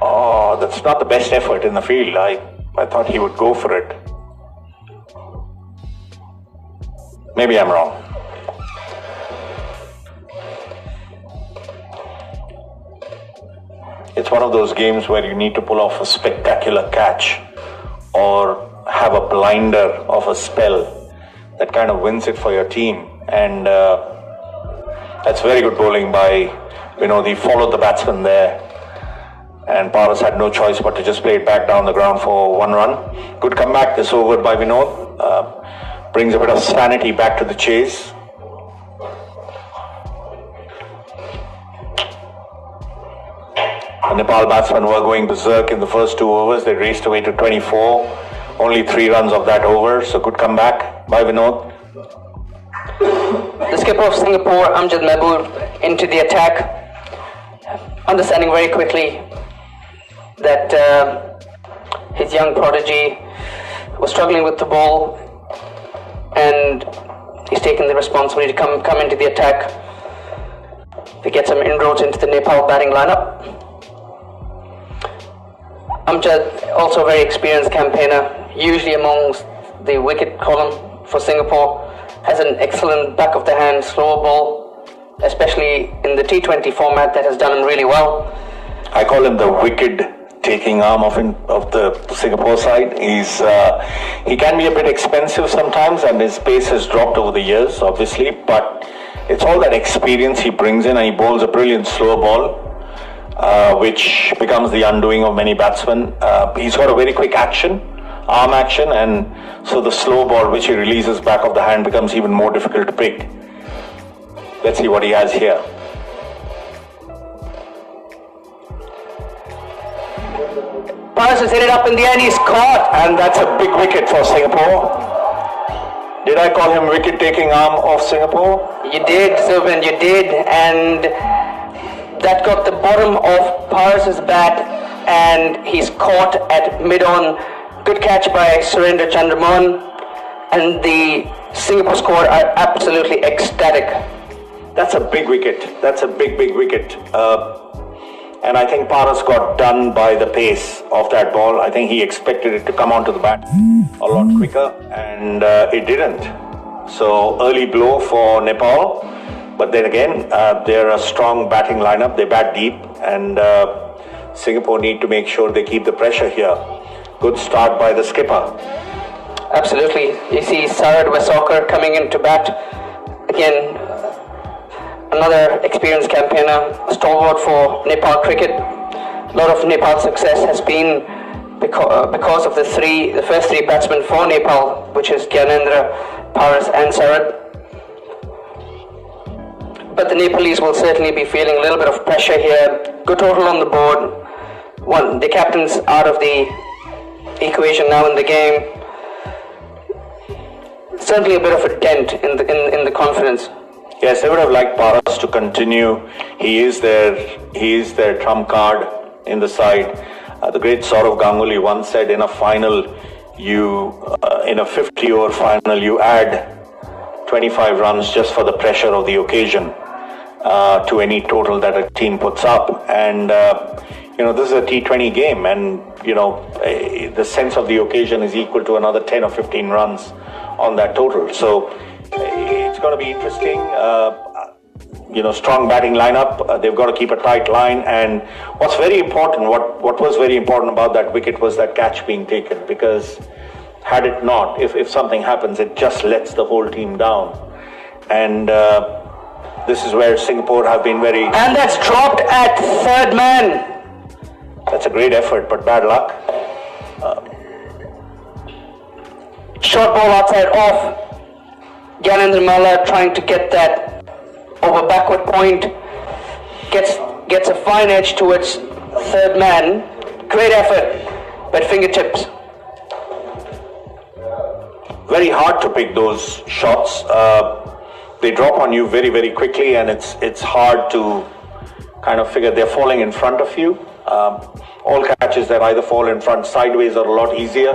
Oh, that's not the best effort in the field. I thought he would go for it. Maybe I'm wrong. It's one of those games where you need to pull off a spectacular catch or have a blinder of a spell that kind of wins it for your team. And that's very good bowling by Vinod. He followed the batsman there, and Paras had no choice but to just play it back down the ground for 1 run. Good comeback this over by Vinod. Brings a bit of sanity back to the chase. The Nepal batsmen were going berserk in the first 2 overs. They raced away to 24. Only 3 runs of that over, so good comeback by Vinod. The skipper of Singapore, Amjad Mahbub, into the attack, understanding very quickly that his young prodigy was struggling with the ball, and he's taken the responsibility to come into the attack to get some inroads into the Nepal batting lineup. Amjad, also a very experienced campaigner, usually amongst the wicket column for Singapore, has an excellent back of the hand slow ball, especially in the T20 format, that has done him really well. I call him the wicket taking arm of the Singapore side. He can be a bit expensive sometimes, and his pace has dropped over the years, obviously, but it's all that experience he brings in, and he bowls a brilliant slow ball, which becomes the undoing of many batsmen. He's got a very quick action, arm action, and so the slow ball which he releases back of the hand becomes even more difficult to pick. Let's see what he has here. Paras has hit it up in the air and he's caught. And that's a big wicket for Singapore. Did I call him wicket taking arm of Singapore? You did, Subin, you did, and that got the bottom of Paras's bat, and he's caught at mid-on. Good catch by Surendra Chandramohan, and the Singapore squad are absolutely ecstatic. That's a big wicket. That's a big wicket. And I think Paras got done by the pace of that ball. I think he expected it to come onto the bat a lot quicker, and it didn't. So early blow for Nepal. But then again, they're a strong batting lineup. They bat deep, and Singapore need to make sure they keep the pressure here. Good start by the skipper. Absolutely. You see Sarad Wesokar coming in to bat. Again, another experienced campaigner, stalwart for Nepal cricket. A lot of Nepal's success has been because of the first three batsmen for Nepal, which is Gyanendra, Paras and Sarad. But the Nepalese will certainly be feeling a little bit of pressure here. Good total on the board. The captain's out of the equation now in the game. Certainly a bit of a dent in the confidence. Yes, they would have liked Paras to continue. He is their trump card in the side. The great Saurav Ganguly once said, in a final, in a 50-over final, you add 25 runs just for the pressure of the occasion to any total that a team puts up. And this is a T20 game, and the sense of the occasion is equal to another 10 or 15 runs on that total. So it's going to be interesting. Strong batting lineup. They've got to keep a tight line. And what's very important, what was very important about that wicket was that catch being taken, because had it not, if something happens, it just lets the whole team down. And this is where Singapore have been very... And that's dropped at third man. That's a great effort, but bad luck. Short ball outside off. Gyanendra Malla trying to get that over backward point. Gets a fine edge towards third man. Great effort, but fingertips. Very hard to pick those shots. they drop on you very, very quickly, and it's hard to kind of figure. They're falling in front of you. All catches that either fall in front sideways are a lot easier,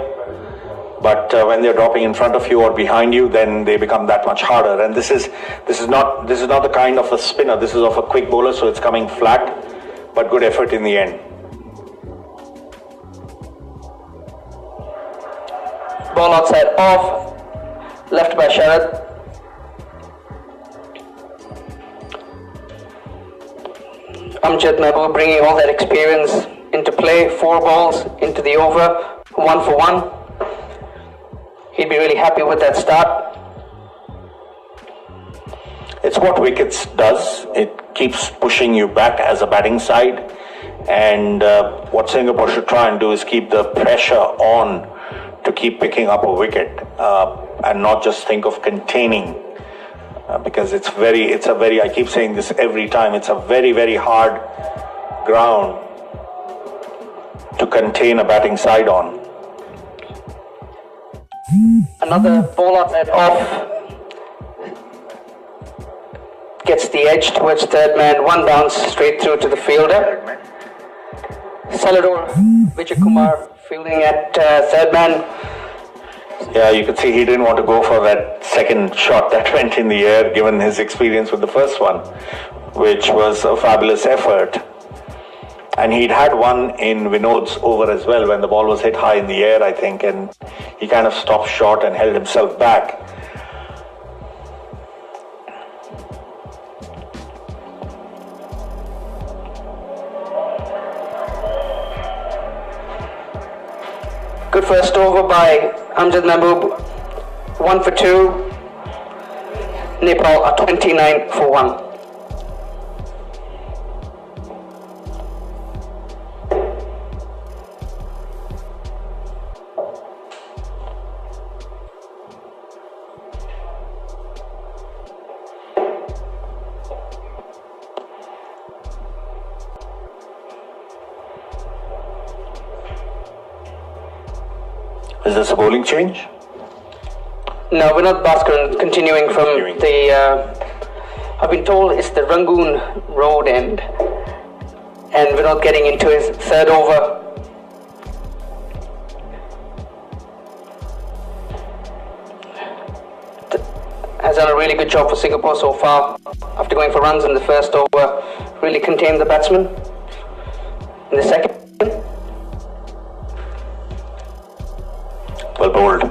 but when they're dropping in front of you or behind you, then they become that much harder. And this is not the kind of a spinner. This is of a quick bowler, so it's coming flat, but good effort in the end. Ball outside off, left by Sharad. Amjad Mahbub bringing all that experience into play. 4 balls into the over, 1 for 1. He'd be really happy with that start. It's what wickets does. It keeps pushing you back as a batting side, and what Singapore should try and do is keep the pressure on to keep picking up a wicket, and not just think of containing, because I keep saying this every time, it's a very, very hard ground to contain a batting side on. Another ball outside off. Gets the edge towards third man. 1 bounce straight through to the fielder. Salador Vijay Kumar fielding at third man. Yeah, you could see he didn't want to go for that second shot that went in the air, given his experience with the first one, which was a fabulous effort. And he'd had one in Vinod's over as well, when the ball was hit high in the air, I think, and he kind of stopped short and held himself back. Good first over by Amjad Mahbub. 1 for 2. Nepal are 29 for 1. Is this a bowling change? No, we're not Bhaskar, continuing from the... I've been told it's the Rangoon road end, and we're not getting into his third over. Has done a really good job for Singapore so far. After going for runs in the first over, really contained the batsman. In the second, well bowled.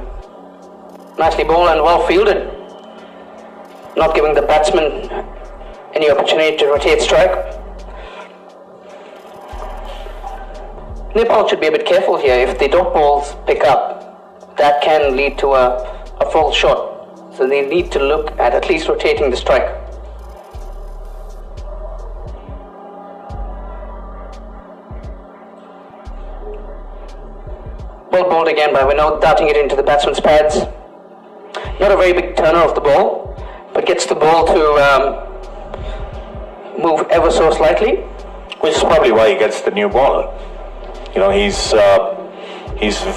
nicely bowled and well fielded. Not giving the batsman any opportunity to rotate strike. Nepal should be a bit careful here. If the dot balls pick up, that can lead to a false shot. So they need to look at least rotating the strike. Well bowled again by Vinod, darting it into the batsman's pads. Not a very big turner of the ball, but gets the ball to move ever so slightly. Which is probably why he gets the new ball. You know, he's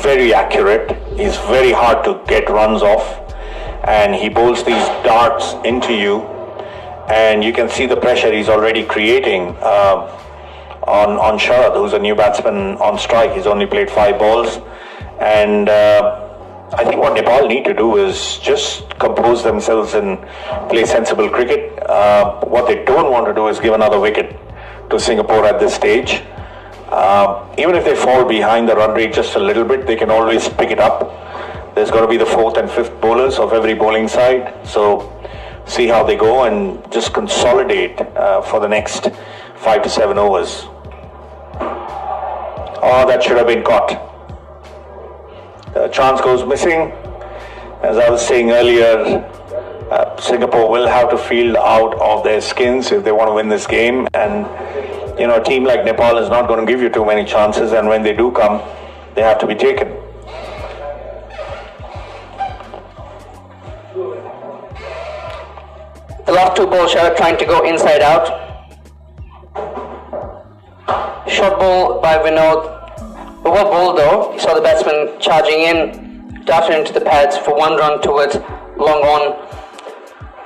very accurate. He's very hard to get runs off, and he bowls these darts into you, and you can see the pressure he's already creating on Sharad, who's a new batsman on strike. He's only played 5 balls, and I think what Nepal need to do is just compose themselves and play sensible cricket. What they don't want to do is give another wicket to Singapore at this stage. Even if they fall behind the run rate just a little bit, they can always pick it up. There's got to be the 4th and 5th bowlers of every bowling side. So see how they go and just consolidate for the next 5 to 7 overs. Oh, that should have been caught. The chance goes missing. As I was saying earlier, Singapore will have to field out of their skins if they want to win this game. And, you know, a team like Nepal is not going to give you too many chances. And when they do come, they have to be taken. The last 2 balls, Sharad trying to go inside out. Short ball by Vinod. But well bowled though. You saw the batsman charging in, darted into the pads for 1 run towards long on.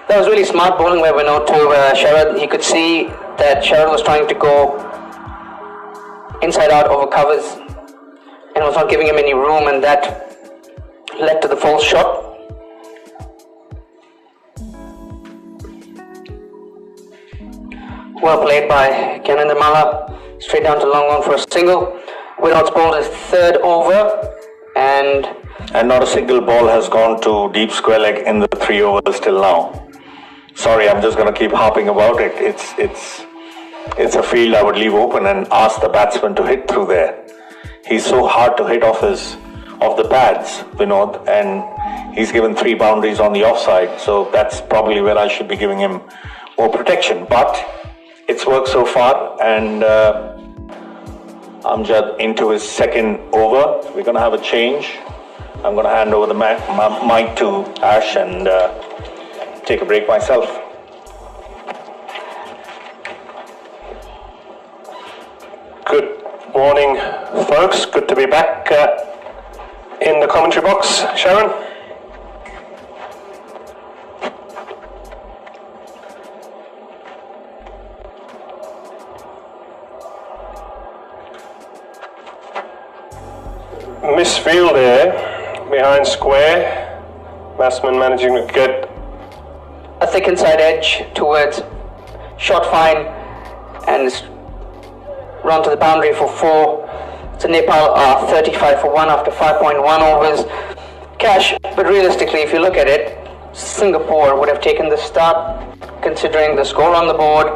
That was really smart bowling by Vinod to Sharad. He could see that Sharad was trying to go inside out over covers and was not giving him any room, and that led to the false shot. Well played by Gyanendra Malla, straight down to long on for a single. Vinod's bowled his third over, and not a single ball has gone to deep square leg in the 3 overs till now. Sorry, I'm just going to keep harping about it. It's a field I would leave open and ask the batsman to hit through there. He's so hard to hit off the pads, Vinod, and he's given 3 boundaries on the offside. So that's probably where I should be giving him more protection. But it's worked so far, and Amjad into his second over. We're going to have a change. I'm going to hand over the mic to Ash and take a break myself. Good morning, folks. Good to be back in the commentary box. Sharon? Misfield there, behind square. Batsman managing to get a thick inside edge towards shot fine and run to the boundary for 4. So Nepal are 35 for 1 after 5.1 overs. Cash, but realistically, if you look at it, Singapore would have taken the start, considering the score on the board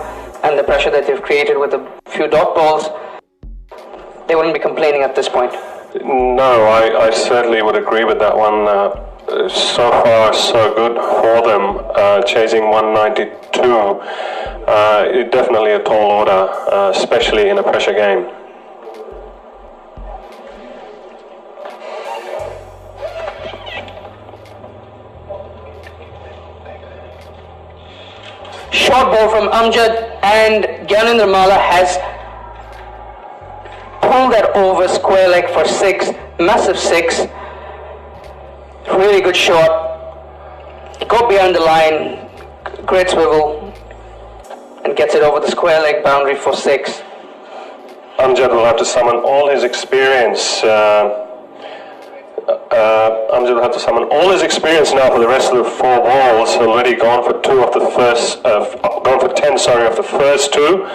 and the pressure that they've created with a few dot balls. They wouldn't be complaining at this point. No, I certainly would agree with that one. So far, so good for them, chasing 192. Definitely a tall order, especially in a pressure game. Short ball from Amjad, and Gyanendra Malla has pulled that over square leg for 6, massive 6. Really good shot. Go behind the line, great swivel, and gets it over the square leg boundary for 6. Amjad will have to summon all his experience. Amjad will have to summon all his experience now for the rest of the 4 balls. Already gone for 2 of the first, gone for 10, sorry, of the first 2.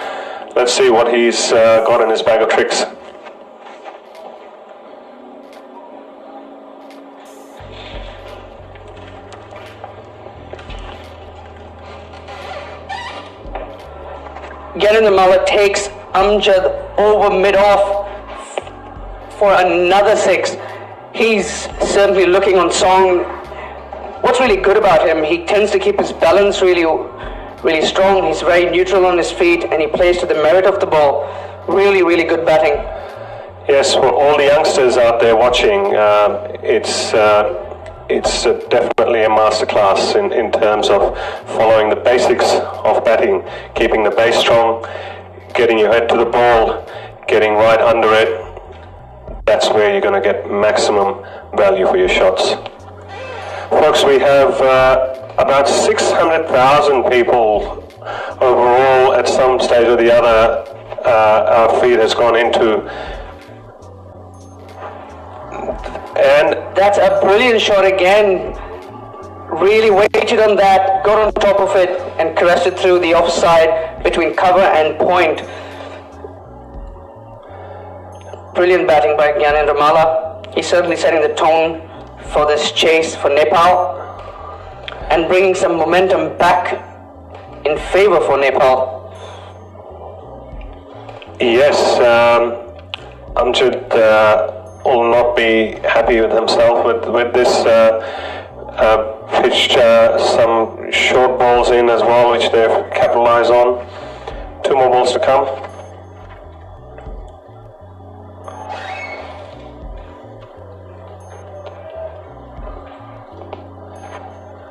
Let's see what he's got in his bag of tricks. Gyanendra Malla takes Amjad over mid-off for another 6. He's certainly looking on song. What's really good about him, he tends to keep his balance really strong. He's very neutral on his feet, and he plays to the merit of the ball. Really, really good batting. Yes, for all the youngsters out there watching, it's definitely a masterclass in terms of following the basics of batting, keeping the base strong, getting your head to the ball, getting right under it. That's where you're going to get maximum value for your shots. Folks, we have about 600,000 people overall at some stage or the other. Our feed has gone into. And that's a brilliant shot again. Really waited on that, got on top of it, and caressed it through the offside between cover and point. Brilliant batting by Gyanendra Malla. He's certainly setting the tone for this chase for Nepal and bringing some momentum back in favor for Nepal. Yes, Amjad will not be happy with himself with this pitched some short balls in as well, which they've capitalized on. 2 more balls to come.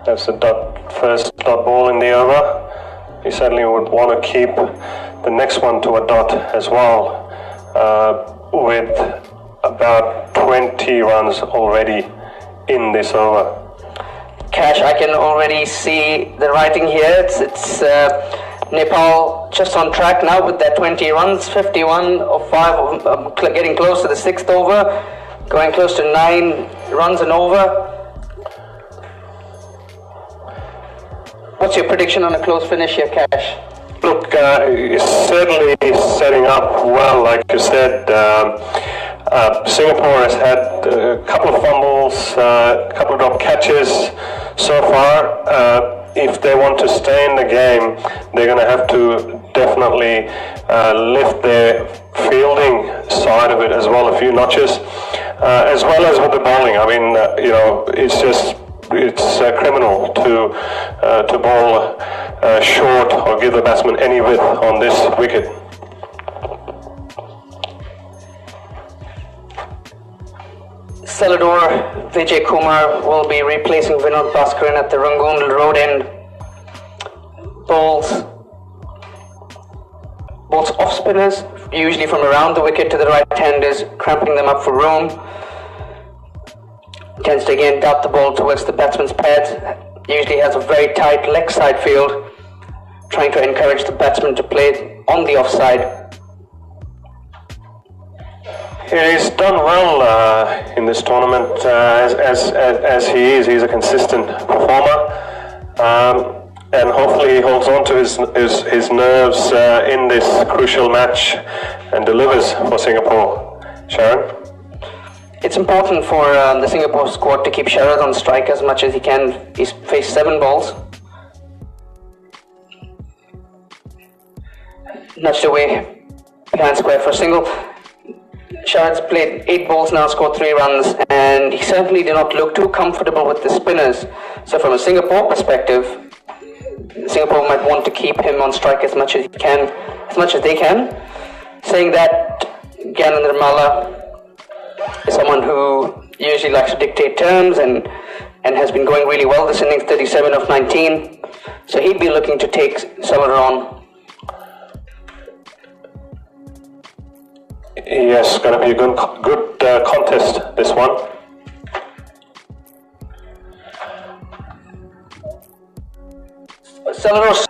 That's the first dot ball in the over. He certainly would want to keep the next one to a dot as well, with about 20 runs already in this over. Cash, I can already see the writing here. It's Nepal just on track now with their 20 runs, 51 of 5, getting close to the 6th over, going close to 9 runs and over. What's your prediction on a close finish here, Cash? Look, it's certainly setting up well, like you said. Singapore has had a couple of fumbles, a couple of drop catches so far. If they want to stay in the game, they're going to have to definitely lift their fielding side of it as well a few notches, as well as with the bowling. I mean, it's criminal to bowl short or give the batsman any width on this wicket. Celador Vijay Kumar will be replacing Vinod Bhaskaran at the Rangoon road end. Bowls off spinners, usually from around the wicket to the right-handers, cramping them up for room. Tends to again dart the ball towards the batsman's pads. Usually has a very tight leg side field, trying to encourage the batsman to play on the offside. He's done well in this tournament, as he is. He's a consistent performer, and hopefully he holds on to his nerves in this crucial match and delivers for Singapore. Sharon? It's important for the Singapore squad to keep Sharad on strike as much as he can. He's faced 7 balls. Nudged away behind square for a single. Sharad's played 8 balls now, scored 3 runs, and he certainly did not look too comfortable with the spinners. So from a Singapore perspective, Singapore might want to keep him on strike as much as they can. Saying that, Gyanendra Malla is someone who usually likes to dictate terms and has been going really well this innings, 37 of 19. So he'd be looking to take Celador on. Yes, going to be a good contest, this one. Celador,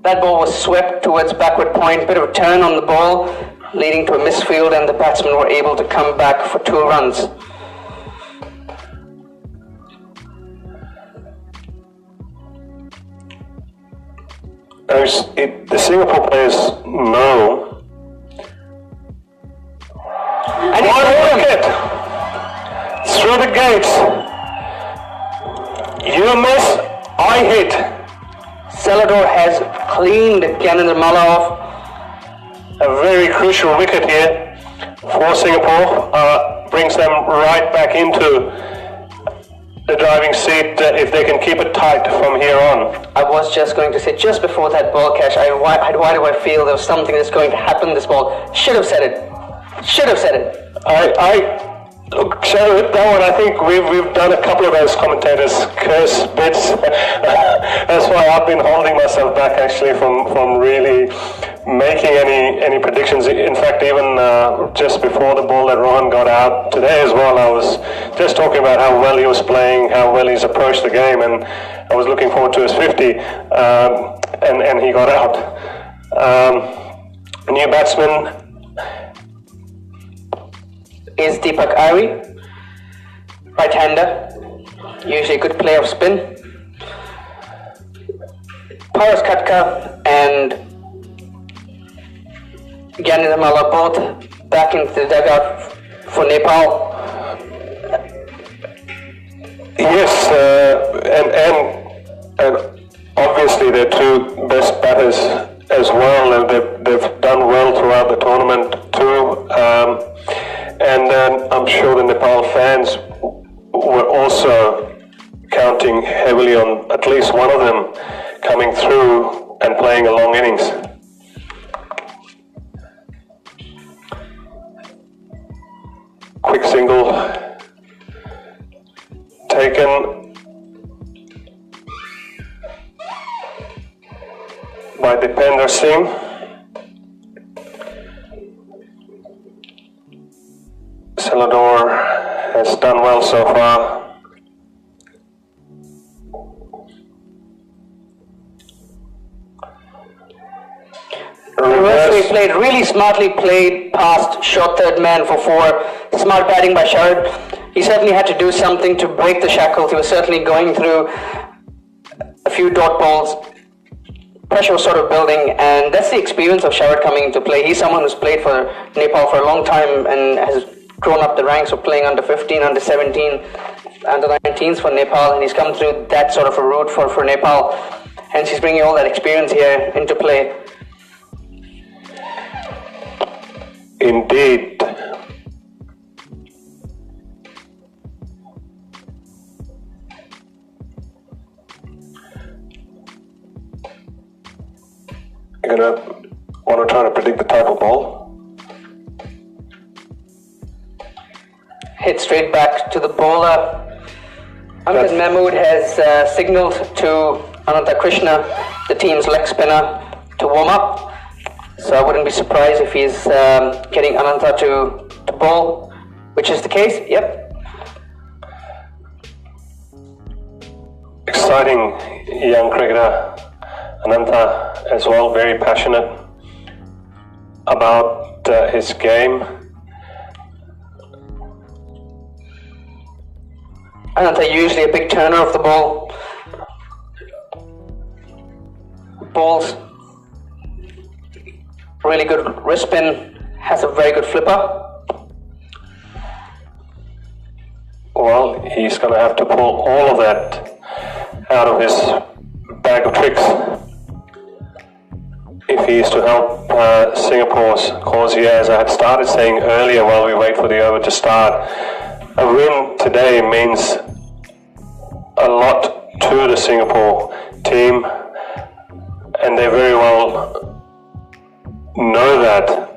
that ball was swept towards backward point, bit of a turn on the ball, leading to a misfield, and the batsmen were able to come back for 2 runs. The Singapore players know. And one wicket through the gates. You miss, I hit. Celador has cleaned Gyanendra Malla off. A very crucial wicket here for Singapore. Brings them right back into the driving seat if they can keep it tight from here on. I was just going to say, just before that ball catch, why do I feel there was something that's going to happen this ball? Should have said it. Look, Sharon, that one, I think we've done a couple of those commentators curse bits. That's why I've been holding myself back actually from really making any predictions. In fact, even just before the ball that Rohan got out today as well, I was just talking about how well he was playing, how well he's approached the game, and I was looking forward to his 50, and he got out. New batsman is Deepak Ari, right-hander, usually a good player of spin. Paras Khatka and Gyanendra Malla both back into the dugout for Nepal. Yes, and obviously they're 2 best batters as well, and they've done well throughout the tournament too. And I'm sure the Nepal fans were also counting heavily on at least one of them coming through and playing a long innings. Quick single taken by Dipender Singh. Celador has done well so far. really smartly played past short third man for 4. Smart batting by Sharad. He certainly had to do something to break the shackles. He was certainly going through a few dot balls. Pressure was sort of building, and that's the experience of Sharad coming into play. He's someone who's played for Nepal for a long time and has grown up the ranks of playing under 15, under 17, under 19s for Nepal, and he's come through that sort of a route for Nepal. Hence, he's bringing all that experience here into play. Indeed. You're going to want to try to predict the type of ball. Hit straight back to the bowler. Amjad Mahmood has signalled to Ananta Krishna, the team's leg spinner, to warm up. So I wouldn't be surprised if he's getting Ananta to bowl, which is the case. Yep. Exciting young cricketer. Ananta as well, very passionate about his game. Ananta usually a big turner of the ball. Balls really good wrist spin, has a very good flipper. Well, he's going to have to pull all of that out of his bag of tricks if he is to help Singapore's cause here. As I had started saying earlier, while we wait for the over to start, a win today means a lot to the Singapore team, and they very well know that.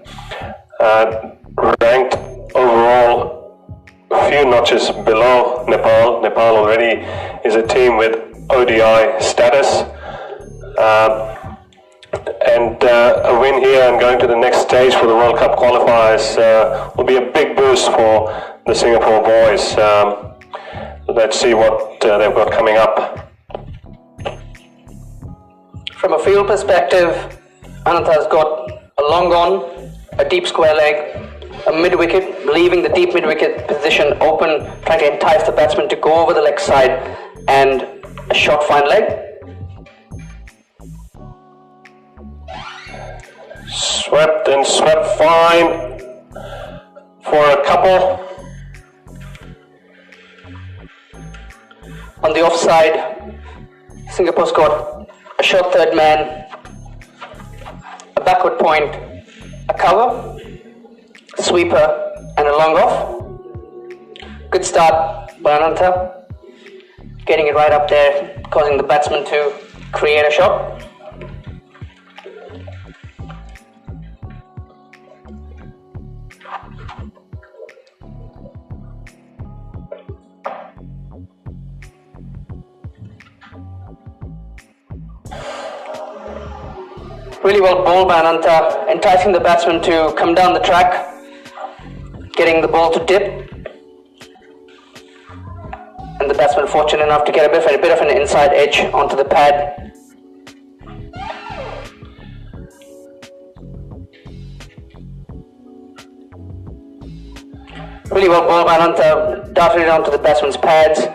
Ranked overall a few notches below Nepal. Nepal already is a team with ODI status. And a win here and going to the next stage for the World Cup qualifiers will be a big boost for the Singapore boys. Let's see what they've got coming up. From a field perspective, Ananta's got a long on, a deep square leg, a mid-wicket, leaving the deep mid-wicket position open, trying to entice the batsman to go over the leg side, and a short fine leg. Swept and swept fine for a couple. On the offside, Singapore's got a short third man, a backward point, a cover, a sweeper, and a long off. Good start by Ananta, getting it right up there, causing the batsman to create a shot. Really well bowled by Ananta, enticing the batsman to come down the track, getting the ball to dip, and the batsman fortunate enough to get a bit of an inside edge onto the pad. Really well bowled by Ananta, darted it onto the batsman's pads,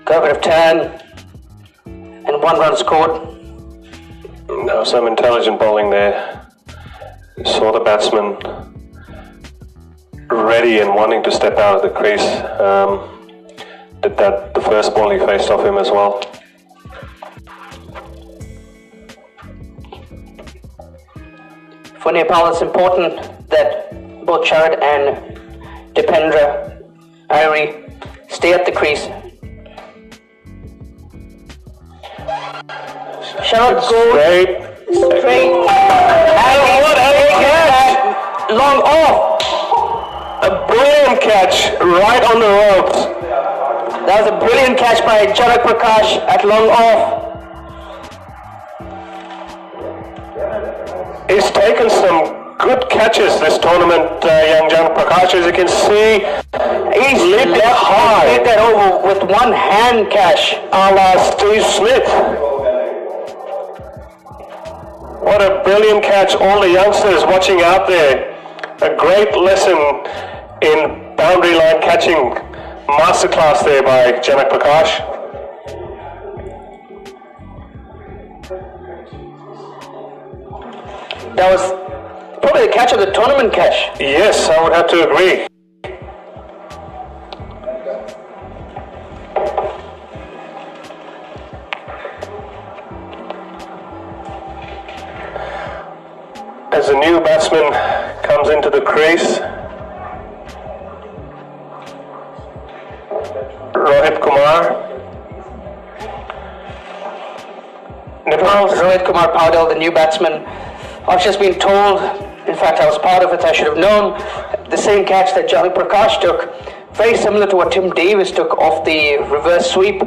got a bit of turn, and 1 run scored. No, some intelligent bowling there. Saw the batsman ready and wanting to step out of the crease. Did that the first ball he faced off him as well. For Nepal, it's important that both Sharad and Dipendra Irie stay at the crease. Sharad goes straight and long off. A brilliant catch right on the ropes. That was a brilliant catch by Janak Prakash at long off. He's taken some good catches this tournament, young Janak Prakash. As you can see, He's leaping high. Hit that over with one hand, Cash. A la Steve Smith. What a brilliant catch. All the youngsters watching out there. A great lesson in boundary line catching. Masterclass there by Janak Prakash. That was probably the catch of the tournament, Cash. Yes, I would have to agree. As a new batsman comes into the crease, Rohit Kumar. Nepal. Rohit Kumar Paudel, the new batsman. I've just been told, in fact I was part of it, I should have known, the same catch that Janak Prakash took, very similar to what Tim Davis took off the reverse sweep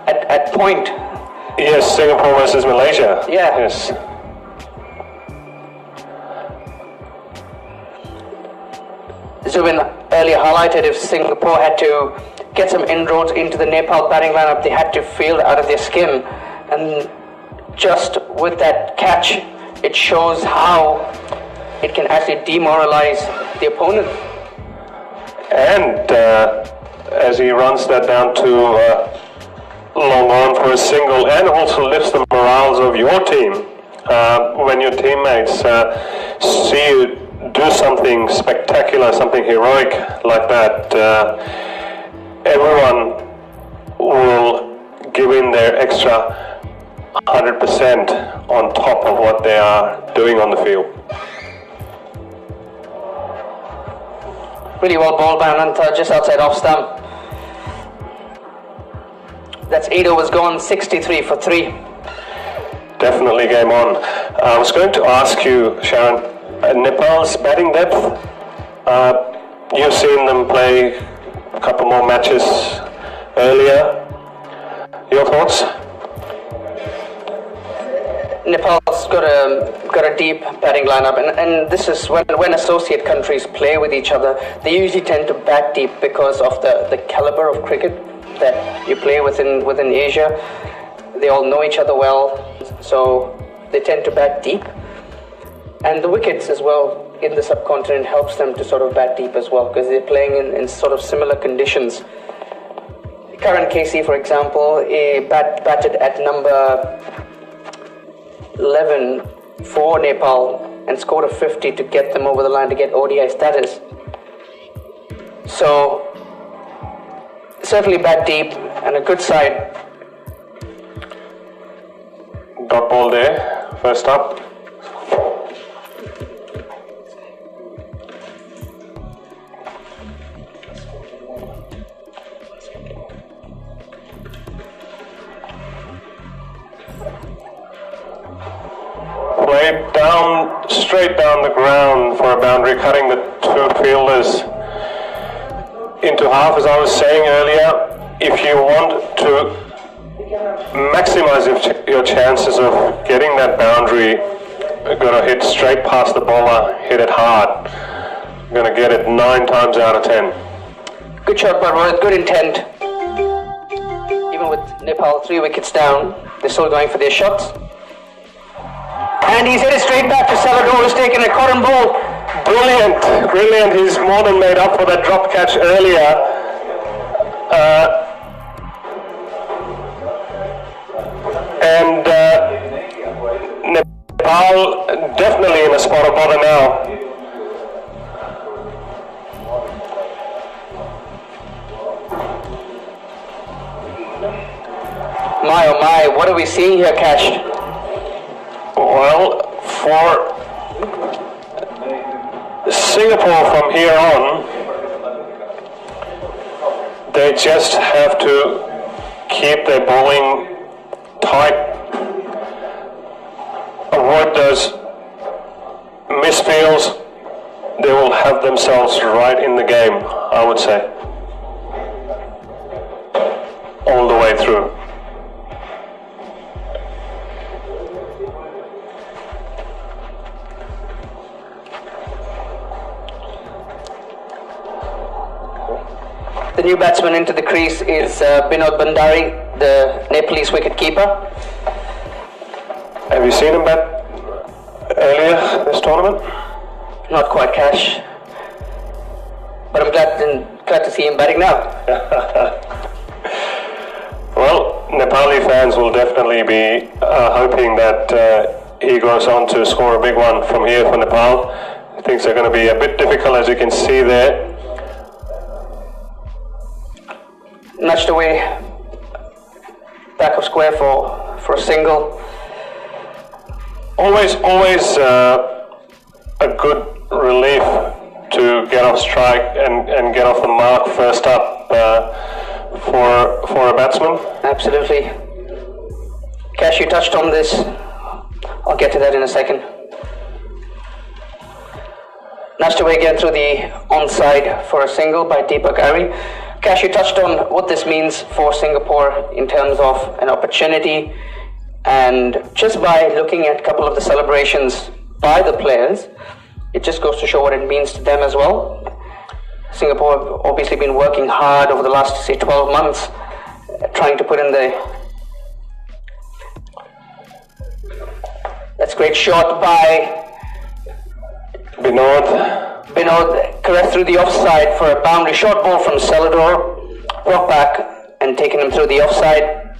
at point. Yes, Singapore versus Malaysia. Yeah. Yes. Zubin earlier highlighted if Singapore had to get some inroads into the Nepal batting lineup, they had to field out of their skin. And just with that catch, it shows how it can actually demoralize the opponent. And as he runs that down to long on for a single, and also lifts the morals of your team. When your teammates see you do something spectacular, something heroic like that, everyone will give in their extra 100% on top of what they are doing on the field. Really well bowled by Ananta, just outside off stump. That's 8 overs gone, 63 for 3. Definitely game on. I was going to ask you, Sharon, Nepal's batting depth, you've seen them play a couple more matches earlier. Your thoughts? Nepal's got a deep batting lineup, and this is when associate countries play with each other, they usually tend to bat deep because of the caliber of cricket that you play within Asia. They all know each other well, so they tend to bat deep. And the wickets as well in the subcontinent helps them to sort of bat deep as well, because they're playing in sort of similar conditions. Karan Casey, for example, batted at number 11 for Nepal and scored a 50 to get them over the line to get ODI status. So certainly bat deep and a good side. Dot ball there, first up. Played down, straight down the ground for a boundary, cutting the two fielders into half. As I was saying earlier, if you want to maximize your chances of getting that boundary, you're going to hit straight past the bowler, hit it hard. You're going to get it 9 times out of 10. Good shot by Rohit, good intent. Even with Nepal 3 wickets down, they're still going for their shots. And he's hit it straight back to Salvador, who's taken a cotton ball. Brilliant, brilliant. He's more than made up for that drop catch earlier. And Nepal definitely in a spot of bother now. My oh my, what are we seeing here, Cash? Well, for Singapore from here on, they just have to keep their bowling tight, avoid those misfields. They will have themselves right in the game, I would say, all the way through. The new batsman into the crease is Binod Bandari, the Nepalese wicket-keeper. Have you seen him bat? earlier this tournament? Not quite, Cash. But I'm glad to see him batting now. Well, Nepali fans will definitely be hoping that he goes on to score a big one from here for Nepal. Things are going to be a bit difficult, as you can see there. Nudged away, back of square for a single. Always a good relief to get off strike and get off the mark first up for a batsman. Absolutely. Cash, you touched on this. I'll get to that in a second. Nudged away again through the onside for a single by Deepak Ari. Cash, you touched on what this means for Singapore in terms of an opportunity, and just by looking at a couple of the celebrations by the players, it just goes to show what it means to them as well. Singapore have obviously been working hard over the last, say, 12 months, trying to put in the... That's a great shot by Binod, caressed through the offside for a boundary. Short ball from Celador, brought back and taken him through the offside.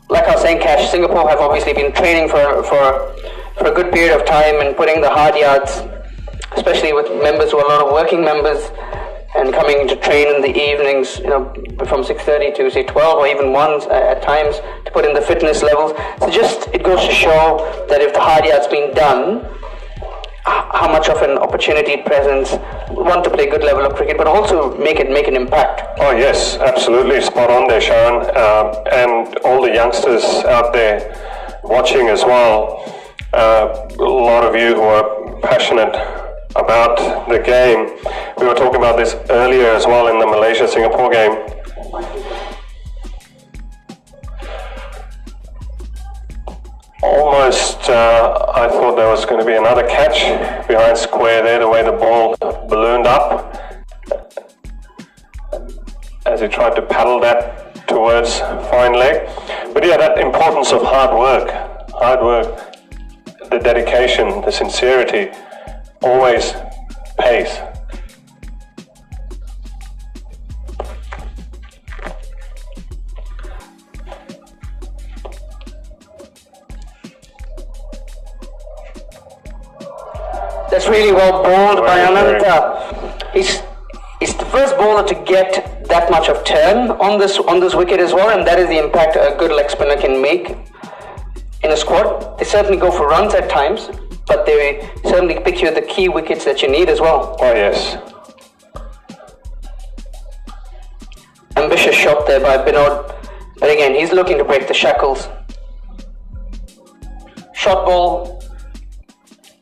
Like I was saying, Cash, Singapore have obviously been training for a good period of time and putting the hard yards, especially with members who are a lot of working members and coming to train in the evenings, from 6:30 to say 12 or even 1 at times to put in the fitness levels. So just, it goes to show that if the hard yard's been done, how much of an opportunity it presents, one, to play good level of cricket, but also make an impact. Oh yes, absolutely, spot on there, Sharon. And all the youngsters out there watching as well, a lot of you who are passionate about the game. We were talking about this earlier as well in the Malaysia-Singapore game. Almost, I thought there was going to be another catch behind square there, the way the ball ballooned up as he tried to paddle that towards fine leg. But yeah, that importance of hard work, the dedication, the sincerity, always pays. That's really well bowled by Ananta. He's the first bowler to get that much of turn on this wicket as well, and that is the impact a good leg spinner can make in a squad. They certainly go for runs at times, but they certainly pick you the key wickets that you need as well. Oh yes. Ambitious shot there by Binod, but again, he's looking to break the shackles. Shot ball,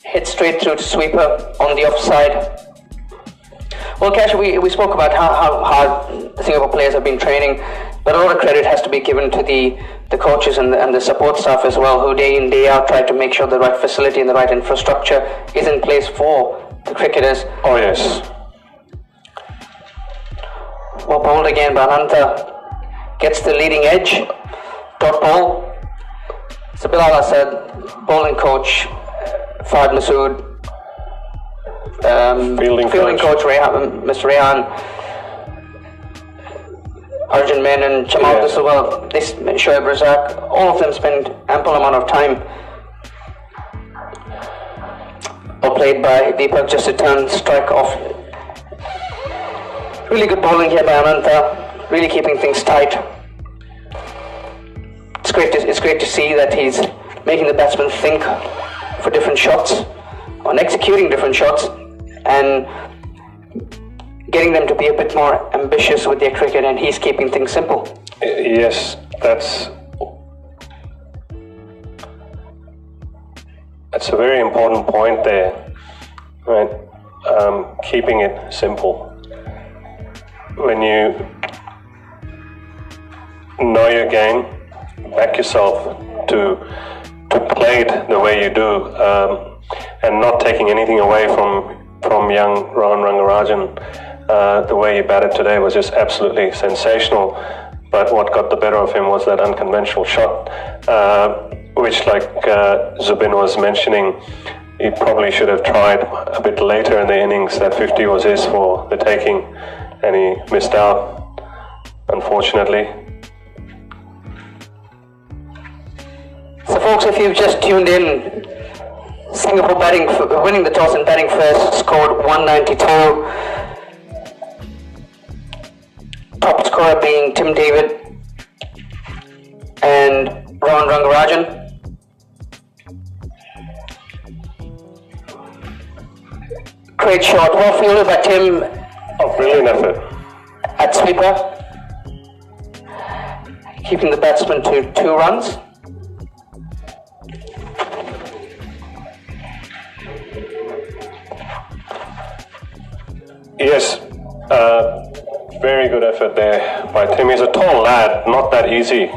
hit straight through to sweeper on the offside. Well, Cash, we spoke about how hard the Singapore players have been training, but a lot of credit has to be given to the coaches and the support staff as well, who day in, day out try to make sure the right facility and the right infrastructure is in place for the cricketers. Oh yes. Well bowled again by Ananta. Gets the leading edge. Dot ball. So Bilal said, bowling coach Fahad Masood, fielding coach Mr. Rehan, Arjun Menon, Jamal as well, Shoaib Razak, all of them spend ample amount of time. Well played by Deepak, just a turn, strike off. Really good bowling here by Ananta, really keeping things tight. It's great to see that he's making the batsmen think for different shots, on executing different shots, and getting them to be a bit more ambitious with their cricket, and he's keeping things simple. Yes, that's a very important point there, right? Keeping it simple. When you know your game, back yourself to play it the way you do, and not taking anything away from young Rohan Rangarajan. The way he batted today was just absolutely sensational, but what got the better of him was that unconventional shot. which, like Zubin was mentioning, he probably should have tried a bit later in the innings. That 50 was his for the taking, and he missed out, unfortunately. So folks, if you've just tuned in, Singapore winning the toss and batting first, scored 192. Top scorer being Tim David and Rawan Rangarajan. Great shot, well fielded by Tim. Oh, brilliant effort. At sweeper, keeping the batsman to 2 runs. Yes, very good effort there by Tim. He's a tall lad, not that easy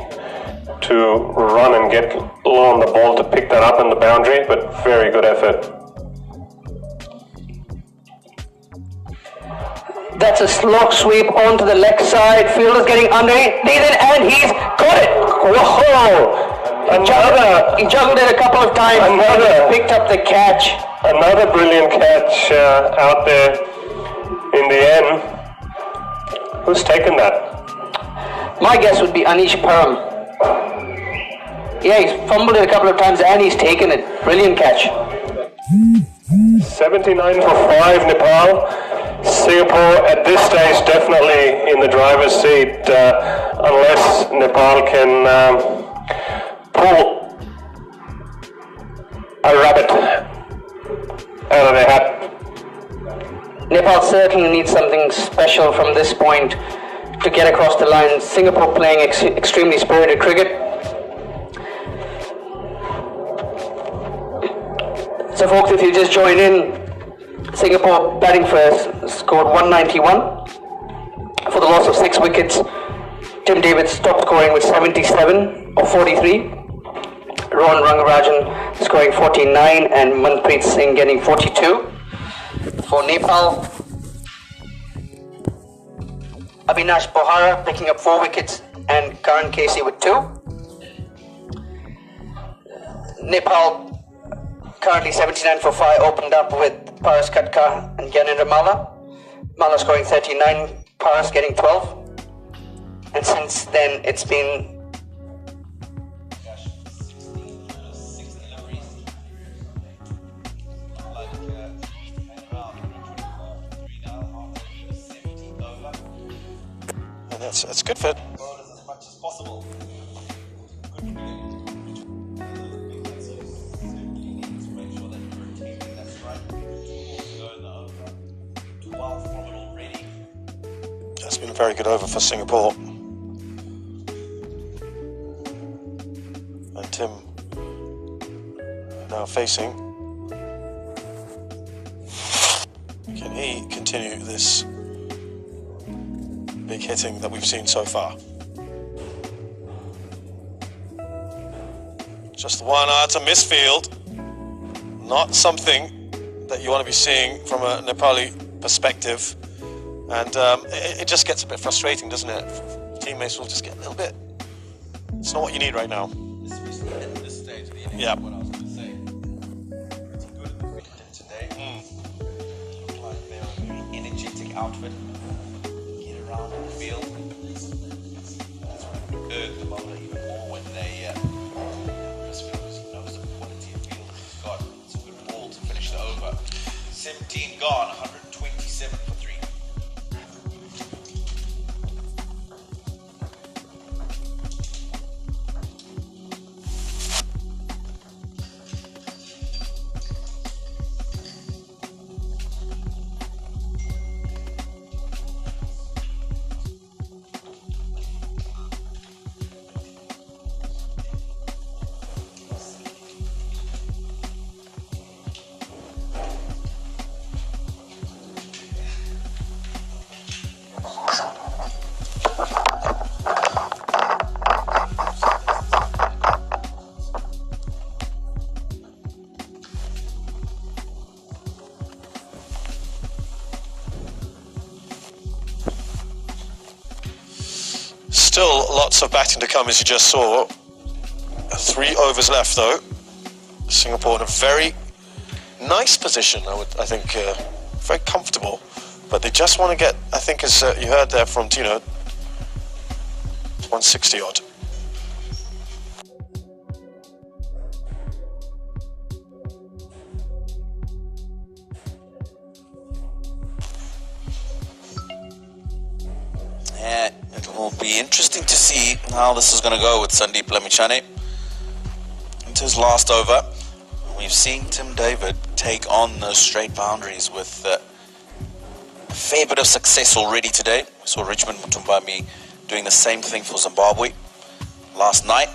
to run and get low on the ball to pick that up in the boundary, but very good effort. That's a slog sweep onto the leg side. Fielder's getting underneath it, and he's got it. Whoa! He juggled it a couple of times. Picked up the catch. Another brilliant catch out there in the end. Who's taken that? My guess would be Anish Param. Yeah, he's fumbled it a couple of times and he's taken it. Brilliant catch. 79 for 5, Nepal. Singapore at this stage definitely in the driver's seat unless Nepal can pull a rabbit out of their hat. Nepal certainly needs something special from this point to get across the line. Singapore playing extremely spirited cricket. So folks, if you just join in, Singapore batting first, scored 191 for the loss of 6 wickets. Tim David's top scoring with 77 of 43. Rawan Rangarajan scoring 49 and Manpreet Singh getting 42. For Nepal, Avinash Bohara picking up 4 wickets and Karan Casey with 2. Nepal currently 79 for 5, opened up with Paras Katkar and Gyanendra Malla. Malla scoring 39, Paras getting 12. And since then it's been That's good fit. As much as possible. That's been a very good over for Singapore. And Tim now facing. Can he continue this big hitting that we've seen so far? Just the one, it's a misfield. Not something that you want to be seeing from a Nepali perspective. And it just gets a bit frustrating, doesn't it? Teammates will just get a little bit. It's not what you need right now. Especially at this stage of the innings. Yeah. What I was going to say. Pretty good at the cricket today. Look like they're a very energetic outfit. Get around the field. That's what hurt the bowler even more when they misfielders. He knows the quality of field he's got. It's a good ball to finish the over. 17 gone, 127 for 3. Still lots of batting to come, as you just saw. 3 overs left though. Singapore in a very nice position, I think, very comfortable. But they just want to get, I think, as you heard there from Tino, 160 odd. Yeah, it will be interesting to see how this is going to go with Sandeep Lamichhane. Into his last over, we've seen Tim David take on those straight boundaries with a fair bit of success already today. We saw Richmond Mutumbami doing the same thing for Zimbabwe last night.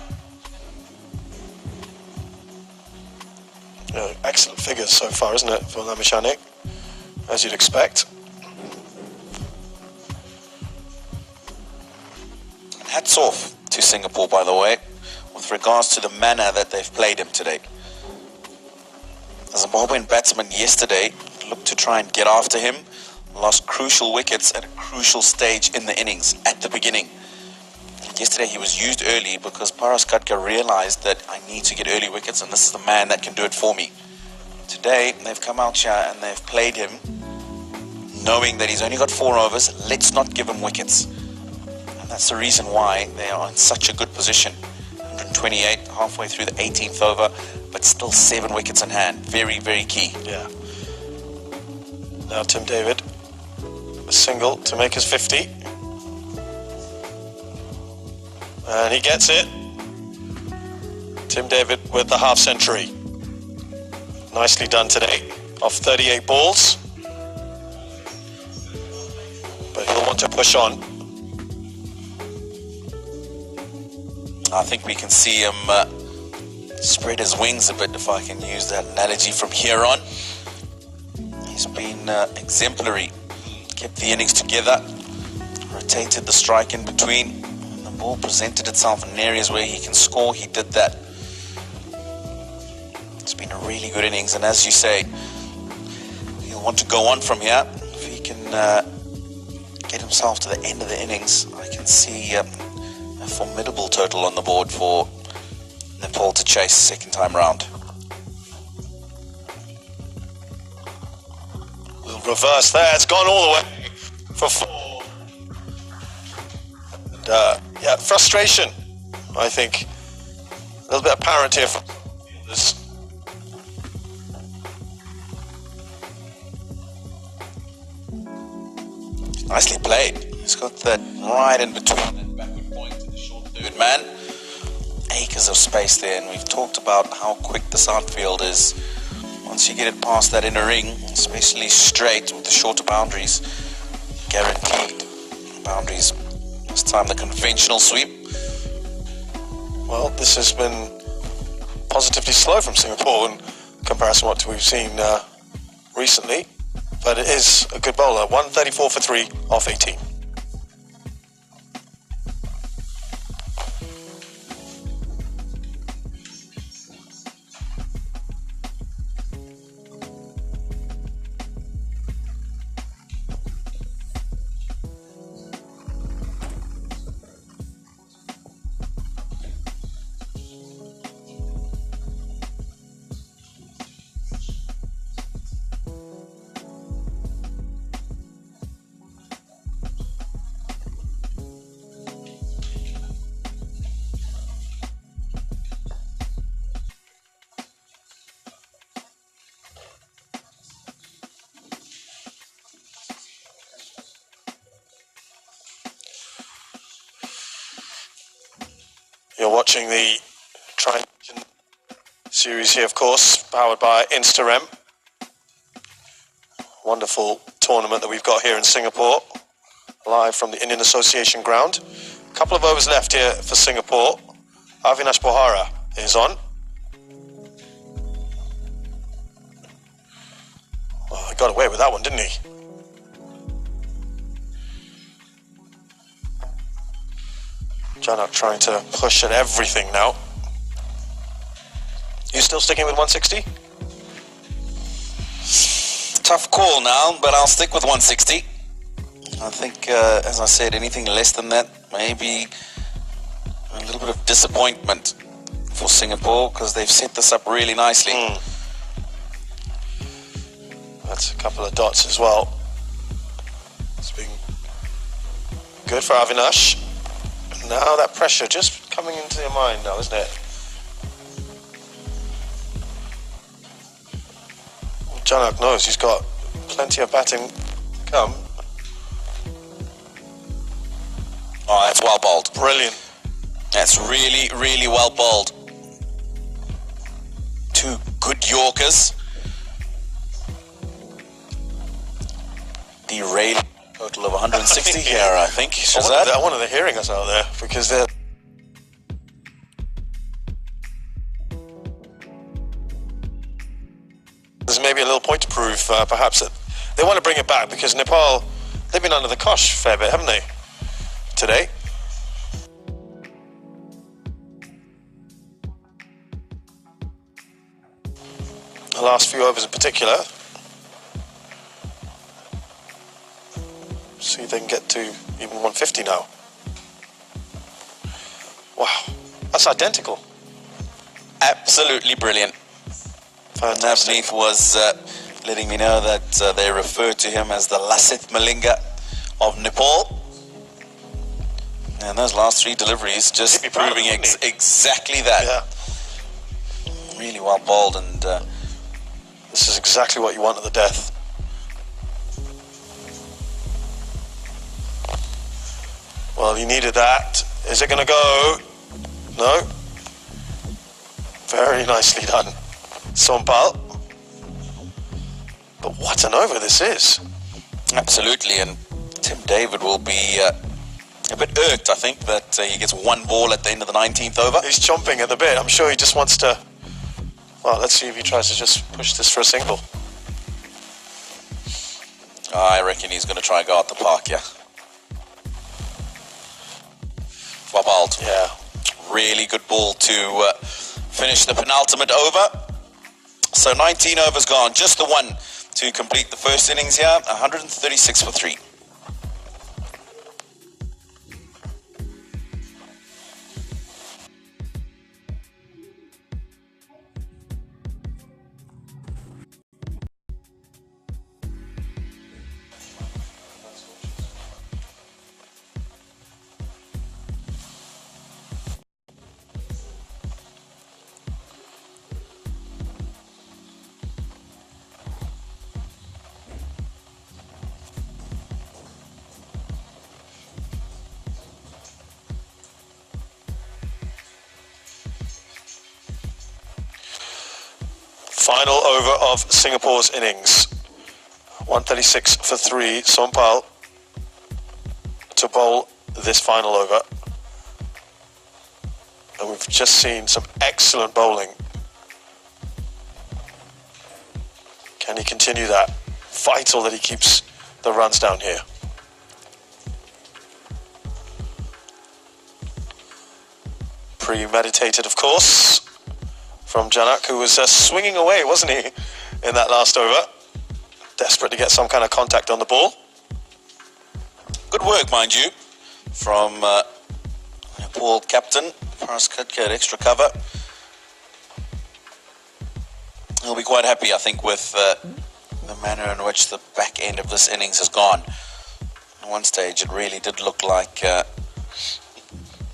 Excellent figures so far, isn't it, for Lamichhane, as you'd expect. Hats off to Singapore, by the way, with regards to the manner that they've played him today. The Zimbabwean batsman yesterday looked to try and get after him, lost crucial wickets at a crucial stage in the innings at the beginning. Yesterday he was used early because Paras Katka realized that I need to get early wickets and this is the man that can do it for me. Today they've come out here and they've played him knowing that he's only got 4 overs, let's not give him wickets. And that's the reason why they are in such a good position. 128, halfway through the 18th over, but still 7 wickets in hand. Very, very key. Yeah. Now Tim David, a single to make his 50. And he gets it. Tim David with the half century. Nicely done today, off 38 balls. But he'll want to push on. I think we can see him spread his wings a bit, if I can use that analogy from here on. He's been exemplary. Kept the innings together, rotated the strike in between. When the ball presented itself in areas where he can score, he did that. It's been a really good innings, and as you say, he'll want to go on from here. If he can get himself to the end of the innings, I can see a formidable total on the board for Nepal to chase second time round. We'll reverse there. It's gone all the way for 4. And, yeah, frustration, I think. A little bit apparent here from fielders. Nicely played. He's got that right in between that backward point to the short third man. Acres of space there, and we've talked about how quick this outfield is. Once you get it past that inner ring, especially straight with the shorter boundaries, guaranteed boundaries. This time the conventional sweep. Well, this has been positively slow from Singapore in comparison to what we've seen recently. But it is a good bowler. 134 for 3 off 18. You're watching the Nation Series here, of course, powered by Instarem. Wonderful tournament that we've got here in Singapore, live from the Indian Association ground. A couple of overs left here for Singapore. Avinash Bohara is on. Well, he got away with that one, didn't he? Janak trying to push at everything now. You still sticking with 160? Tough call now, but I'll stick with 160. I think, as I said, anything less than that, maybe a little bit of disappointment for Singapore because they've set this up really nicely. That's a couple of dots as well. It's been good for Avinash. Now that pressure just coming into your mind now, isn't it? Janak knows he's got plenty of batting come. Oh, that's well bowled. Brilliant. That's really, really well bowled. Two good Yorkers. Derailing a total of 160 here, I think. I wonder they're hearing us out there because they're... There's maybe a little point to prove, perhaps, that they want to bring it back because Nepal, they've been under the cosh a fair bit, haven't they, today? The last few overs in particular. See if they can get to even 150 now. Wow, that's identical. Absolutely brilliant. Fantastic. Navneet was letting me know that they refer to him as the Lasith Malinga of Nepal. And those last three deliveries just proving exactly that. Yeah. Really well bowled, and this is exactly what you want at the death. Well, you needed that. Is it going to go? No. Very nicely done, Sompal. But what an over this is. absolutely. And Tim David will be a bit irked, I think, that he gets one ball at the end of the 19th over. He's chomping at the bit. I'm sure he just wants to... Well, let's see if he tries to just push this for a single. I reckon he's going to try and go out the park, yeah. Well bowled. Yeah. Really good ball to finish the penultimate over. So 19 overs gone, just the one to complete the first innings here, 136 for 3. Final over of Singapore's innings. 136 for 3. Sompal to bowl this final over. And we've just seen some excellent bowling. Can he continue that? Vital that he keeps the runs down here. Premeditated, of course, from Janak, who was swinging away, wasn't he, in that last over? Desperate to get some kind of contact on the ball. Good work, mind you, from Nepal captain, Paras Khadka, extra cover. He'll be quite happy, I think, with the manner in which the back end of this innings has gone. At one stage, it really did look like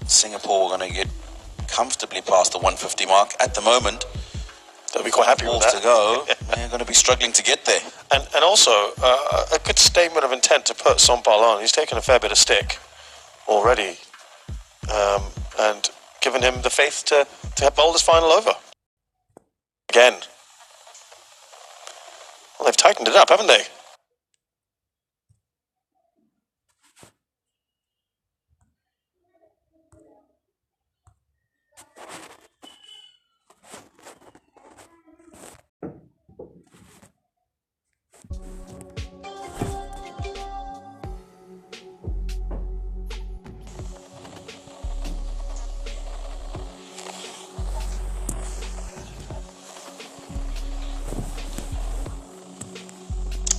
Singapore were going to get comfortably past the 150 mark. At the moment, they'll be quite happy with that. To go, they're going to be struggling to get there. And also, a good statement of intent to put Sompal on. He's taken a fair bit of stick already, and given him the faith to bowl this final over. Again. Well, they've tightened it up, haven't they?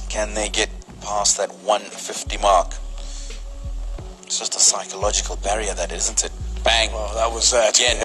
Can they get past that 150 mark? It's just a psychological barrier, that isn't it? Bang. Well, that was that. Again.